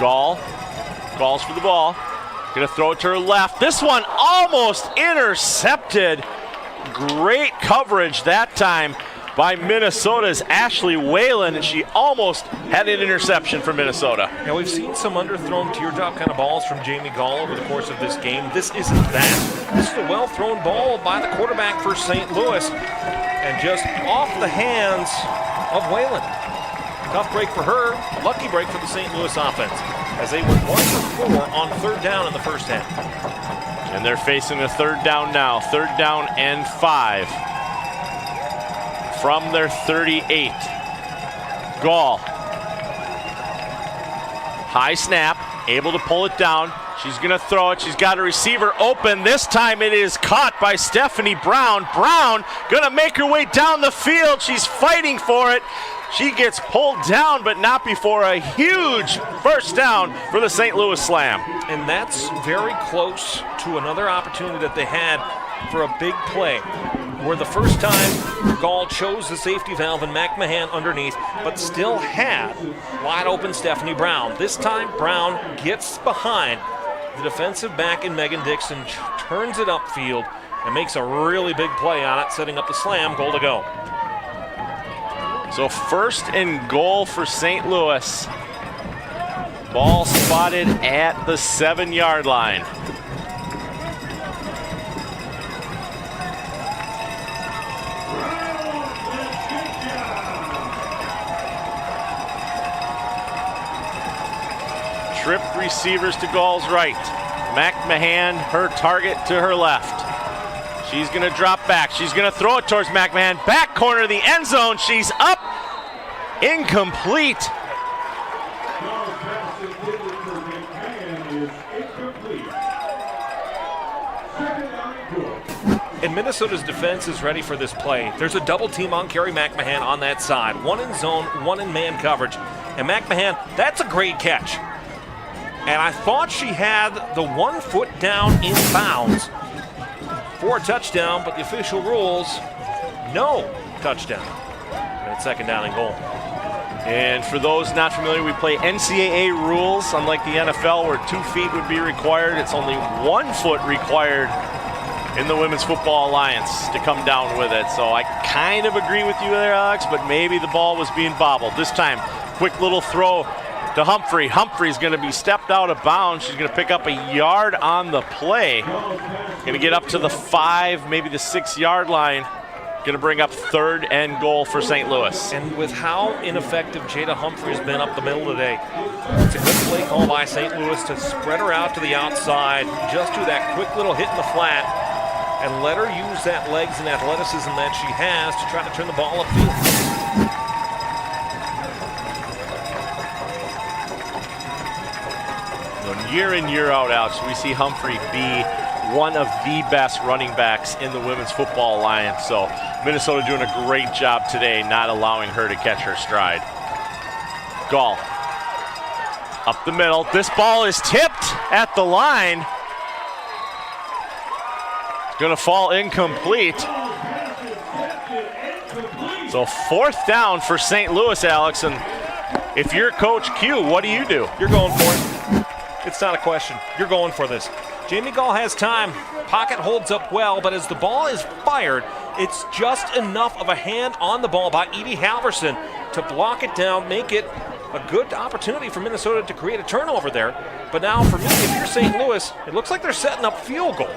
Gall's for the ball. Gonna throw it to her left. This one almost intercepted. Great coverage that time by Minnesota's Ashley Whalen, and she almost had an interception for Minnesota. Now we've seen some underthrown teardrop kind of balls from Jamie Gall over the course of this game. This isn't that. This is a well-thrown ball by the quarterback for St. Louis, and just off the hands of Whalen. Tough break for her, lucky break for the St. Louis offense, as they went 1 for 4 on third down in the first half. And they're facing a third down now, third down and 5. From their 38. Gall. High snap, able to pull it down. She's gonna throw it, she's got a receiver open. This time it is caught by Stephanie Brown. Brown gonna make her way down the field. She's fighting for it. She gets pulled down, but not before a huge first down for the St. Louis Slam. And that's very close to another opportunity that they had for a big play, where the first time Gall chose the safety valve and McMahon underneath, but still had wide open Stephanie Brown. This time Brown gets behind the defensive back in Megan Dixon, turns it upfield, and makes a really big play on it, setting up the slam, goal to go. So first and goal for St. Louis. Ball spotted at the 7-yard line. Tripped receivers to Gall's right. McMahon, her target, to her left. She's gonna drop back. She's gonna throw it towards McMahon. Back corner of the end zone. She's up. Incomplete. And Minnesota's defense is ready for this play. There's a double team on Carrie McMahon on that side. One in zone, one in man coverage. And McMahon, that's a great catch. And I thought she had the 1 foot down in bounds for a touchdown, but the official rules, no touchdown. And it's second down and goal. And for those not familiar, we play NCAA rules, unlike the NFL where 2 feet would be required. It's only 1 foot required in the Women's Football Alliance to come down with it. So I kind of agree with you there, Alex, but maybe the ball was being bobbled. This time, quick little throw to Humphrey. Humphrey's going to be stepped out of bounds. She's going to pick up a yard on the play. Going to get up to the 5, maybe the 6-yard line. Going to bring up third and goal for St. Louis. And with how ineffective Jada Humphrey has been up the middle today, it's a good play call by St. Louis to spread her out to the outside, just do that quick little hit in the flat, and let her use that legs and athleticism that she has to try to turn the ball upfield. Year in, year out, Alex, we see Humphrey be one of the best running backs in the Women's Football Alliance. So Minnesota doing a great job today not allowing her to catch her stride. Gall up the middle. This ball is tipped at the line. It's going to fall incomplete. So fourth down for St. Louis, Alex. And if you're Coach Q, what do you do? You're going for it. It's not a question. You're going for this. Jamie Gall has time. Pocket holds up well, but as the ball is fired, it's just enough of a hand on the ball by Edie Halverson to block it down, make it a good opportunity for Minnesota to create a turnover there. But now for me, if you're St. Louis, it looks like they're setting up field goal.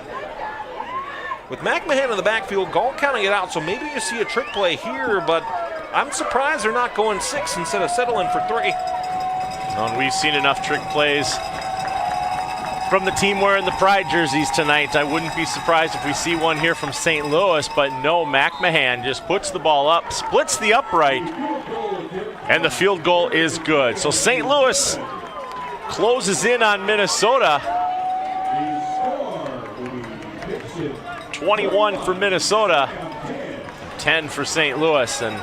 With McMahon in the backfield, Galt counting it out, so maybe you see a trick play here, but I'm surprised they're not going 6 instead of settling for 3. And we've seen enough trick plays from the team wearing the Pride jerseys tonight. I wouldn't be surprised if we see one here from St. Louis, but no, McMahon just puts the ball up, splits the upright, and the field goal is good. So St. Louis closes in on Minnesota. 21 for Minnesota, 10 for St. Louis. And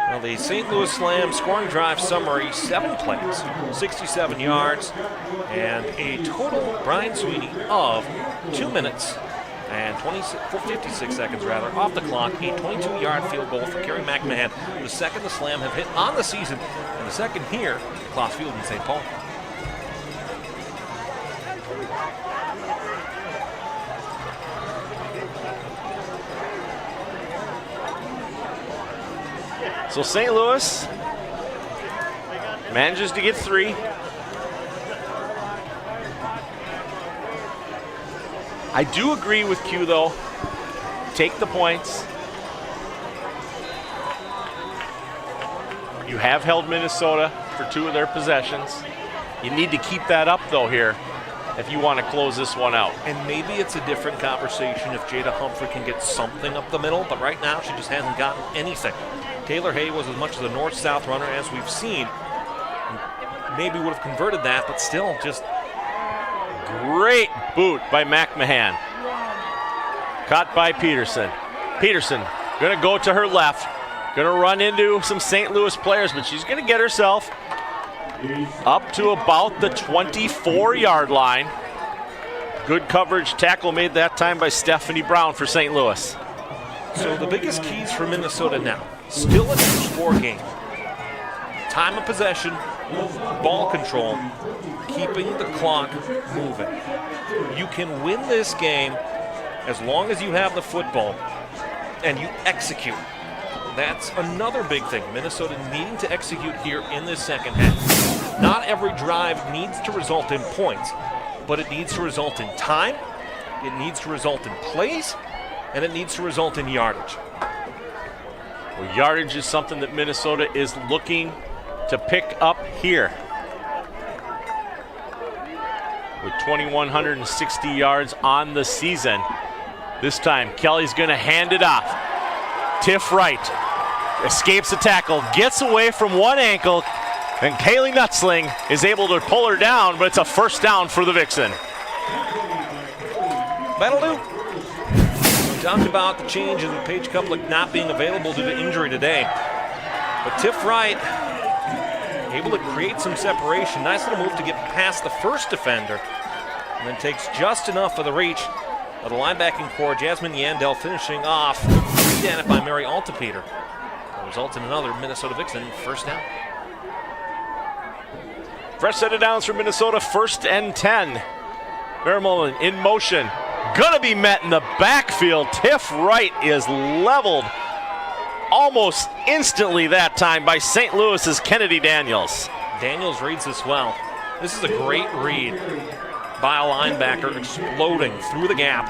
well, the St. Louis Slam scoring drive summary, 7 plays, 67 yards, and a total, Brian Sweeney, of 2 minutes and 56 seconds off the clock. A 22-yard field goal for Kerry McMahon, the second the Slam have hit on the season, and the second here at Kloss Field in St. Paul. So St. Louis manages to get 3. I do agree with Q though. Take the points. You have held Minnesota for 2 of their possessions. You need to keep that up though here if you want to close this one out. And maybe it's a different conversation if Jada Humphrey can get something up the middle, but right now she just hasn't gotten anything. Taylor Hay was as much as a north-south runner as we've seen. Maybe would have converted that, but still just great boot by McMahon. Caught by Peterson. Peterson gonna go to her left. Gonna run into some St. Louis players, but she's gonna get herself up to about the 24-yard line. Good coverage tackle made that time by Stephanie Brown for St. Louis. So the biggest keys for Minnesota now, still a 2-score game. Time of possession, ball control, keeping the clock moving. You can win this game as long as you have the football and you execute. That's another big thing. Minnesota needing to execute here in this second half. Not every drive needs to result in points, but it needs to result in time, it needs to result in plays, and it needs to result in yardage. Well, yardage is something that Minnesota is looking to pick up here. With 2,160 yards on the season. This time, Kelly's gonna hand it off. Tiff Wright escapes the tackle, gets away from one ankle, and Kaylee Nutzling is able to pull her down, but it's a first down for the Vixen. That'll do. We talked about the change in Paige Kuplik not being available due to injury today. But Tiff Wright able to create some separation. Nice little move to get past the first defender, and then takes just enough of the reach of the linebacking core. Jasmine Yandel finishing off, down it by Mary Altepeter. That results in another Minnesota Vixen first down. Fresh set of downs for Minnesota, 1st and 10. Vermeulen in motion, gonna be met in the backfield. Tiff Wright is leveled almost instantly that time by St. Louis's Kennedy Daniels. Daniels reads this well. This is a great read by a linebacker, exploding through the gap,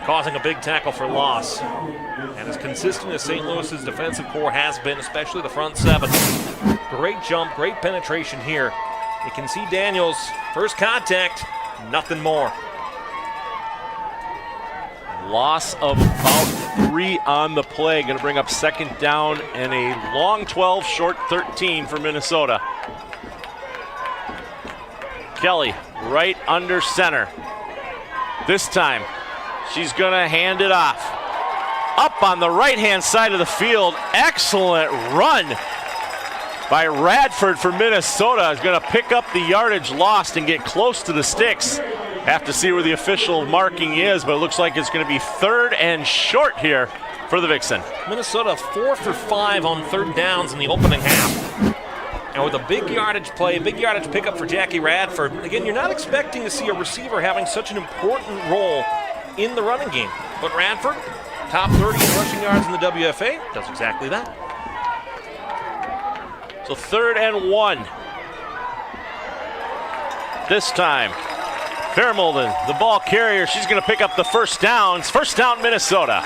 causing a big tackle for loss. And as consistent as St. Louis's defensive core has been, especially the front 7. Great jump, great penetration here. You can see Daniels, first contact, nothing more. Loss of about 3 on the play. Going to bring up 2nd down and a long 12, short 13 for Minnesota. Kelly right under center. This time, she's going to hand it off. Up on the right-hand side of the field. Excellent run by Radford for Minnesota. Is going to pick up the yardage lost and get close to the sticks. Have to see where the official marking is, but it looks like it's going to be 3rd and short here for the Vixen. Minnesota 4 for 5 on 3rd downs in the opening half. And with a big yardage play, big yardage pickup for Jackie Radford. Again, you're not expecting to see a receiver having such an important role in the running game. But Radford top 30 in rushing yards in the WFA, does exactly that. So 3rd and 1. This time, Fairmolden, the ball carrier, she's going to pick up the first downs. First down, Minnesota.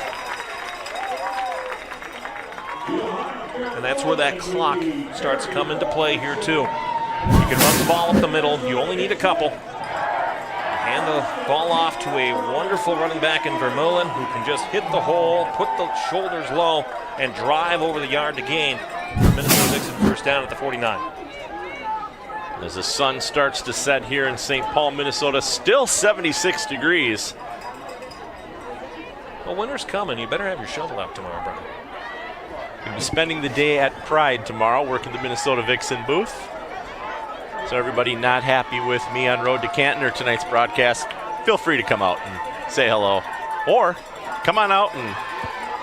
And that's where that clock starts to come into play here too. You can run the ball up the middle. You only need a couple. Hand the ball off to a wonderful running back in Vermeulen who can just hit the hole, put the shoulders low, and drive over the yard to gain. Minnesota Vixen first down at the 49. As the sun starts to set here in St. Paul, Minnesota, still 76 degrees. Well, winter's coming. You better have your shovel out tomorrow, brother. I'll be spending the day at Pride tomorrow, working the Minnesota Vixen booth. So everybody not happy with me on Road to Canton or tonight's broadcast, feel free to come out and say hello. Or come on out and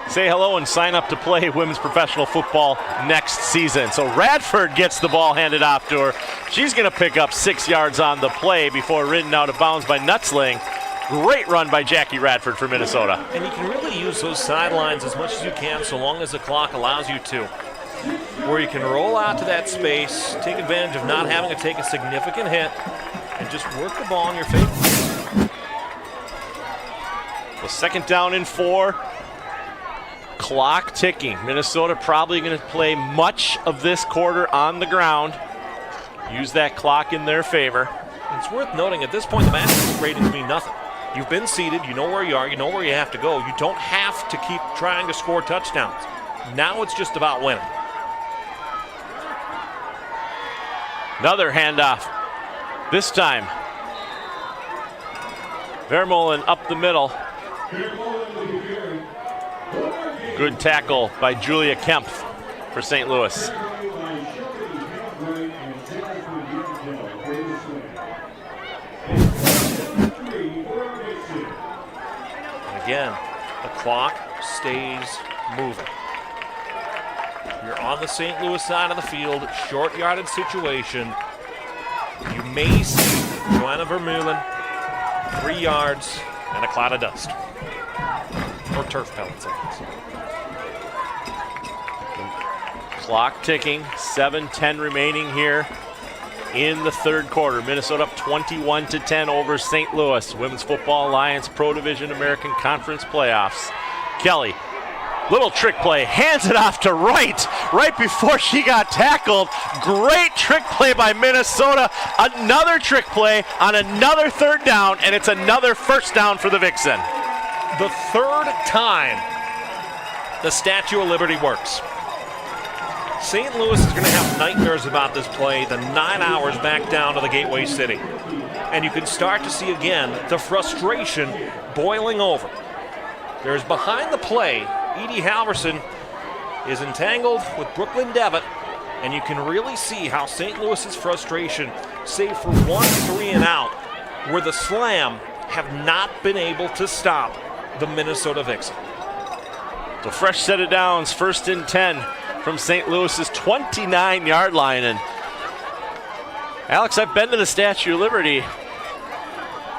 say hello and sign up to play women's professional football next season. So Radford gets the ball handed off to her. She's going to pick up 6 yards on the play before ridden out of bounds by Nutzling. Great run by Jackie Radford for Minnesota. And you can really use those sidelines as much as you can so long as the clock allows you to. Where you can roll out to that space, take advantage of not having to take a significant hit, and just work the ball in your favor. Well, 2nd down and 4. Clock ticking. Minnesota probably going to play much of this quarter on the ground. Use that clock in their favor. It's worth noting at this point the match ratings mean nothing. You've been seated, you know where you are, you know where you have to go. You don't have to keep trying to score touchdowns. Now it's just about winning. Another handoff. This time, Vermeulen up the middle. Good tackle by Julia Kempf for St. Louis. Again, the clock stays moving. You're on the St. Louis side of the field, short yardage situation. You may see Joanna Vermeulen, 3 yards and a cloud of dust. Or turf pellets, I guess. Clock ticking, 7:10 remaining here in the 3rd quarter. Minnesota up 21-10 over St. Louis. Women's Football Alliance Pro Division American Conference Playoffs. Kelly, little trick play, hands it off to right before she got tackled. Great trick play by Minnesota. Another trick play on another 3rd down, and it's another first down for the Vixen. The 3rd time the Statue of Liberty works. St. Louis is going to have nightmares about this play the 9 hours back down to the Gateway City. And you can start to see again the frustration boiling over. There's behind the play, Edie Halverson is entangled with Brooklyn Devitt, and you can really see how St. Louis's frustration, save for 1 3 and out, where the Slam have not been able to stop the Minnesota Vixen. So fresh set of downs, 1st and 10 from St. Louis's 29-yard line. And Alex, I've been to the Statue of Liberty,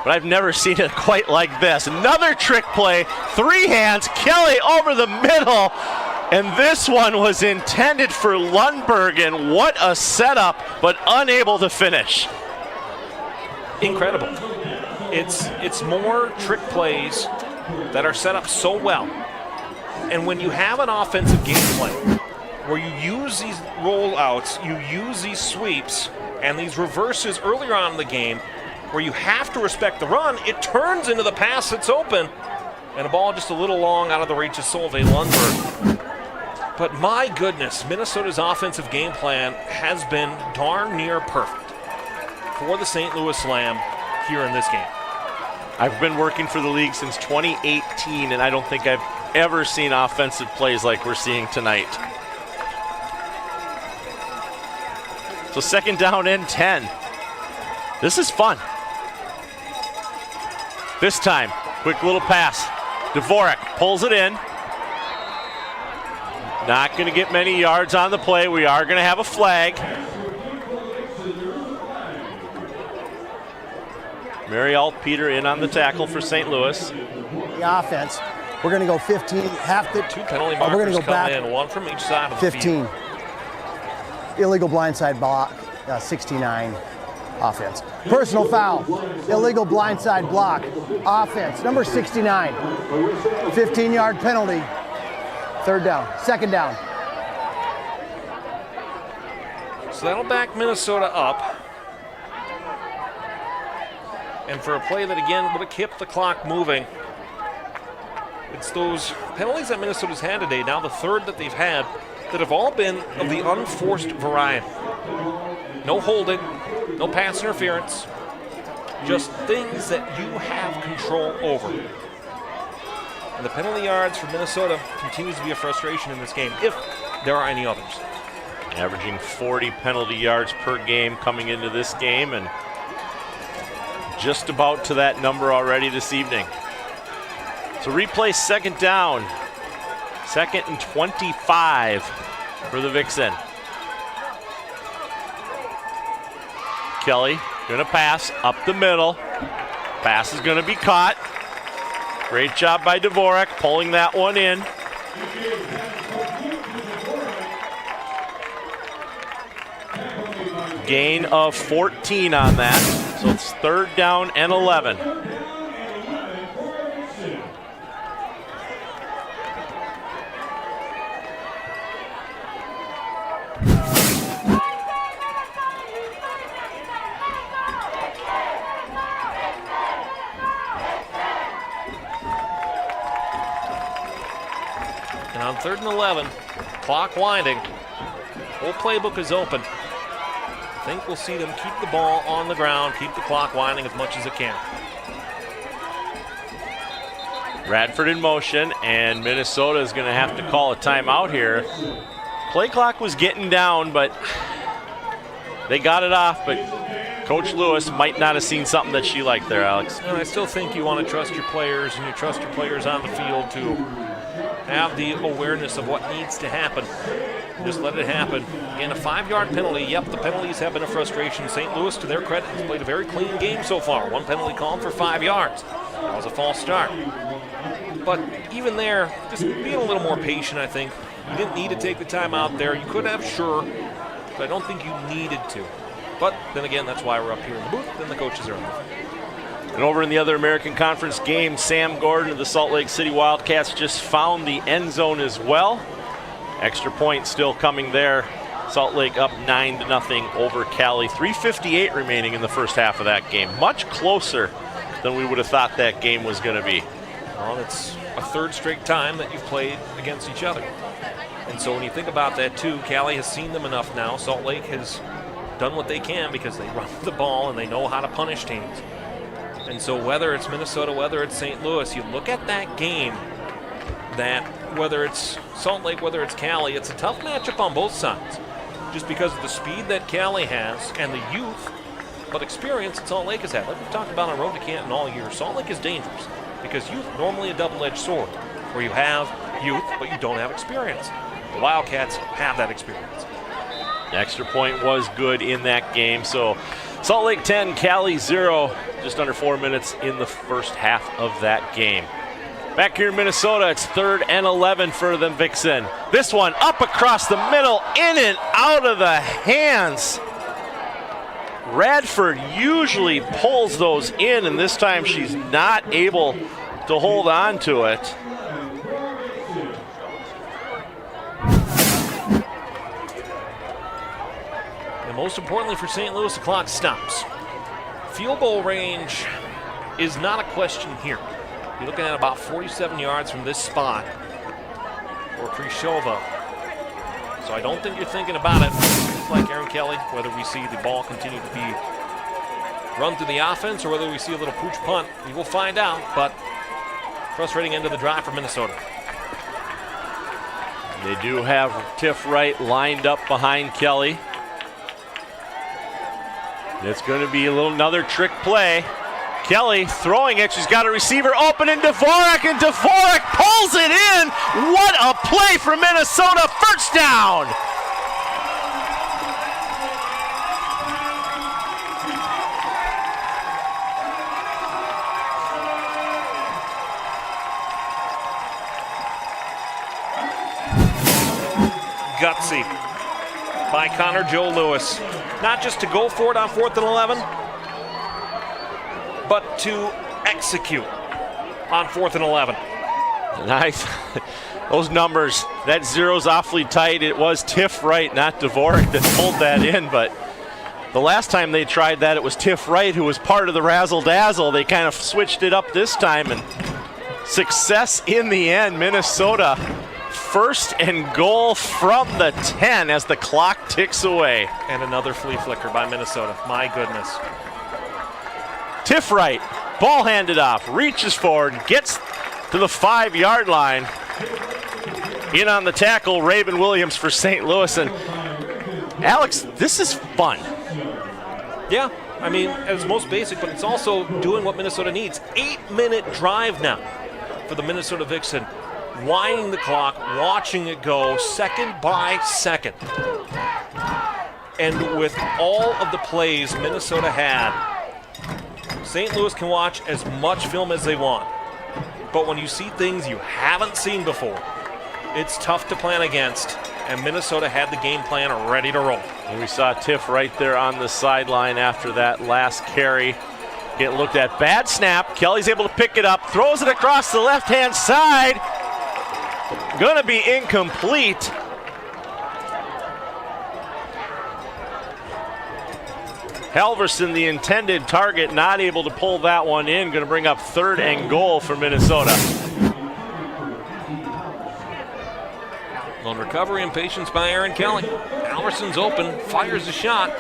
but I've never seen it quite like this. Another trick play, 3 hands, Kelly over the middle, and this one was intended for Lundberg, and what a setup, but unable to finish. Incredible. It's more trick plays that are set up so well. And when you have an offensive game plan where you use these rollouts, you use these sweeps, and these reverses earlier on in the game, where you have to respect the run, it turns into the pass that's open, and a ball just a little long out of the reach of Solveig Lundberg. But my goodness, Minnesota's offensive game plan has been darn near perfect for the St. Louis Slam here in this game. I've been working for the league since 2018, and I don't think I've ever seen offensive plays like we're seeing tonight. So 2nd down and 10. This is fun. This time, quick little pass. Dvorak pulls it in. Not going to get many yards on the play. We are going to have a flag. Mary Altpeter in on the tackle for St. Louis. The offense We're going to go 15, half the. 2 penalty we're going markers to go back come in, 1 from each side of the 15. Illegal blindside block, 69. Offense. Personal foul. Illegal blindside block. Offense. Number 69. 15-yard penalty. 3rd down. 2nd down. So that'll back Minnesota up. And for a play that, again, would have kept the clock moving. It's those penalties that Minnesota's had today, now the 3rd that they've had, that have all been of the unforced variety. No holding, no pass interference, just things that you have control over. And the penalty yards for Minnesota continues to be a frustration in this game, if there are any others. Averaging 40 penalty yards per game coming into this game, and just about to that number already this evening. So replay 2nd down. 2nd and 25 for the Vixen. Kelly gonna pass up the middle. Pass is gonna be caught. Great job by Dvorak pulling that one in. Gain of 14 on that. So it's 3rd down and 11. And on 3rd and 11, clock winding, whole playbook is open. I think we'll see them keep the ball on the ground, keep the clock winding as much as it can. Radford in motion, and Minnesota is going to have to call a timeout here. Play clock was getting down, but they got it off, but Coach Lewis might not have seen something that she liked there, Alex. And I still think you want to trust your players, and you trust your players on the field to have the awareness of what needs to happen. Just let it happen. Again, a 5-yard penalty. Yep, the penalties have been a frustration. St. Louis, to their credit, has played a very clean game so far. 1 penalty called for 5 yards. That was a false start. But even there, just being a little more patient, I think. You didn't need to take the time out there. You could have, sure, but I don't think you needed to. But then again, that's why we're up here in the booth, and the coaches are in the booth. And over in the other American Conference game, Sam Gordon of the Salt Lake City Wildcats just found the end zone as well. Extra point still coming there. Salt Lake up 9-0 over Cali. 3:58 remaining in the first half of that game. Much closer than we would have thought that game was going to be. Well, it's a 3rd straight time that you've played against each other. And so when you think about that too, Cali has seen them enough now. Salt Lake has done what they can because they run the ball and they know how to punish teams. And so whether it's Minnesota, whether it's St. Louis, you look at that game, that whether it's Salt Lake, whether it's Cali, it's a tough matchup on both sides. Just because of the speed that Cali has and the youth, but experience that Salt Lake has had. Like we've talked about on Road to Canton all year, Salt Lake is dangerous because youth normally a double-edged sword, where you have youth, but you don't have experience. The Wildcats have that experience. The extra point was good in that game. So Salt Lake 10, Cali 0, just under 4 minutes in the first half of that game. Back here in Minnesota, it's 3rd and 11 for the Vixen. This one up across the middle, in and out of the hands. Radford usually pulls those in, and this time she's not able to hold on to it. And most importantly for St. Louis, the clock stops. Field goal range is not a question here. You're looking at about 47 yards from this spot for Krishova. So I don't think you're thinking about it like Aaron Kelly, whether we see the ball continue to be run through the offense or whether we see a little pooch punt. We will find out, but frustrating end of the drive for Minnesota. They do have Tiff Wright lined up behind Kelly. It's going to be another trick play. Kelly throwing it. She's got a receiver open in Dvorak, and Dvorak pulls it in. What a play for Minnesota. First down. gutsy by Connor Joe Lewis. Not just to go for it on 4th and 11, but to execute on 4th and 11. Nice. Those numbers, that zero's awfully tight. It was Tiff Wright, not Dvorak, that pulled that in, but the last time they tried that, it was Tiff Wright who was part of the razzle-dazzle. They kind of switched it up this time, and success in the end. Minnesota 1st and goal from the 10 as the clock ticks away. And another flea flicker by Minnesota. My goodness. Tiff Wright, ball handed off, reaches forward, gets to the 5-yard line. In on the tackle, Raven Williams for St. Louis. And Alex, this is fun. Yeah, I mean, it's most basic, but it's also doing what Minnesota needs. 8-minute drive now for the Minnesota Vixen. Winding the clock, watching it go second by second. And with all of the plays Minnesota had, St. Louis can watch as much film as they want. But when you see things you haven't seen before, it's tough to plan against, and Minnesota had the game plan ready to roll. And we saw Tiff right there on the sideline after that last carry. Get looked at. Bad snap. Kelly's able to pick it up, throws it across the left-hand side. Gonna be incomplete. Halverson, the intended target, not able to pull that one in. Gonna bring up 3rd and goal for Minnesota. On recovery and patience by Aaron Kelly. Halverson's open, fires a shot,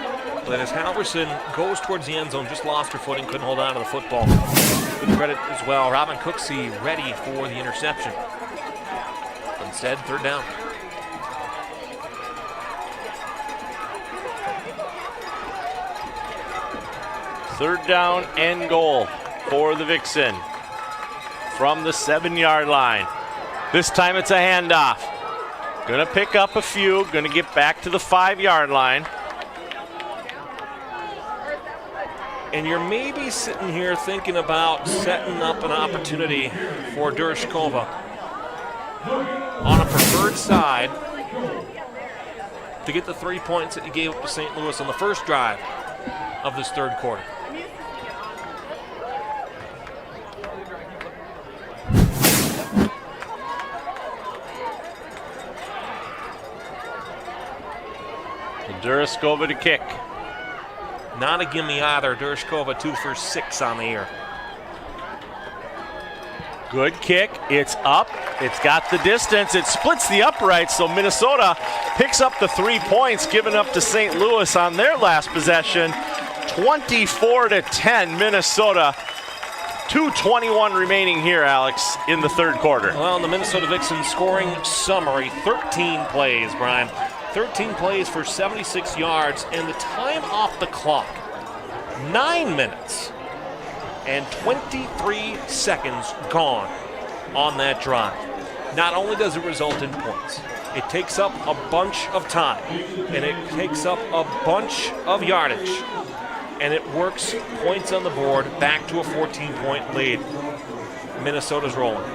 but as Halverson goes towards the end zone, just lost her footing, couldn't hold on to the football. Good credit as well. Robin Cooksey ready for the interception. Instead, 3rd down. Third down and goal for the Vixen from the 7-yard line. This time it's a handoff. Gonna pick up a few, gonna get back to the 5-yard line. And you're maybe sitting here thinking about setting up an opportunity for Dershkova on a preferred side to get the 3 points that you gave up to St. Louis on the first drive of this 3rd quarter. Dershkova to kick. Not a gimme either. Dershkova 2 for 6 on the year. Good kick. It's up. It's got the distance. It splits the uprights, so Minnesota picks up the 3 points given up to St. Louis on their last possession. 24-10 Minnesota. 2:21 remaining here, Alex, in the 3rd quarter. Well, the Minnesota Vixen scoring summary, 13 plays, Brian. 13 plays for 76 yards, and the time off the clock, 9 minutes and 23 seconds gone on that drive. Not only does it result in points, it takes up a bunch of time, and it takes up a bunch of yardage, and it works points on the board back to a 14-point lead. Minnesota's rolling.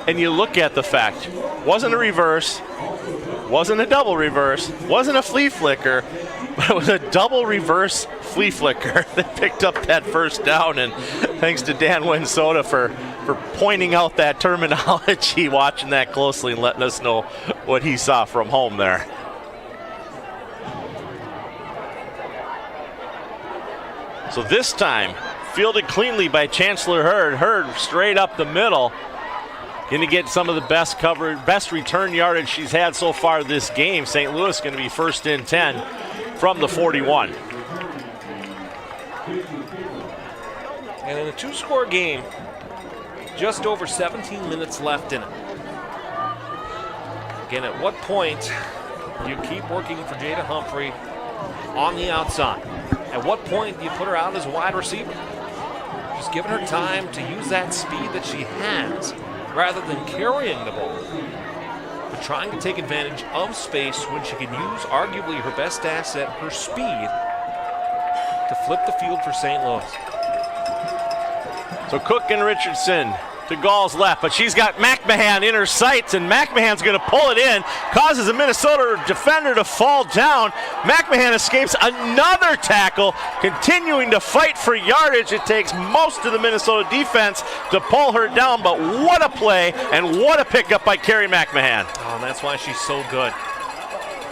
And you look at the fact, wasn't a reverse, wasn't a double reverse, wasn't a flea flicker, but it was a double reverse flea flicker that picked up that 1st down. And thanks to Dan Winsoda for pointing out that terminology, watching that closely and letting us know what he saw from home there. So this time, fielded cleanly by Chancellor Hurd. Hurd straight up the middle. Going to get some of the best coverage, best return yardage she's had so far this game. St. Louis going to be 1st and 10 from the 41. And in a 2-score game, just over 17 minutes left in it. Again, at what point do you keep working for Jada Humphrey on the outside? At what point do you put her out as a wide receiver? Just giving her time to use that speed that she has, rather than carrying the ball, but trying to take advantage of space when she can use arguably her best asset, her speed, to flip the field for St. Louis. So Cook and Richardson to Gall's left, but she's got McMahon in her sights, and McMahon's going to pull it in, causes a Minnesota defender to fall down. McMahon escapes another tackle, continuing to fight for yardage. It takes most of the Minnesota defense to pull her down, but what a play and what a pickup by Carrie McMahon. Oh, and that's why she's so good.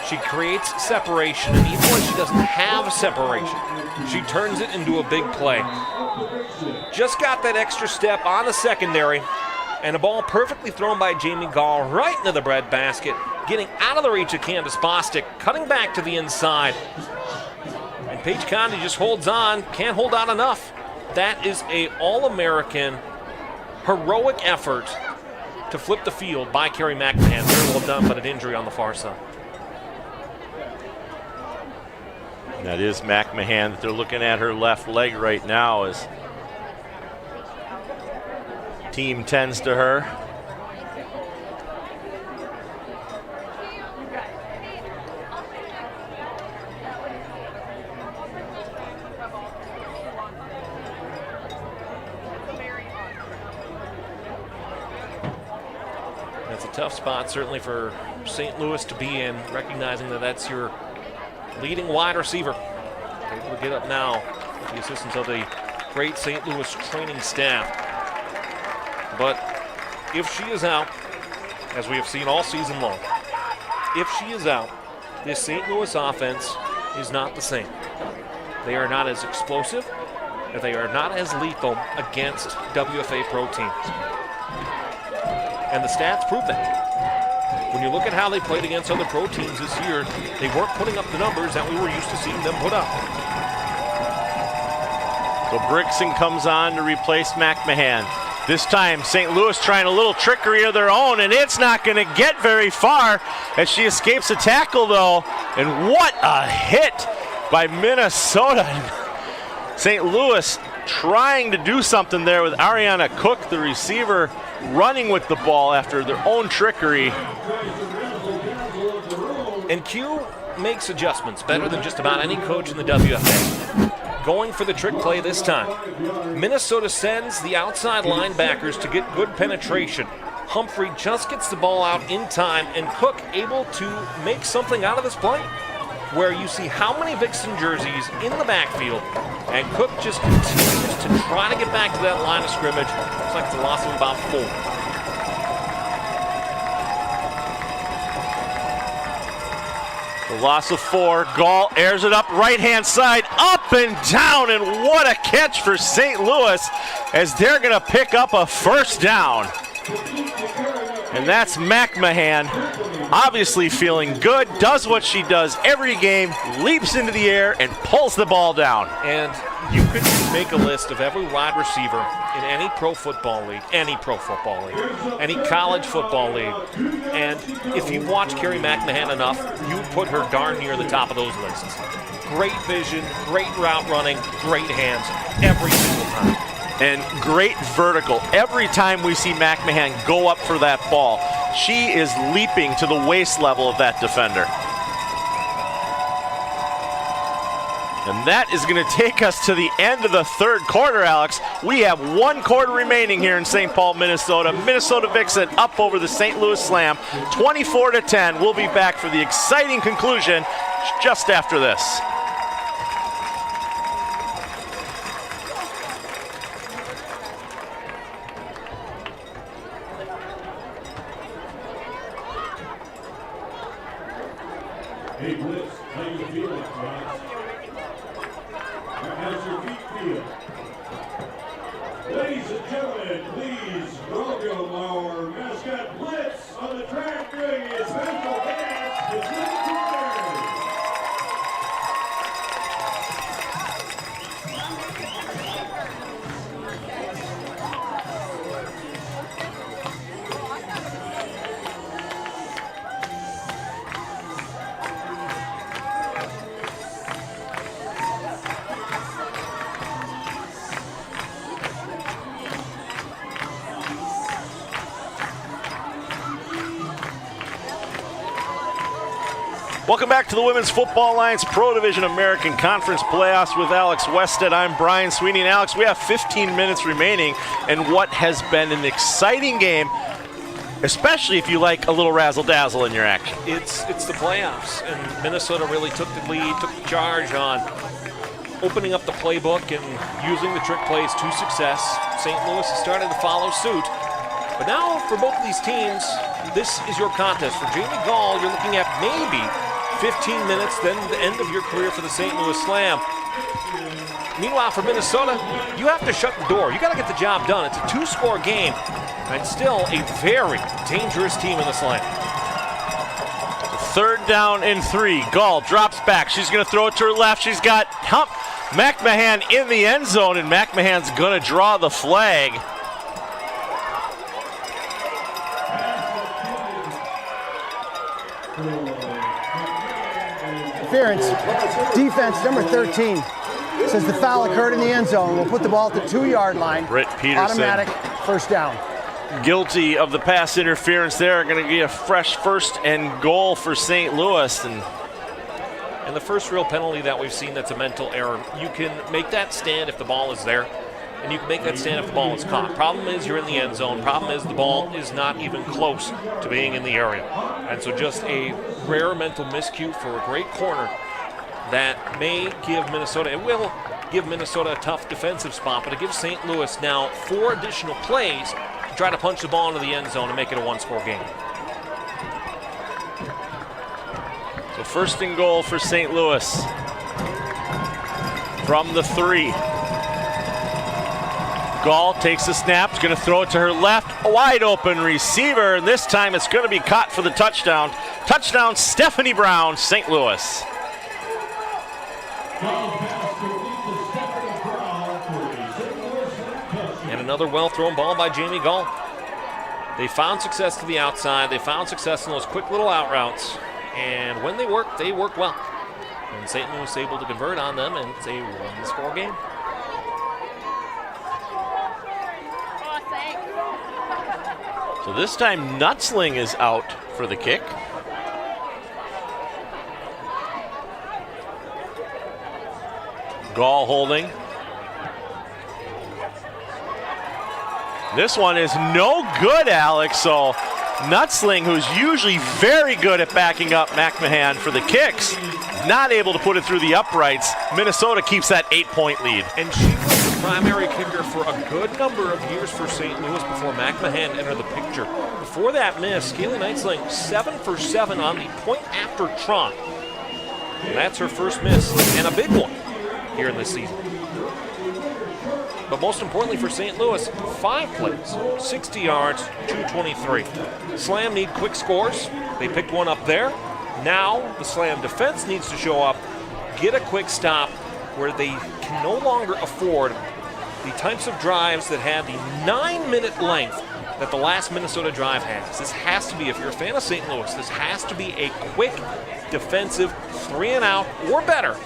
She creates separation, and even when she doesn't have separation, she turns it into a big play. Just got that extra step on the secondary, and a ball perfectly thrown by Jamie Gall right into the breadbasket, getting out of the reach of Candace Bostic, cutting back to the inside. And Paige Condi just holds on, can't hold on enough. That is a All-American heroic effort to flip the field by Carrie McMahon. Very well done, but an injury on the far side. And that is McMahon. They're looking at her left leg right now as team tends to her. That's a tough spot, certainly for St. Louis to be in, recognizing that that's your leading wide receiver. Able to get up now with the assistance of the great St. Louis training staff. But if she is out, as we have seen all season long, if she is out, this St. Louis offense is not the same. They are not as explosive, and they are not as lethal against WFA Pro teams. And the stats prove that. When you look at how they played against other pro teams this year, they weren't putting up the numbers that we were used to seeing them put up. So Vixen comes on to replace McMahon. This time, St. Louis trying a little trickery of their own, and it's not going to get very far as she escapes a tackle, though. And what a hit by Minnesota. St. Louis trying to do something there with Ariana Cook, the receiver, running with the ball after their own trickery. And Q makes adjustments better than just about any coach in the WFA. Going for the trick play this time. Minnesota sends the outside linebackers to get good penetration. Humphrey just gets the ball out in time, and Cook able to make something out of this play, where you see how many Vixen jerseys in the backfield, and Cook just continues to try to get back to that line of scrimmage. Looks like it's a loss of about 4. The loss of 4. Gall airs it up right-hand side, up and down, and what a catch for St. Louis as they're going to pick up a first down. And that's McMahon, obviously feeling good, does what she does every game, leaps into the air and pulls the ball down. And you could make a list of every wide receiver in any pro football league, any college football league. And if you watch Carrie McMahon enough, you put her darn near the top of those lists. Great vision, great route running, great hands every single time. And great vertical. Every time we see McMahon go up for that ball, she is leaping to the waist level of that defender. And that is going to take us to the end of the third quarter, Alex. We have 1 quarter remaining here in St. Paul, Minnesota. Minnesota Vixen up over the St. Louis Slam, 24-10. We'll be back for the exciting conclusion just after this. Hey, Blitz, how you feeling, guys? How's your feet feel? Ladies and gentlemen, please welcome our mascot Blitz on the track doing his special dance with Blitz Corner. Welcome back to the Women's Football Alliance Pro Division American Conference Playoffs with Alex Wested. I'm Brian Sweeney. And Alex, we have 15 minutes remaining in what has been an exciting game, especially if you like a little razzle-dazzle in your action. It's the playoffs, and Minnesota really took the lead, took the charge on opening up the playbook and using the trick plays to success. St. Louis has started to follow suit. But now, for both of these teams, this is your contest. For Jamie Gall, you're looking at maybe 15 minutes, then the end of your career for the St. Louis Slam. Meanwhile, for Minnesota, you have to shut the door. You got to get the job done. It's a 2-score game, and still a very dangerous team in the Slam. 3rd down and 3. Gall drops back. She's going to throw it to her left. She's got McMahon in the end zone, and McMahon's going to draw the flag. Interference. Defense number 13 says the foul occurred in the end zone. We'll put the ball at the 2-yard line. Britt Peterson. Automatic first down. Guilty of the pass interference there. Going to be a fresh 1st and goal for St. Louis. And the first real penalty that we've seen that's a mental error. You can make that stand if the ball is there, and you can make that stand if the ball is caught. Problem is you're in the end zone. Problem is the ball is not even close to being in the area. And so just a rare mental miscue for a great corner that may give Minnesota, it will give Minnesota a tough defensive spot, but it gives St. Louis now 4 additional plays to try to punch the ball into the end zone and make it a 1-score game. So 1st and goal for St. Louis from the 3. Gall takes the snap, is going to throw it to her left, a wide open receiver, and this time it's going to be caught for the touchdown. Touchdown, Stephanie Brown, St. Louis. And another well-thrown ball by Jamie Gall. They found success to the outside. They found success in those quick little out routes. And when they work well. And St. Louis able to convert on them, and it's a 1-score game. So this time Nutzling is out for the kick. Gall holding. This one is no good, Alex. So Nutzling, who's usually very good at backing up McMahon for the kicks, not able to put it through the uprights. Minnesota keeps that 8-point lead. And she was the primary kicker for a good number of years for St. Louis before McMahon entered the picture. Before that miss, Kaylee Nutzling 7 for 7 on the point after trot. And that's her first miss, and a big one here in this season. But most importantly for St. Louis, 5 plays, 60 yards, 223. Slam need quick scores. They picked one up there. Now the Slam defense needs to show up, get a quick stop where they can no longer afford the types of drives that had the 9-minute length that the last Minnesota drive has. This has to be, if you're a fan of St. Louis, this has to be a quick defensive 3-and-out or better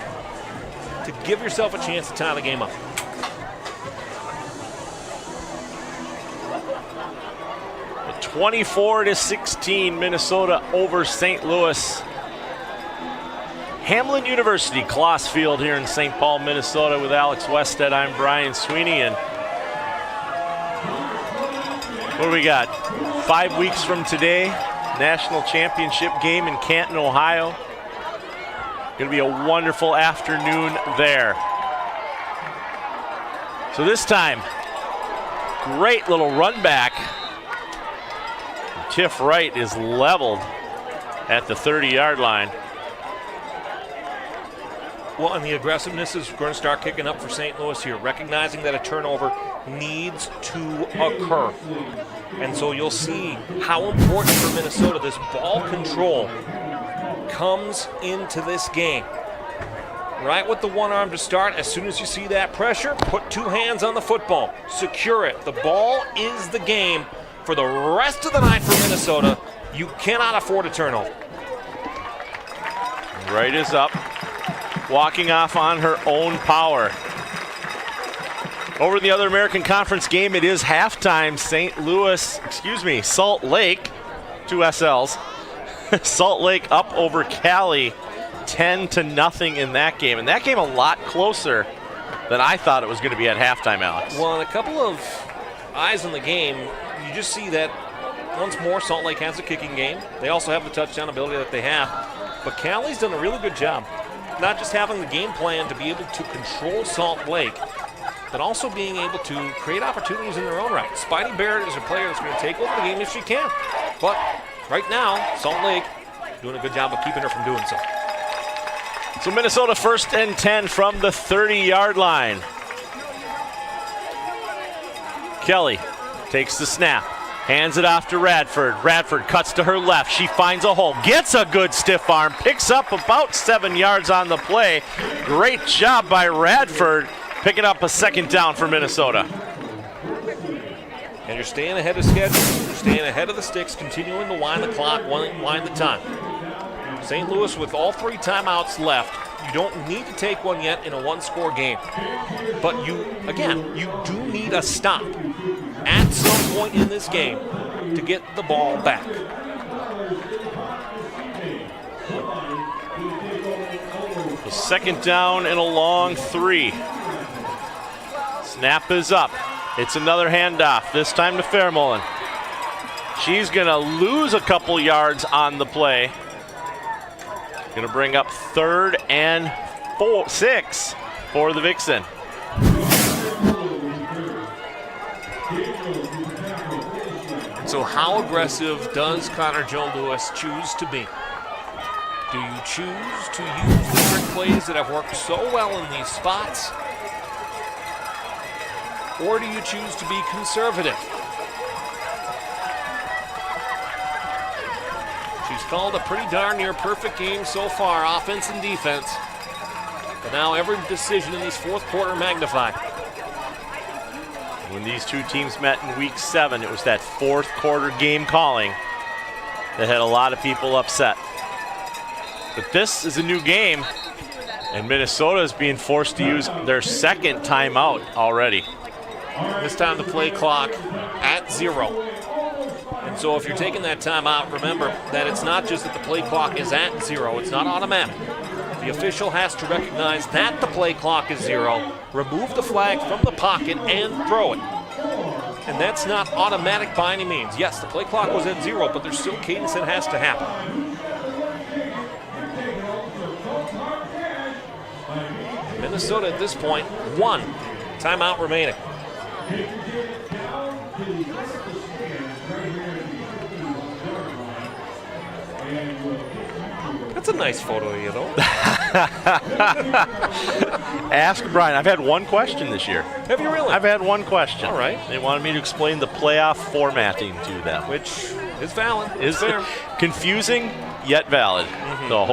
to give yourself a chance to tie the game up. The 24-16 Minnesota over St. Louis. Hamlin University, Kloss Field here in St. Paul, Minnesota with Alex Wested. I'm Brian Sweeney, and what do we got? 5 weeks from today, national championship game in Canton, Ohio. Going to be a wonderful afternoon there. So this time, great little run back. Tiff Wright is leveled at the 30-yard line. Well, and the aggressiveness is going to start kicking up for St. Louis here, recognizing that a turnover needs to occur. And so you'll see how important for Minnesota this ball control comes into this game. Right with the one arm to start, as soon as you see that pressure, put 2 hands on the football, secure it. The ball is the game for the rest of the night for Minnesota. You cannot afford a turnover. Wright is up, walking off on her own power. Over in the other American Conference game, it is halftime. Salt Lake, 2 SLs. Salt Lake up over Cali 10-0 in that game. And that game a lot closer than I thought it was going to be at halftime, Alex. Well, in a couple of eyes on the game, you just see that once more Salt Lake has a kicking game. They also have the touchdown ability that they have. But Cali's done a really good job, not just having the game plan to be able to control Salt Lake, but also being able to create opportunities in their own right. Spidey Barrett is a player that's going to take over the game if she can. But right now, Salt Lake doing a good job of keeping her from doing so. So Minnesota 1st and 10 from the 30-yard line. Kelly takes the snap, hands it off to Radford. Radford cuts to her left. She finds a hole, gets a good stiff arm, picks up about 7 yards on the play. Great job by Radford, picking up a second down for Minnesota. And you're staying ahead of schedule, you're staying ahead of the sticks, continuing to wind the clock, wind the time. St. Louis with all 3 timeouts left. You don't need to take one yet in a one-score game. But you do need a stop at some point in this game to get the ball back. The second down and a long 3. Snap is up. It's another handoff, this time to Fairmolin. She's going to lose a couple yards on the play. Going to bring up 3rd and 6 for the Vixen. So how aggressive does Connor Joe Lewis choose to be? Do you choose to use the trick plays that have worked so well in these spots? Or do you choose to be conservative? She's called a pretty darn near perfect game so far, offense and defense. But now every decision in these fourth quarter magnified. When these two teams met in week 7, it was that fourth quarter game calling that had a lot of people upset. But this is a new game, and Minnesota is being forced to use their second timeout already. This time the play clock at 0. And so if you're taking that timeout, remember that it's not just that the play clock is at 0, it's not automatic. The official has to recognize that the play clock is 0, remove the flag from the pocket, and throw it. And that's not automatic by any means. Yes, the play clock was at 0, but there's still cadence that has to happen. Minnesota at this point, 1 timeout remaining. That's a nice photo of you, though. Ask Brian. I've had one question this year. Have you really? I've had one question. All right. They wanted me to explain the playoff formatting to them. Which is valid. Is fair. Confusing, yet valid. Mm-hmm. So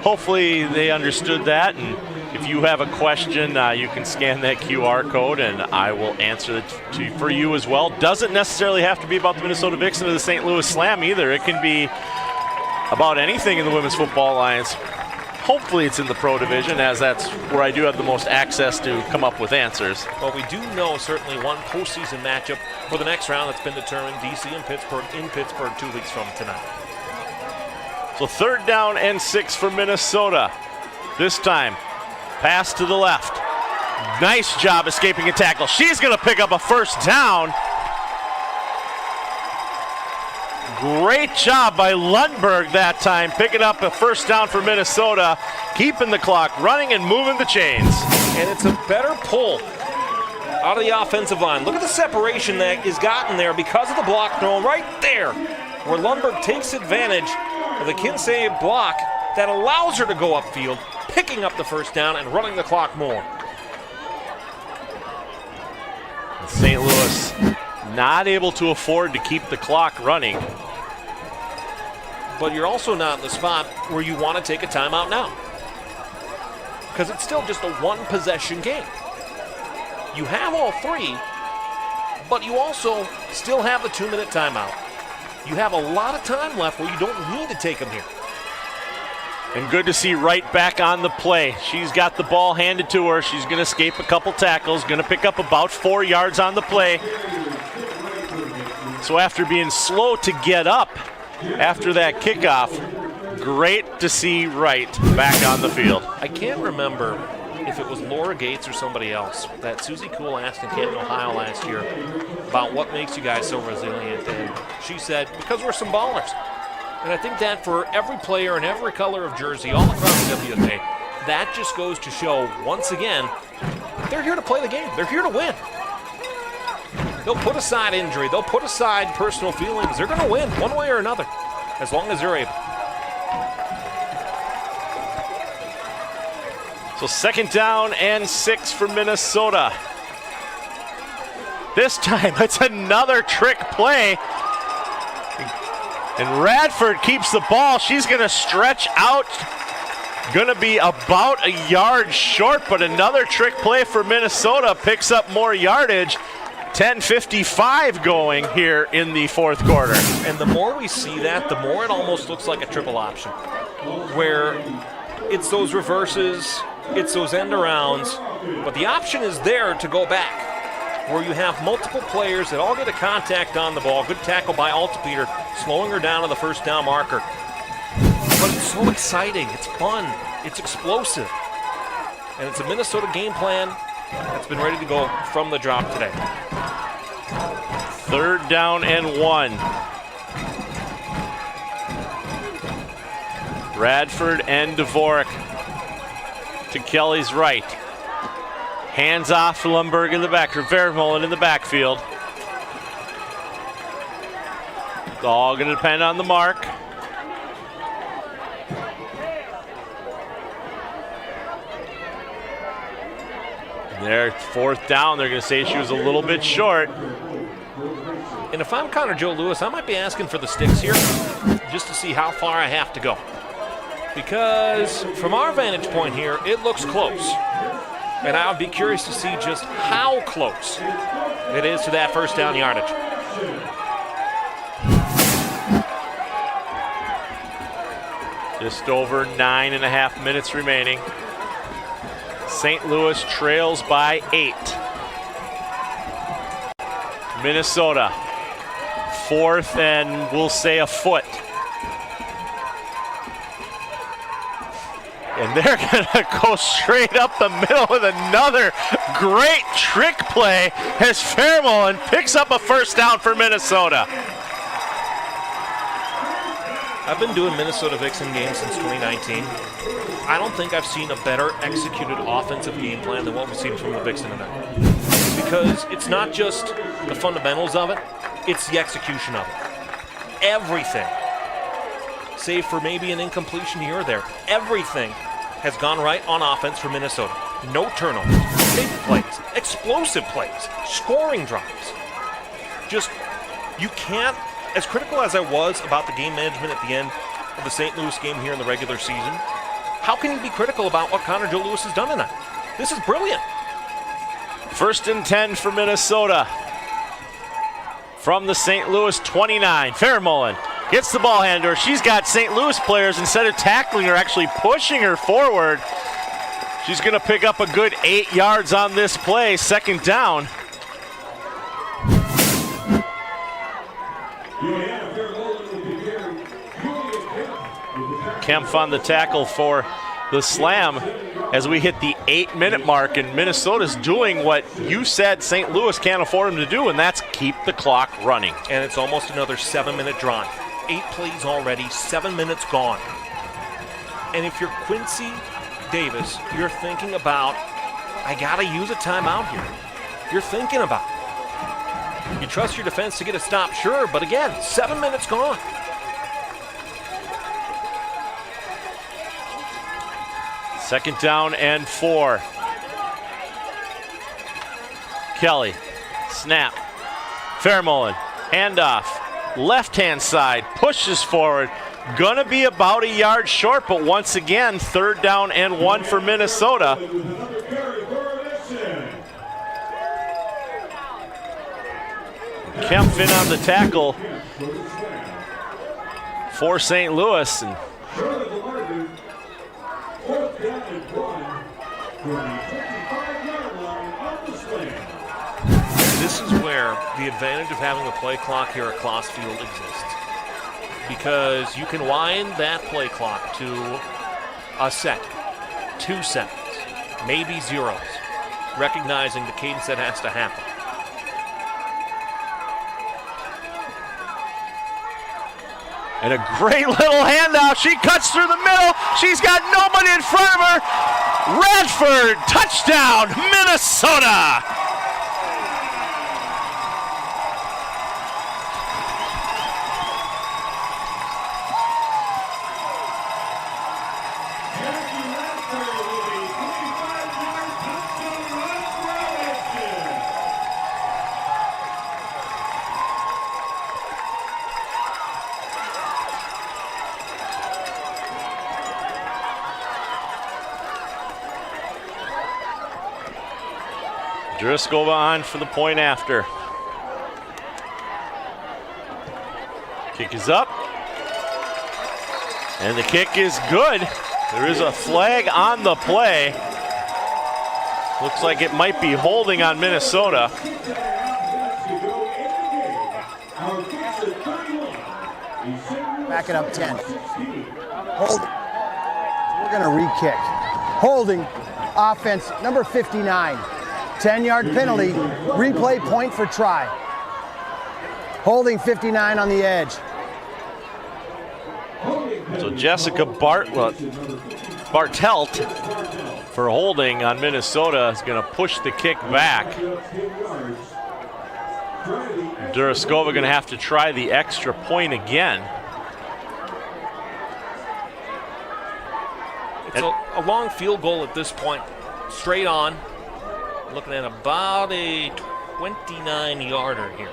hopefully they understood that. And if you have a question, you can scan that QR code, and I will answer it for you as well. Doesn't necessarily have to be about the Minnesota Vixen or the St. Louis Slam either. It can be about anything in the Women's Football Alliance. Hopefully it's in the Pro Division, as that's where I do have the most access to come up with answers. Well, we do know certainly one postseason matchup for the next round that's been determined, DC and Pittsburgh in Pittsburgh 2 weeks from tonight. So 3rd down and 6 for Minnesota. This time, pass to the left. Nice job escaping a tackle. She's going to pick up a first down. Great job by Lundberg that time, picking up a first down for Minnesota, keeping the clock running and moving the chains. And it's a better pull out of the offensive line. Look at the separation that is gotten there because of the block thrown right there, where Lundberg takes advantage of the Kinsey block that allows her to go upfield, picking up the first down and running the clock more. St. Louis not able to afford to keep the clock running. But you're also not in the spot where you want to take a timeout now, because it's still just a one-possession game. You have all 3, but you also still have the 2-minute timeout. You have a lot of time left where you don't need to take them here. And good to see Wright back on the play. She's got the ball handed to her. She's going to escape a couple tackles, going to pick up about 4 yards on the play. So after being slow to get up after that kickoff. Great to see Wright back on the field. I can't remember if it was Laura Gates or somebody else that Susie Cool asked in Canton, Ohio last year about what makes you guys so resilient, and she said, because we're some ballers. And I think that for every player in every color of jersey all across the WFA, that just goes to show, once again, they're here to play the game. They're here to win. They'll put aside injury. They'll put aside personal feelings. They're going to win one way or another, as long as they're able. So 2nd down and 6 for Minnesota. This time it's another trick play. And Radford keeps the ball. She's going to stretch out. Going to be about a yard short, but another trick play for Minnesota picks up more yardage. 10:55 going here in the 4th quarter. And the more we see that, the more it almost looks like a triple option, where it's those reverses, it's those end arounds, but the option is there to go back, where you have multiple players that all get a contact on the ball. Good tackle by Altapeter, slowing her down to the 1st down marker. But it's so exciting, it's fun, it's explosive. And it's a Minnesota game plan that's been ready to go from the drop today. 3rd down and 1. Radford and Dvorak to Kelly's right. Hands off to Lundberg in the back, or Vermeulen in the backfield. It's all going to depend on the mark. There, 4th down. They're going to say she was a little bit short. And if I'm Connor Joe Lewis, I might be asking for the sticks here just to see how far I have to go. Because from our vantage point here, it looks close. And I would be curious to see just how close it is to that 1st down yardage. Just over 9.5 minutes remaining. St. Louis trails by 8. Minnesota, 4th and we'll say a foot. And they're going to go straight up the middle with another great trick play as Vermeulen picks up a 1st down for Minnesota. I've been doing Minnesota Vixen games since 2019. I don't think I've seen a better executed offensive game plan than what we've seen from the Vixen tonight. Because it's not just the fundamentals of it, it's the execution of it. Everything, save for maybe an incompletion here or there, everything has gone right on offense for Minnesota. No turnovers, big plays, explosive plays, scoring drives. Just, you can't, as critical as I was about the game management at the end of the St. Louis game here in the regular season, how can you be critical about what Connor Joe Lewis has done tonight? This is brilliant. 1st and 10 for Minnesota. From the St. Louis 29, Vermeulen gets the ball handed to her. She's got St. Louis players, instead of tackling her, actually pushing her forward. She's going to pick up a good 8 yards on this play, 2nd down. Kempf on the tackle for the slam as we hit the 8-minute mark, and Minnesota's doing what you said St. Louis can't afford them to do, and that's keep the clock running. And it's almost another 7-minute drive. 8 plays already, 7 minutes gone. And if you're Quincy Davis, you're thinking about, I gotta use a timeout here. You're thinking about it. You trust your defense to get a stop, sure, but again, 7 minutes gone. Second down and 4. Kelly, snap. Vermeulen, handoff. Left-hand side, pushes forward. Gonna be about a yard short, but once again, 3rd down and 1 for Minnesota. Kempf in on the tackle for St. Louis. And this is where the advantage of having a play clock here at Kloss Field exists. because you can wind that play clock to a second, 2 seconds, maybe zeros, recognizing the cadence that has to happen. And a great little handoff. She cuts through the middle. She's got nobody in front of her. Radford, touchdown, Minnesota. Driscoll on for the point after. Kick is up. And the kick is good. There is a flag on the play. Looks like it might be holding on Minnesota. Back it up 10. Hold. We're going to re-kick. Holding offense, number 59. 10-yard penalty, replay, point for try. Holding 59 on the edge. So Jessica Bartelt for holding on Minnesota is going to push the kick back. Duraskova going to have to try the extra point again. It's a long field goal at this point, straight on. Looking at about a 29-yarder here.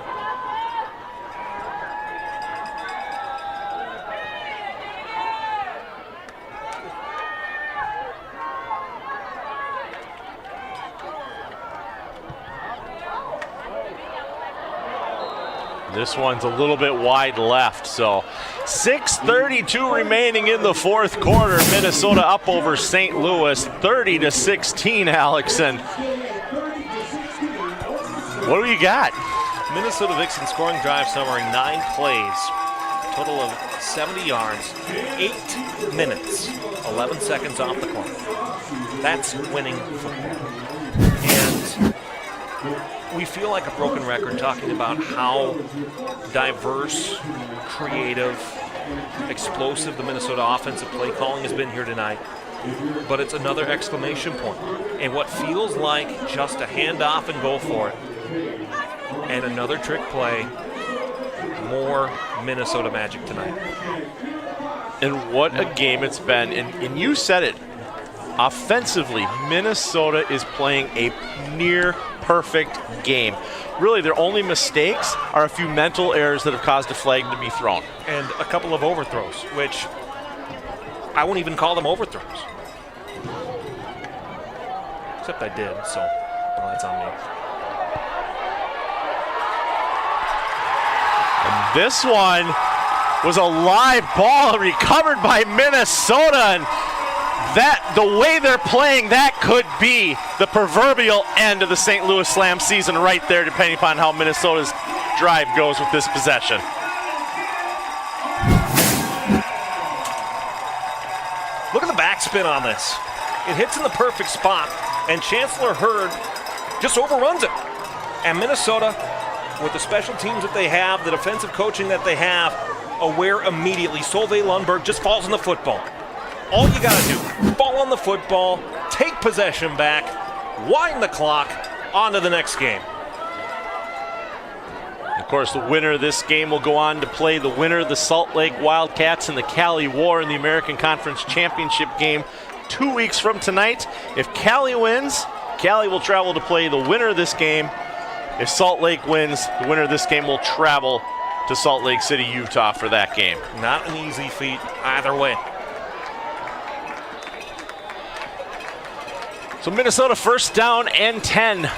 This one's a little bit wide left, so 6:32 remaining in the fourth quarter. Minnesota up over St. Louis, 30-16, Alex. And what do you got? Minnesota Vixen scoring drive summary, 9 plays, total of 70 yards, 8 minutes, 11 seconds off the clock. That's winning football. And we feel like a broken record talking about how diverse, creative, explosive the Minnesota offensive play calling has been here tonight. But it's another exclamation point. And what feels like just a handoff and go for it. And another trick play. More Minnesota magic tonight. And what a game it's been. And you said it. Offensively, Minnesota is playing a near perfect game. Really, their only mistakes are a few mental errors that have caused a flag to be thrown. And a couple of overthrows, which I wouldn't even call them overthrows. Except I did, so well, that's on me. And this one was a live ball recovered by Minnesota. And that, the way they're playing, that could be the proverbial end of the St. Louis Slam season right there, depending upon how Minnesota's drive goes with this possession. Look at the backspin on this. It hits in the perfect spot, and Chancellor Hurd just overruns it. And Minnesota, with the special teams that they have, the defensive coaching that they have, aware immediately. Solveig Lundberg just falls on the football. All you got to do, fall on the football, take possession back, wind the clock, on to the next game. Of course, the winner of this game will go on to play the winner of the Salt Lake Wildcats and the Cali War in the American Conference Championship game 2 weeks from tonight. If Cali wins, Cali will travel to play the winner of this game. If Salt Lake wins, the winner of this game will travel to Salt Lake City, Utah for that game. Not an easy feat either way. So Minnesota first down and 10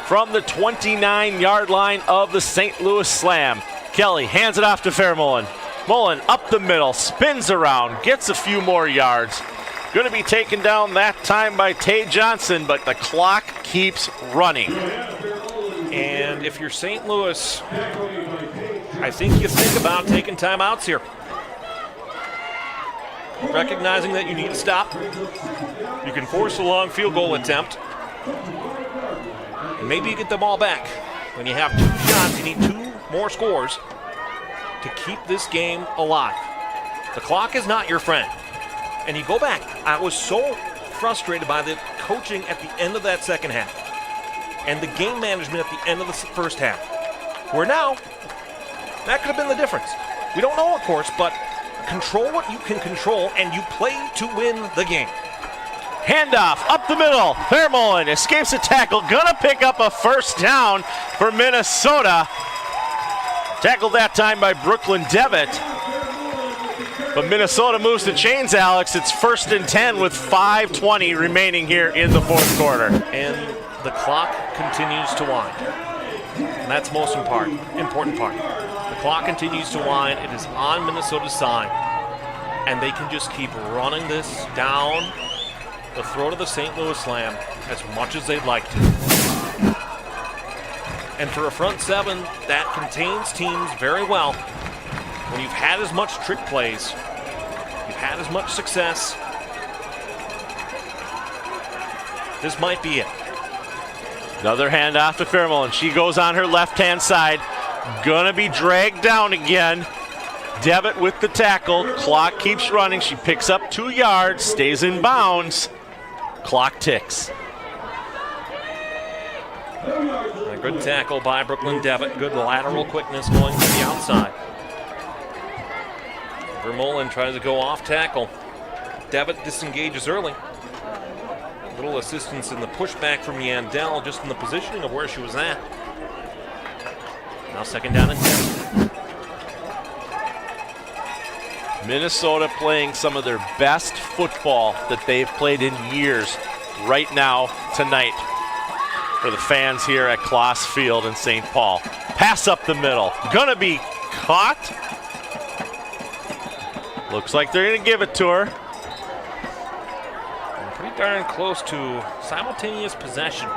from the 29-yard line of the St. Louis Slam. Kelly hands it off to Fairmullen. Mullen up the middle, spins around, gets a few more yards. Going to be taken down that time by Tay Johnson, but the clock keeps running. And if you're St. Louis, I think you think about taking timeouts here. Recognizing that you need to stop. You can force a long field goal attempt. And maybe you get the ball back. When you have 2 shots, you need 2 more scores to keep this game alive. The clock is not your friend. And you go back. I was so frustrated by the coaching at the end of that second half and the game management at the end of the first half. Where now, that could have been the difference. We don't know, of course, but control what you can control and you play to win the game. Handoff up the middle. Fairmolin escapes a tackle. Gonna pick up a first down for Minnesota. Tackled that time by Brooklyn Devitt. But Minnesota moves the chains, Alex. It's 1st and 10 with 5:20 remaining here in the fourth quarter. And the clock continues to wind. And that's the most important part. The clock continues to wind. It is on Minnesota's side. And they can just keep running this down the throat of the St. Louis Slam as much as they'd like to. And for a front seven that contains teams very well, when you've had as much trick plays, you've had as much success, this might be it. Another handoff to Fairmolin. She goes on her left-hand side. Gonna be dragged down again. Devitt with the tackle. Clock keeps running. She picks up 2 yards, stays in bounds. Clock ticks. A good tackle by Brooklyn Devitt. Good lateral quickness going to the outside. Vermeulen tries to go off tackle. Devitt disengages early. Little assistance in the pushback from Yandel, just in the positioning of where she was at. Now 2nd down and 10. Minnesota playing some of their best football that they've played in years right now tonight for the fans here at Kloss Field in St. Paul. Pass up the middle. Gonna be caught. Looks like they're gonna give it to her. And pretty darn close to simultaneous possession.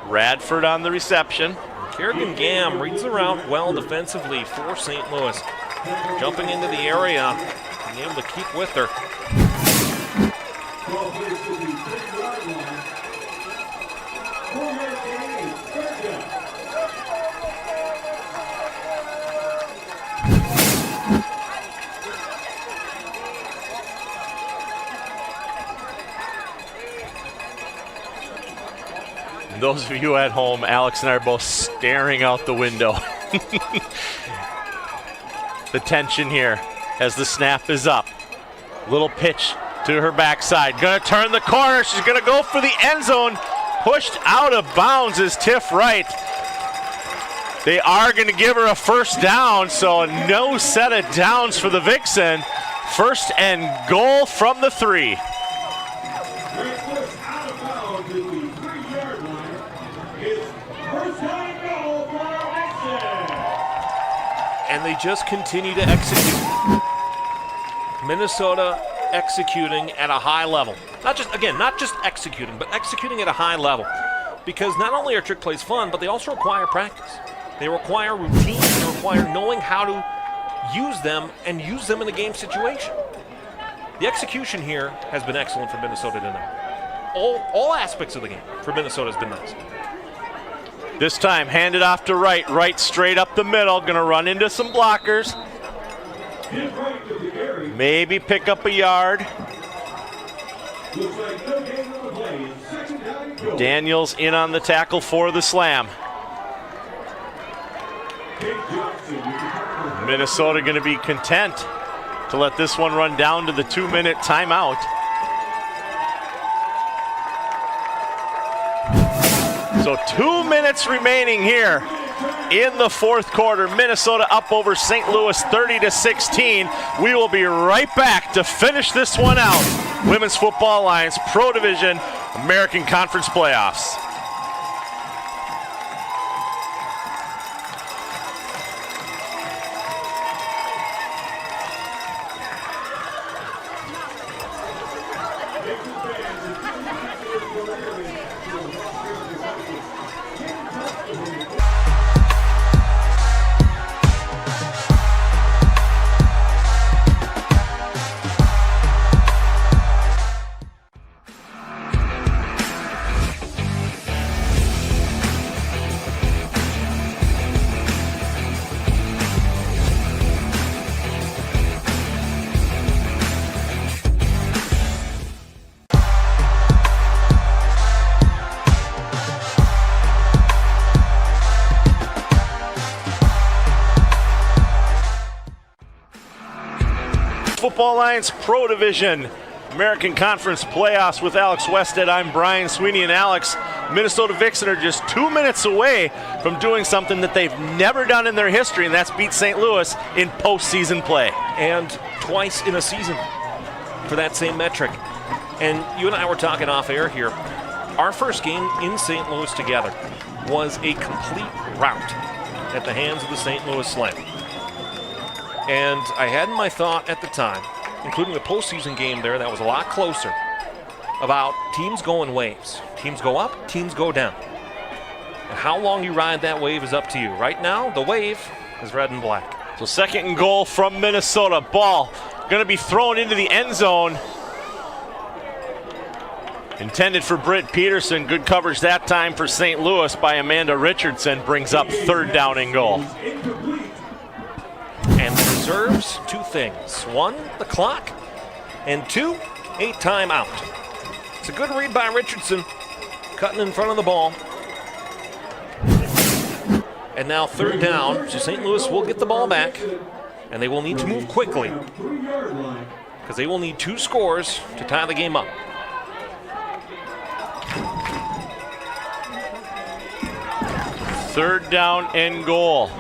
Radford on the reception. Kerrigan Gam reads the route well defensively for St. Louis. Jumping into the area, being able to keep with her. Those of you at home, Alex and I are both staring out the window. The tension here as the snap is up. Little pitch to her backside. Gonna turn the corner. She's gonna go for the end zone. Pushed out of bounds is Tiff Wright. They are gonna give her a first down, so no set of downs for the Vixen. 1st and goal from the 3. And they just continue to execute. Minnesota executing at a high level. Not just executing, but executing at a high level. Because not only are trick plays fun, but they also require practice. They require routine. They require knowing how to use them and use them in a game situation. The execution here has been excellent for Minnesota tonight. All aspects of the game for Minnesota has been nice. This time handed off to Wright. Wright straight up the middle. Gonna run into some blockers. Maybe pick up a yard. Daniels in on the tackle for the slam. Minnesota gonna be content to let this one run down to the 2-minute timeout. So 2 minutes remaining here in the fourth quarter. Minnesota up over St. Louis 30-16. We will be right back to finish this one out. Women's Football Alliance Pro Division American Conference Playoffs. Football Alliance Pro Division American Conference Playoffs with Alex Westhead. I'm Brian Sweeney, and Alex, Minnesota Vixen are just 2 minutes away from doing something that they've never done in their history, and that's beat St. Louis in postseason play. And twice in a season for that same metric. And you and I were talking off air here. Our first game in St. Louis together was a complete rout at the hands of the St. Louis Slam. And I had in my thought at the time, including the postseason game there that was a lot closer, about teams go in waves. Teams go up, teams go down. And how long you ride that wave is up to you. Right now, the wave is red and black. So 2nd and goal from Minnesota. Ball going to be thrown into the end zone. Intended for Britt Peterson. Good coverage that time for St. Louis by Amanda Richardson. Brings up 3rd down and goal. And preserves 2 things. 1, the clock, and 2, a timeout. It's a good read by Richardson, cutting in front of the ball. And now 3rd down, so St. Louis will get the ball back, and they will need to move quickly because they will need 2 scores to tie the game up. Third down and goal.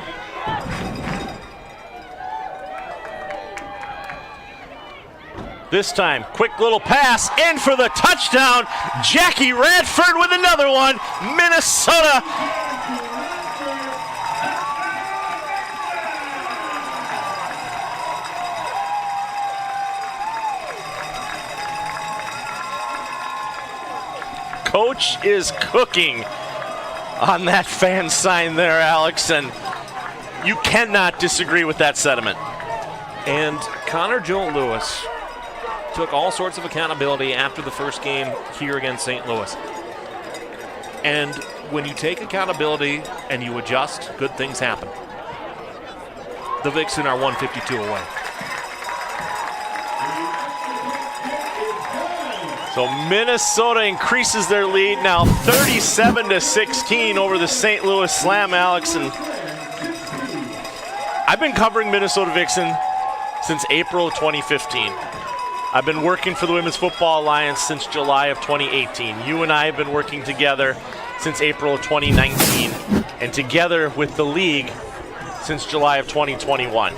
This time, quick little pass in for the touchdown. Jackie Radford with another one. Minnesota. Coach is cooking on that fan sign there, Alex, and you cannot disagree with that sentiment. And Connor Joe Lewis took all sorts of accountability after the first game here against St. Louis. And when you take accountability and you adjust, good things happen. The Vixen are 152 away. So Minnesota increases their lead now 37-16 over the St. Louis Slam, Alex. And I've been covering Minnesota Vixen since April of 2015. I've been working for the Women's Football Alliance since July of 2018. You and I have been working together since April of 2019, and together with the league since July of 2021.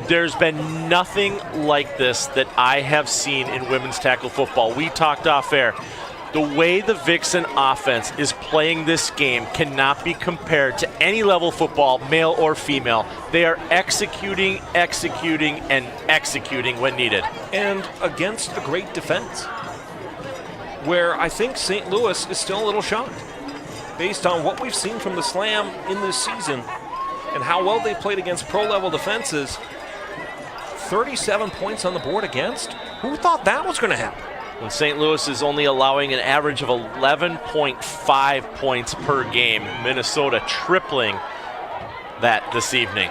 There's been nothing like this that I have seen in women's tackle football. We talked off air. The way the Vixen offense is playing this game cannot be compared to any level of football, male or female. They are executing, and executing when needed. And against a great defense, where I think St. Louis is still a little shocked based on what we've seen from the Slam in this season and how well they've played against pro-level defenses. 37 points on the board against? Who thought that was going to happen? When St. Louis is only allowing an average of 11.5 points per game. Minnesota tripling that this evening.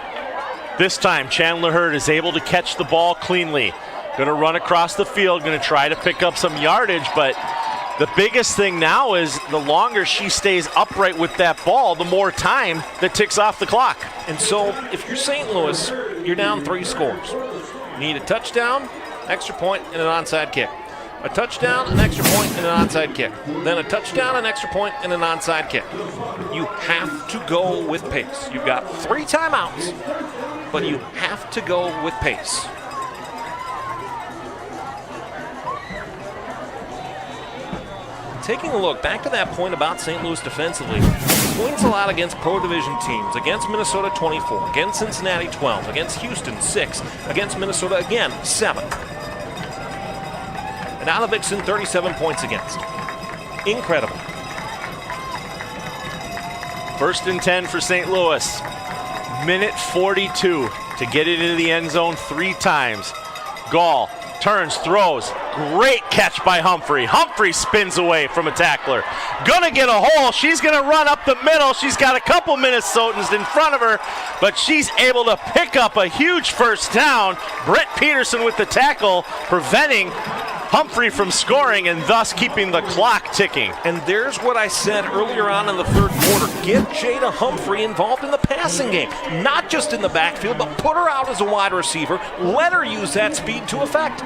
This time, Chandler Hurd is able to catch the ball cleanly. Going to run across the field, going to try to pick up some yardage, but the biggest thing now is the longer she stays upright with that ball, the more time that ticks off the clock. And so if you're St. Louis, you're down 3 scores. You need a touchdown, extra point, and an onside kick. A touchdown, an extra point, and an onside kick. Then a touchdown, an extra point, and an onside kick. You have to go with pace. You've got 3 timeouts, but you have to go with pace. Taking a look back to that point about St. Louis defensively, points allowed against pro division teams, against Minnesota 24, against Cincinnati 12, against Houston 6, against Minnesota again 7. And now the Vixen 37 points against. Incredible. 1st and 10 for St. Louis. Minute 42 to get it into the end zone 3 times. Gall turns, throws. Great catch by Humphrey. Humphrey spins away from a tackler. Gonna get a hole. She's gonna run up the middle. She's got a couple Minnesotans in front of her, but she's able to pick up a huge 1st down. Britt Peterson with the tackle, preventing Humphrey from scoring and thus keeping the clock ticking. And there's what I said earlier on in the third quarter. Get Jada Humphrey involved in the passing game. Not just in the backfield, but put her out as a wide receiver. Let her use that speed to effect.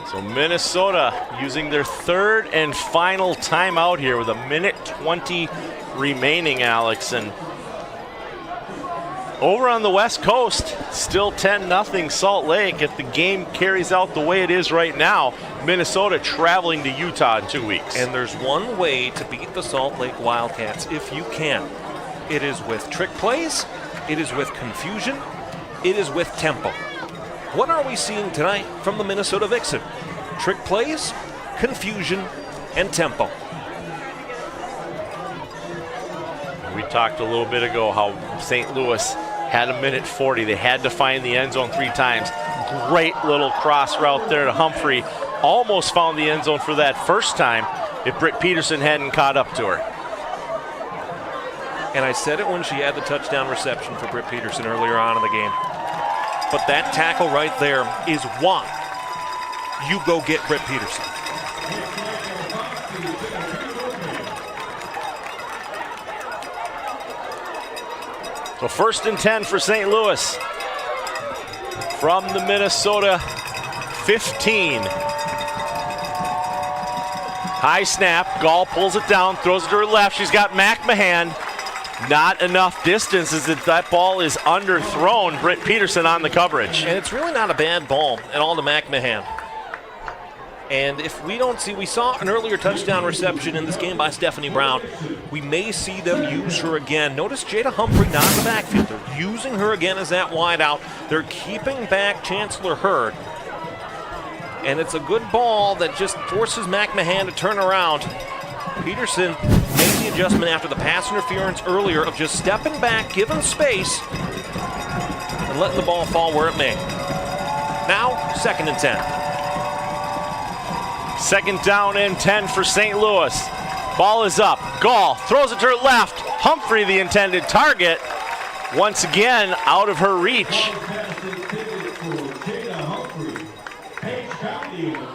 So Minnesota using their third and final timeout here with 1:20 remaining, Alex. And over on the West Coast, still 10-0 Salt Lake. If the game carries out the way it is right now, Minnesota traveling to Utah in 2 weeks. And there's one way to beat the Salt Lake Wildcats if you can. It is with trick plays, it is with confusion, it is with tempo. What are we seeing tonight from the Minnesota Vixen? Trick plays, confusion, and tempo. We talked a little bit ago how St. Louis had 1:40. They had to find the end zone 3 times. Great little cross route there to Humphrey. Almost found the end zone for that first time if Britt Peterson hadn't caught up to her. And I said it when she had the touchdown reception for Britt Peterson earlier on in the game. But that tackle right there is why you go get Britt Peterson. So 1st and 10 for St. Louis from the Minnesota 15. High snap, Gall pulls it down, throws it to her left. She's got McMahon. Not enough distance as that ball is underthrown. Britt Peterson on the coverage. And it's really not a bad ball at all to McMahon. And if we don't see, we saw an earlier touchdown reception in this game by Stephanie Brown. We may see them use her again. Notice Jada Humphrey not in the backfield. They're using her again as that wide out. They're keeping back Chancellor Hurd. And it's a good ball that just forces McMahon to turn around. Peterson made the adjustment after the pass interference earlier of just stepping back, giving space, and letting the ball fall where it may. Now, 2nd and 10. 2nd down and 10 for St. Louis. Ball is up. Gall throws it to her left. Humphrey, the intended target, once again out of her reach.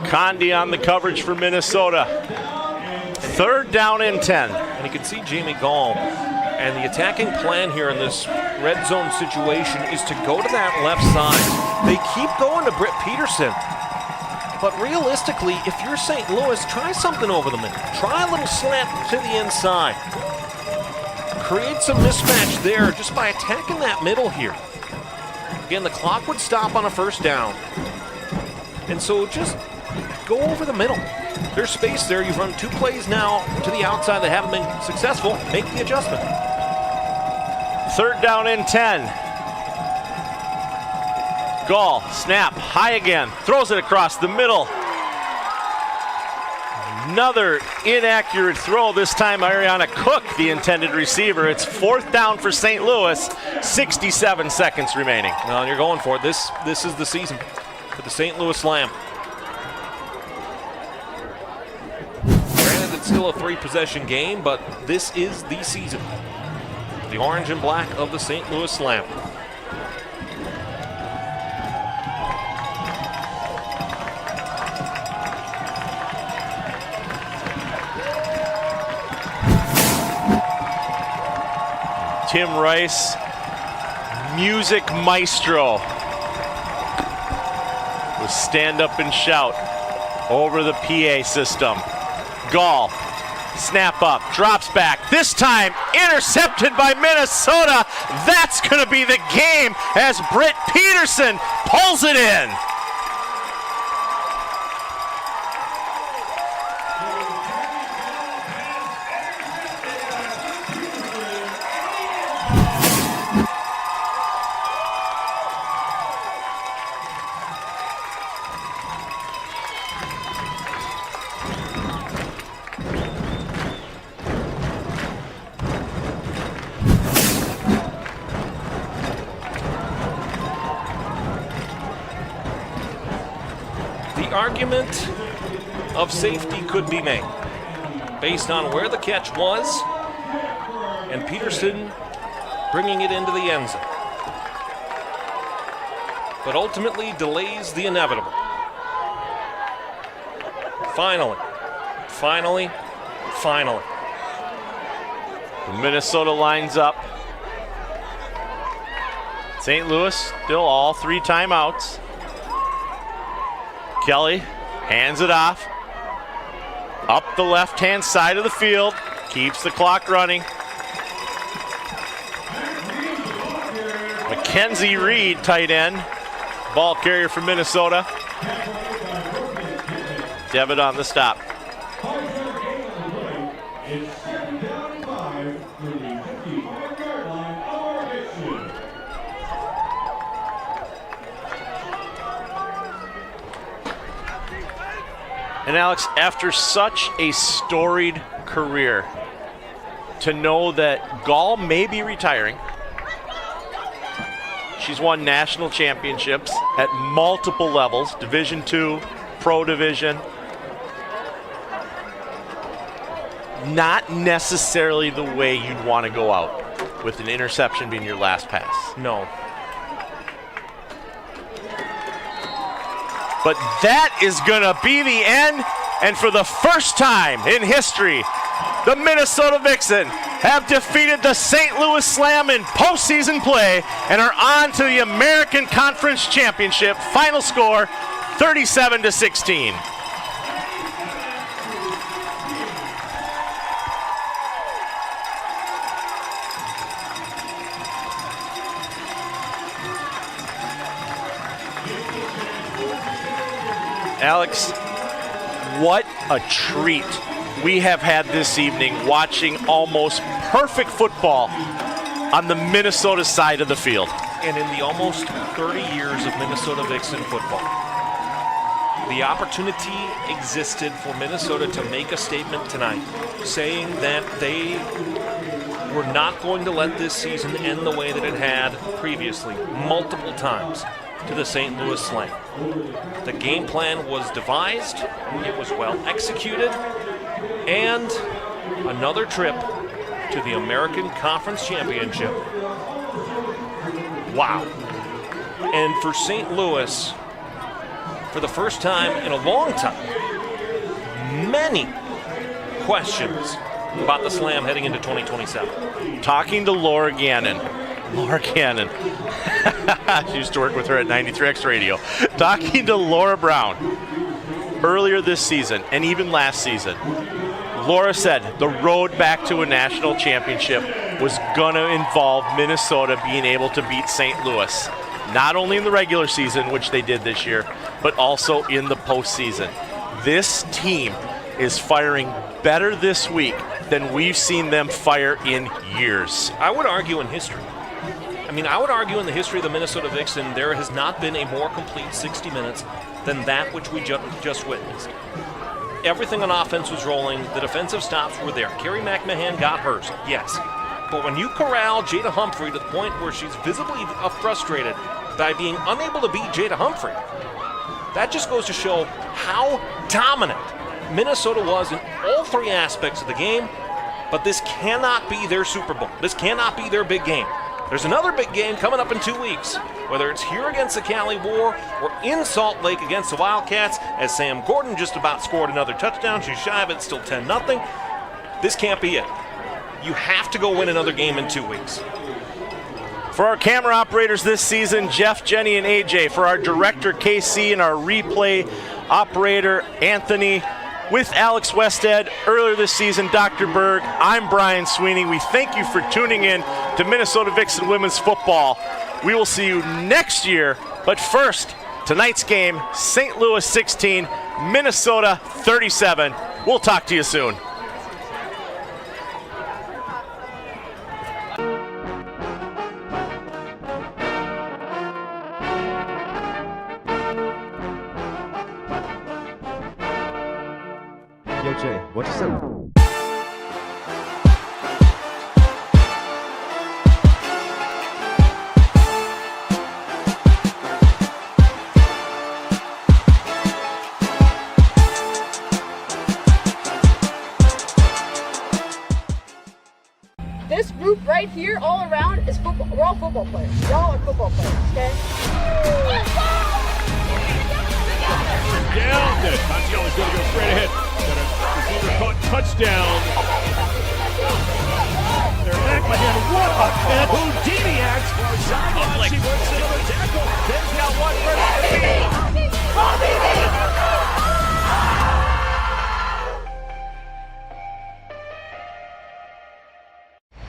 Condi on the coverage for Minnesota. 3rd down and 10. And you can see Jamie Gall. And the attacking plan here in this red zone situation is to go to that left side. They keep going to Britt Peterson. But realistically, if you're St. Louis, try something over the middle. Try a little slant to the inside. Create some mismatch there just by attacking that middle here. Again, the clock would stop on a 1st down. And so just go over the middle. There's space there. You've run 2 plays now to the outside that haven't been successful. Make the adjustment. 3rd down and 10. Gall, snap, high again, throws it across the middle. Another inaccurate throw, this time Ariana Cook, the intended receiver. It's 4th down for St. Louis, 67 seconds remaining. Well, you're going for it. This is the season for the St. Louis Slam. Granted, it's still a 3-possession game, but this is the season. The orange and black of the St. Louis Slam. Tim Rice, music maestro, will stand up and shout over the PA system. Gall, snap up, drops back, this time intercepted by Minnesota. That's going to be the game as Britt Peterson pulls it in. argument of safety could be made based on where the catch was and Peterson bringing it into the end zone. But ultimately delays the inevitable. Finally. Minnesota lines up. St. Louis still all 3 timeouts. Kelly hands it off. Up the left-hand side of the field. Keeps the clock running. Mackenzie Reed, tight end. Ball carrier for Minnesota. Devitt on the stop. And Alex, after such a storied career, to know that Gall may be retiring. She's won national championships at multiple levels, Division II, Pro Division. Not necessarily the way you'd want to go out, with an interception being your last pass. No. But that is going to be the end, and for the first time in history, the Minnesota Vixen have defeated the St. Louis Slam in postseason play and are on to the American Conference Championship. Final score, 37-16. Alex, what a treat we have had this evening watching almost perfect football on the Minnesota side of the field. And in the almost 30 years of Minnesota Vixen football, the opportunity existed for Minnesota to make a statement tonight, saying that they were not going to let this season end the way that it had previously, multiple times, to the St. Louis Slam. The game plan was devised, it was well executed, and another trip to the American Conference Championship. Wow. And for St. Louis, for the first time in a long time, many questions about the Slam heading into 2027. Talking to Laura Gannon. She used to work with her at 93X Radio. Talking to Laura Brown earlier this season and even last season, Laura said the road back to a national championship was going to involve Minnesota being able to beat St. Louis, not only in the regular season, which they did this year, but also in the postseason. This team is firing better this week than we've seen them fire in years. I would argue in history. I would argue in the history of the Minnesota Vixen, there has not been a more complete 60 minutes than that which we just witnessed. Everything on offense was rolling. The defensive stops were there. Carrie McMahon got hers, yes. But when you corral Jada Humphrey to the point where she's visibly frustrated by being unable to beat Jada Humphrey, that just goes to show how dominant Minnesota was in all 3 aspects of the game. But this cannot be their Super Bowl. This cannot be their big game. There's another big game coming up in 2 weeks, whether it's here against the Cali War or in Salt Lake against the Wildcats, as Sam Gordon just about scored another touchdown. She's shy of it, still 10-0. This can't be it. You have to go win another game in 2 weeks. For our camera operators this season, Jeff, Jenny, and AJ. For our director, KC, and our replay operator, Anthony. With Alex Westhead, earlier this season, Dr. Berg, I'm Brian Sweeney. We thank you for tuning in to Minnesota Vixen Women's Football. We will see you next year, but first, tonight's game, St. Louis 16, Minnesota 37. We'll talk to you soon. Yo, Jay, what you say? This group right here, all around, is football. We're all football players. Y'all are football players, okay? Down. Tachiela's going to go straight ahead. Got a receiver caught. Touchdown. They're back by him. What a catch. Houdiniacs. Sideline. She works another tackle. Ben's got one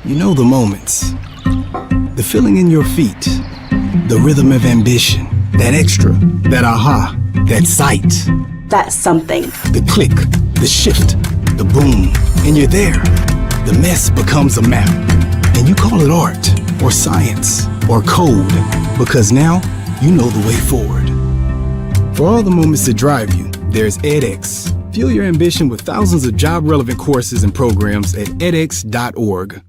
You know the moments, the feeling in your feet, the rhythm of ambition, that extra, that aha, that sight. That's something. The click, the shift, the boom, and you're there. The mess becomes a map, and you call it art, or science, or code, because now you know the way forward. For all the moments that drive you, there's edX. Fuel your ambition with thousands of job-relevant courses and programs at edX.org.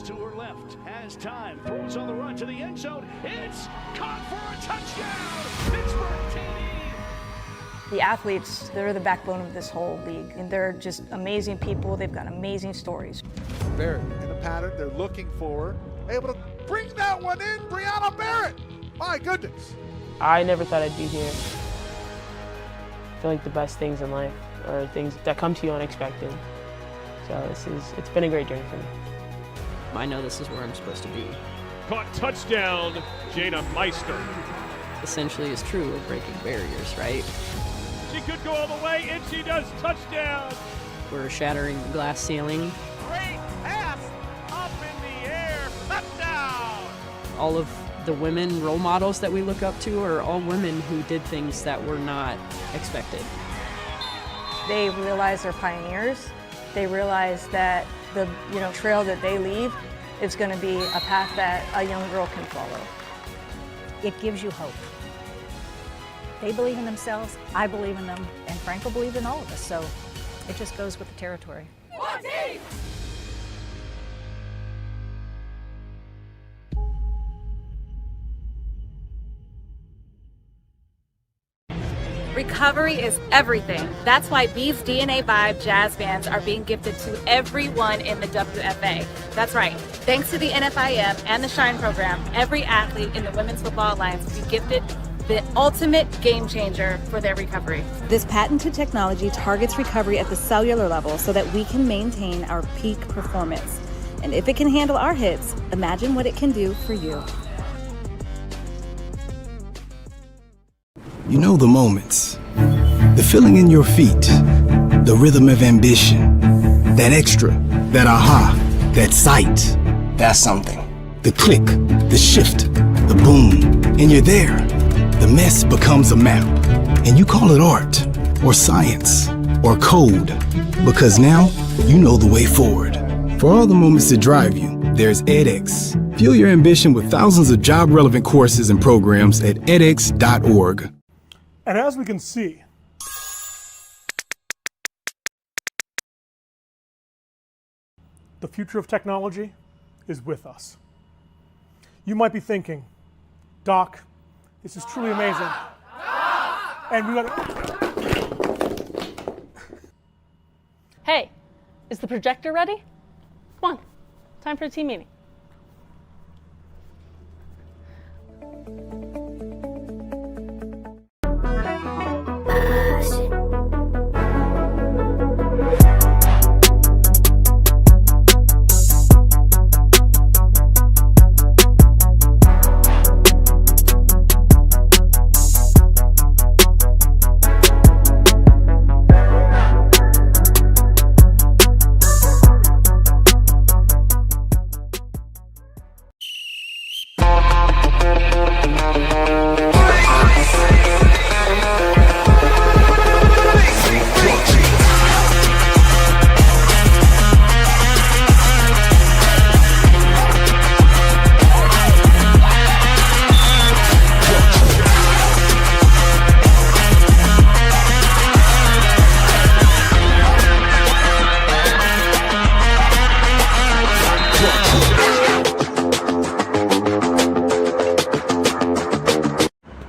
to her left, has time, throws on the run to the end zone. It's caught for a touchdown. Pittsburgh team. The athletes, they're the backbone of this whole league, and they're just amazing people. They've got amazing stories. Barrett in the pattern, they're looking for her. Able to bring that one in, Brianna Barrett. My goodness. I never thought I'd be here. I feel like the best things in life are things that come to you unexpected. So it's been a great journey for me. I know this is where I'm supposed to be. Caught touchdown, Jada Meister. Essentially is true of breaking barriers, right? She could go all the way, and she does. Touchdown. We're shattering the glass ceiling. Great pass up in the air. Touchdown. All of the women role models that we look up to are all women who did things that were not expected. They realize they're pioneers. They realize that the trail that they leave is going to be a path that a young girl can follow. It gives you hope. They believe in themselves, I believe in them, and Franco believes in all of us, so it just goes with the territory. Recovery is everything. That's why Bee's DNA Vibe jazz bands are being gifted to everyone in the WFA. That's right. Thanks to the NFIM and the Shine program, every athlete in the Women's Football Alliance will be gifted the ultimate game changer for their recovery. This patented technology targets recovery at the cellular level so that we can maintain our peak performance. And if it can handle our hits, imagine what it can do for you. You know the moments, the feeling in your feet, the rhythm of ambition, that extra, that aha, that sight. That's something. The click, the shift, the boom, and you're there. The mess becomes a map, and you call it art, or science, or code, because now you know the way forward. For all the moments that drive you, there's edX. Fuel your ambition with thousands of job-relevant courses and programs at edX.org. And as we can see, the future of technology is with us. You might be thinking, Doc, this is truly amazing. And we got. Hey, is the projector ready? Come on, time for a team meeting.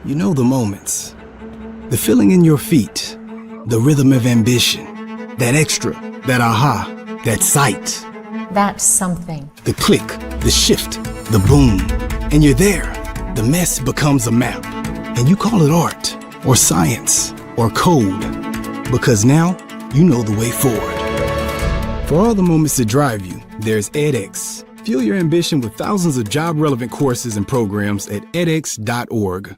You know the moments, The feeling in your feet, the rhythm of ambition, that extra, that aha, that sight. That's something. The click, the shift, the boom, and you're there. The mess becomes a map, and you call it art, or science, or code, because now you know the way forward. For all the moments that drive you, there's edX. Fuel your ambition with thousands of job-relevant courses and programs at edX.org.